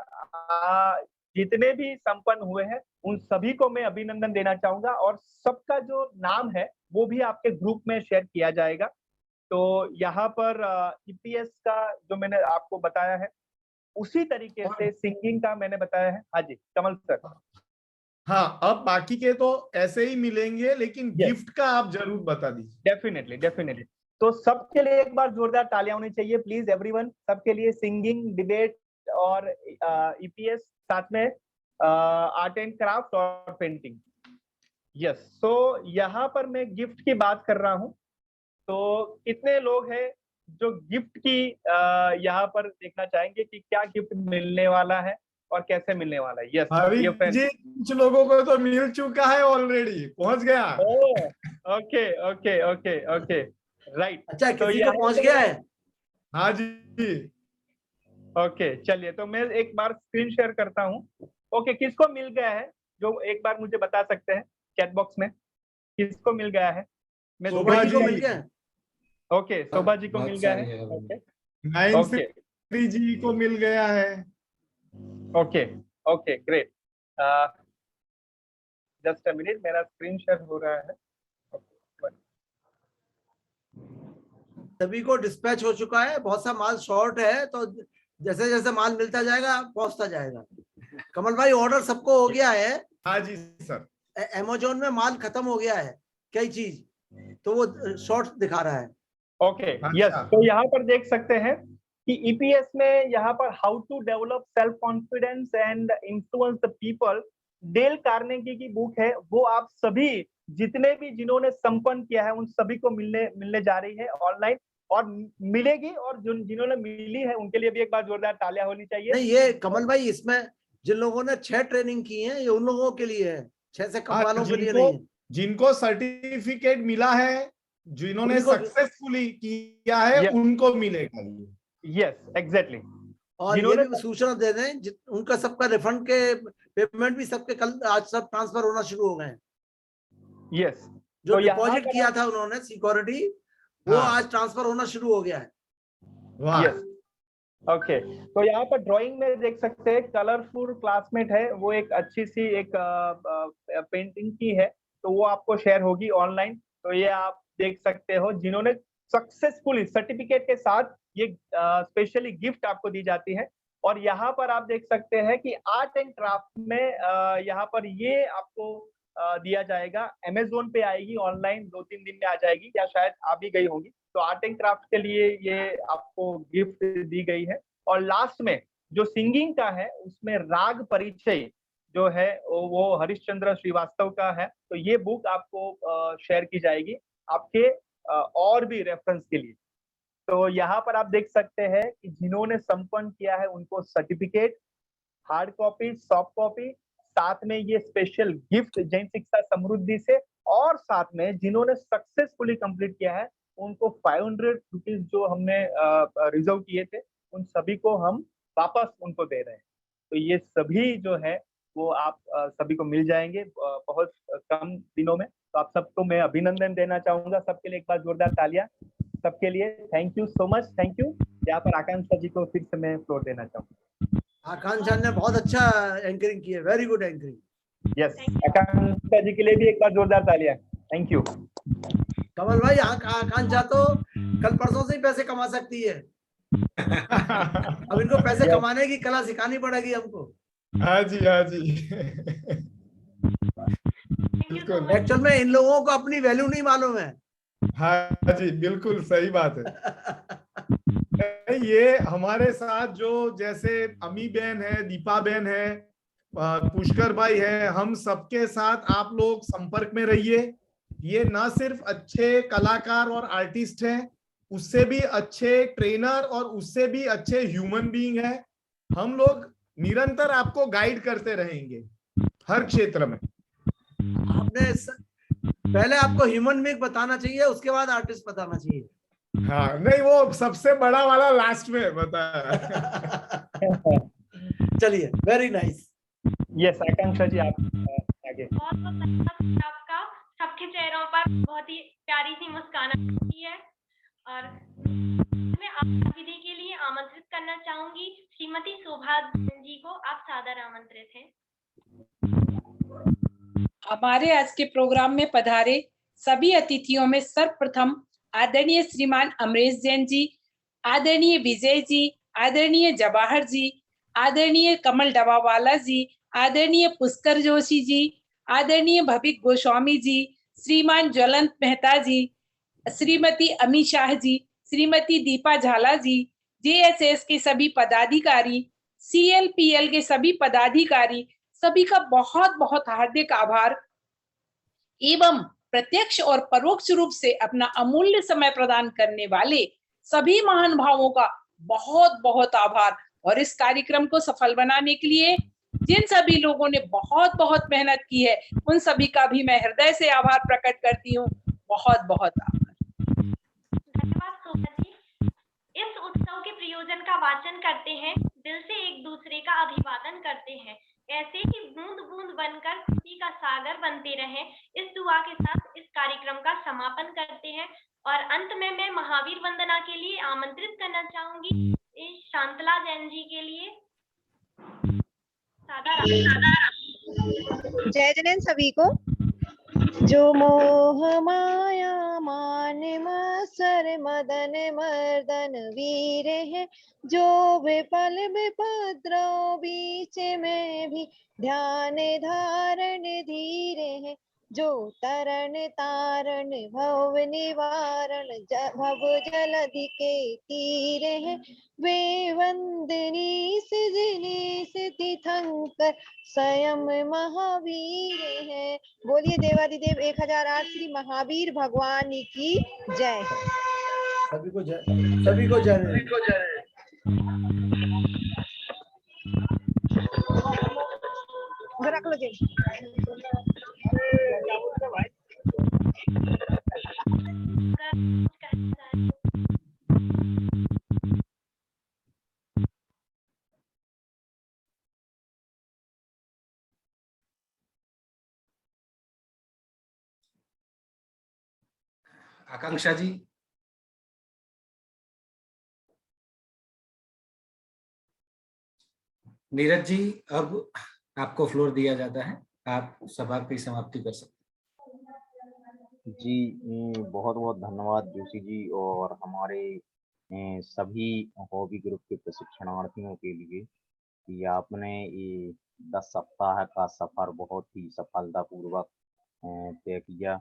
S17: जितने भी संपन्न हुए हैं उन सभी को मैं अभिनंदन देना चाहूंगा और सबका जो नाम है वो भी आपके ग्रुप में शेयर किया जाएगा। तो यहाँ पर ईपीएस का जो मैंने आपको बताया है उसी तरीके से सिंगिंग का मैंने बताया है। हाँ जी, कमल सर।
S10: हाँ, अब बाकी के तो ऐसे ही मिलेंगे, लेकिन गिफ्ट का आप जरूर बता दीजिए।
S17: Definitely, definitely. तो सबके लिए एक बार जोरदार तालियां होनी चाहिए प्लीज एवरीवन। सबके लिए सिंगिंग, डिबेट और ईपीएस, साथ में आर्ट एंड क्राफ्ट और पेंटिंग। यस, सो यहाँ पर मैं गिफ्ट की बात कर रहा हूँ। तो कितने लोग हैं जो गिफ्ट की यहाँ पर देखना चाहेंगे कि क्या गिफ्ट मिलने वाला है और कैसे मिलने वाला है? यस,
S10: भाविक जी, कुछ लोगों को तो मिल चुका है ऑलरेडी, पहुंच गया।
S17: Okay okay okay okay, right.
S3: अच्छा, किसी को पहुंच गया है?
S10: हाँ जी।
S17: ओके, चलिए तो मैं एक बार स्क्रीन शेयर करता हूँ। ओके, किसको मिल गया है जो एक बार मुझे बता सकते हैं चैट बॉक्स में, किसको मिल गया है? मैं
S3: शोभा जी को मिल गया।
S17: ओके, शोभा जी को मिल गया है। ओके,
S10: 9 जी को मिल गया है।
S17: Okay okay, great. Just a minute, मेरा स्क्रीन शेयर हो रहा है।
S3: सभी को डिस्पैच हो चुका है। बहुत सा माल शॉर्ट है, तो जैसे जैसे माल मिलता जाएगा पहुंचता जाएगा। कमल भाई, ऑर्डर सबको हो गया है?
S10: हाँ जी सर।
S3: अमेज़न में माल खत्म हो गया है कई चीज, तो वो शॉर्ट दिखा रहा है।
S17: Okay, yes. तो यहाँ पर देख सकते हैं कि ईपीएस में यहाँ पर how to develop self confidence and influence the people, Dale Carnegie की बुक है। वो आप सभी जितने भी जिन्होंने संपन्न किया है उन सभी को मिलने जा रही है ऑनलाइन और मिलेगी। और जिन्होंने मिली है उनके लिए भी एक बार जोरदार तालियां होनी चाहिए।
S3: नहीं, ये कमल भाई, इसमें जिन लोगों ने 6 ट्रेनिंग की है ये उन लोगों के लिए है, 6 से कम वालों के लिए नहीं है।
S10: जिनको सर्टिफिकेट मिला है, जिन्होंने सक्सेसफुली किया है, उनको मिलेगा।
S17: Yes, exactly.
S3: और ये भी सूचना दे दें, उनका सबका रिफंड के पेमेंट भी सबके कल आज सब ट्रांसफर होना शुरू हो गए हैं।
S17: यस,
S3: जो डिपॉजिट किया था उन्होंने सिक्योरिटी, वो आज ट्रांसफर होना शुरू हो गया है।
S17: Yes, okay. तो यहाँ पर ड्राइंग में देख सकते हैं कलरफुल क्लासमेट है, वो एक अच्छी सी एक पेंटिंग की है, तो वो आपको शेयर होगी ऑनलाइन। तो ये आप देख सकते हो, जिन्होंने सक्सेसफुली सर्टिफिकेट के साथ ये स्पेशली गिफ्ट आपको दी जाती है। और यहाँ पर आप देख सकते हैं कि आर्ट एंड क्राफ्ट में यहाँ पर ये आपको दिया जाएगा। अमेज़न पे आएगी ऑनलाइन, 2-3 दिन में आ जाएगी, या शायद आ भी गई होगी। तो आर्ट एंड क्राफ्ट के लिए ये आपको गिफ्ट दी गई है। और लास्ट में जो सिंगिंग का है उसमें राग परिचय जो है वो हरिश्चंद्र श्रीवास्तव का है। तो ये बुक आपको शेयर की जाएगी आपके और भी रेफरेंस के लिए। तो यहाँ पर आप देख सकते हैं कि जिन्होंने संपन्न किया है उनको certificate, hard copy, soft copy, साथ में ये स्पेशल गिफ्ट जैन शिक्षा समृद्धि से, और साथ में जिन्होंने सक्सेसफुली कंप्लीट किया है उनको 500 रुपीज जो हमने रिजर्व किए थे उन सभी को हम वापस उनको दे रहे हैं। तो ये सभी जो है वो आप सभी को मिल जाएंगे बहुत कम दिनों में। तो आप सबको मैं अभिनंदन देना चाहूंगा, सबके लिए एक बार जोरदार तालियां सबके लिए। Thank you so much, thank you. यहाँ पर आकांक्षा जी को फिर से मैं फ्लोर देना चाहूंगा।
S3: आकांक्षा ने बहुत अच्छा एंकरिंग की है, वेरी गुड एंकरिंग।
S17: यस, आकांक्षा जी के लिए भी एक बार जोरदार तालियां। Thank you.
S3: कमल भाई, आकांक्षा तो कल परसों से ही पैसे कमा सकती है। अब इनको पैसे कमाने की कला सिखानी पड़ेगी हमको।
S10: हाँ जी, हाँ जी।
S3: एक्चुअल में इन लोगों को अपनी वैल्यू नहीं मालूम है।
S10: हाँ जी, बिल्कुल सही बात है। ये हमारे साथ जो जैसे अमी बहन है, दीपा बहन है, पुष्कर भाई है, हम सबके साथ आप लोग संपर्क में रहिए। ये ना सिर्फ अच्छे कलाकार और आर्टिस्ट हैं, उससे भी अच्छे ट्रेनर और उससे भी अच्छे ह्यूमन बीइंग है। हम लोग निरंतर आपको गाइड करते रहेंगे हर क्षेत्र में।
S3: आपने पहले आपको ह्यूमन बीइंग बताना चाहिए, उसके बाद आर्टिस्ट बताना चाहिए।
S10: हाँ, नहीं वो सबसे बड़ा वाला लास्ट में बताया।
S3: चलिए, वेरी नाइस।
S17: यस, आकांक्षा जी आप आगे।
S20: बहुत बहुत धन्यवाद आपका। सबके चेहरों पर बहुत ही प्यारी सी मुस्कान आती है। और मैं आप विधि के लिए आमंत्रित करना चाहूंगी श्रीमती शोभा जी को। आप सादर आमंत्रित हैं।
S16: हमारे आज के प्रोग्राम में पधारे सभी अतिथियों में सर्वप्रथम आदरणीय श्रीमान अमरेश जैन जी, आदरणीय विजय जी, आदरणीय जवाहर जी, आदरणीय कमल डबावाला जी, आदरणीय पुष्कर जोशी जी, आदरणीय भविक गोस्वामी जी, श्रीमान ज्वलंत मेहता जी, श्रीमती अमी शाह जी, श्रीमती दीपा झाला जी, जेएसएस के सभी पदाधिकारी, सीएलपीएल के सभी पदाधिकारी, सभी का बहुत बहुत हार्दिक आभार एवं प्रत्यक्ष और परोक्ष रूप से अपना अमूल्य समय प्रदान करने वाले सभी महान भावों का बहुत बहुत आभार। और इस कार्यक्रम को सफल बनाने के लिए जिन सभी लोगों ने बहुत बहुत मेहनत की है उन सभी का भी मैं हृदय से आभार प्रकट करती हूँ। बहुत बहुत आभार।
S20: धन्यवाद शोभा जी। इस उत्सव के प्रयोजन का वाचन करते हैं, दिल से एक दूसरे का अभिवादन करते हैं, ऐसे ही बूंद बूंद बनकर खुशी का सागर बनते रहें। इस दुआ के साथ इस कार्यक्रम का समापन करते हैं। और अंत में मैं महावीर वंदना के लिए आमंत्रित करना चाहूंगी शांतला जैन जी के लिए।
S8: जय जैन सभी को। जो मोह माया मान मत्सर मदन मर्दन वीर है, जो विपल विपद्रव बीच में भी ध्यान धारण धीरे है, जो तरण तारण भव निवारण भव जलधि के तीरे है, वे वंदनी सिजनी सिद्धिशंकर स्वयं महावीर है। बोलिए देवादिदेव 1008 श्री महावीर भगवान की जय।
S3: सभी को जय, सभी को जय।
S8: रख लो जी।
S5: आकांक्षा जी। नीरज जी, अब आपको फ्लोर दिया जाता है, आप सभा की समाप्ति कर सकते हैं।
S6: जी, बहुत बहुत धन्यवाद जोशी जी और हमारे सभी हॉबी ग्रुप के प्रशिक्षणार्थियों के लिए कि आपने ये 10 सप्ताह का सफर बहुत ही सफलतापूर्वक तय किया।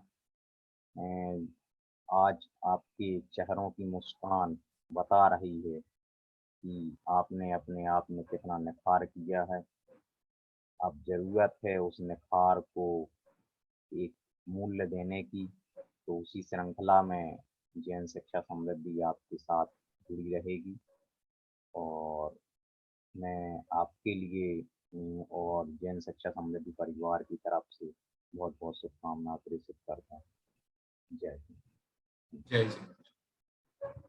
S6: आज आपके चेहरों की मुस्कान बता रही है कि आपने अपने आप में कितना निखार किया है। अब जरूरत है उस निखार को एक मूल्य देने की। तो उसी श्रृंखला में जैन शिक्षा समृद्धि आपके साथ जुड़ी रहेगी और मैं आपके लिए और जैन शिक्षा समृद्धि परिवार की तरफ से बहुत बहुत शुभकामना प्रेषित करता हूँ। जय हिंद।
S5: जय हिंद।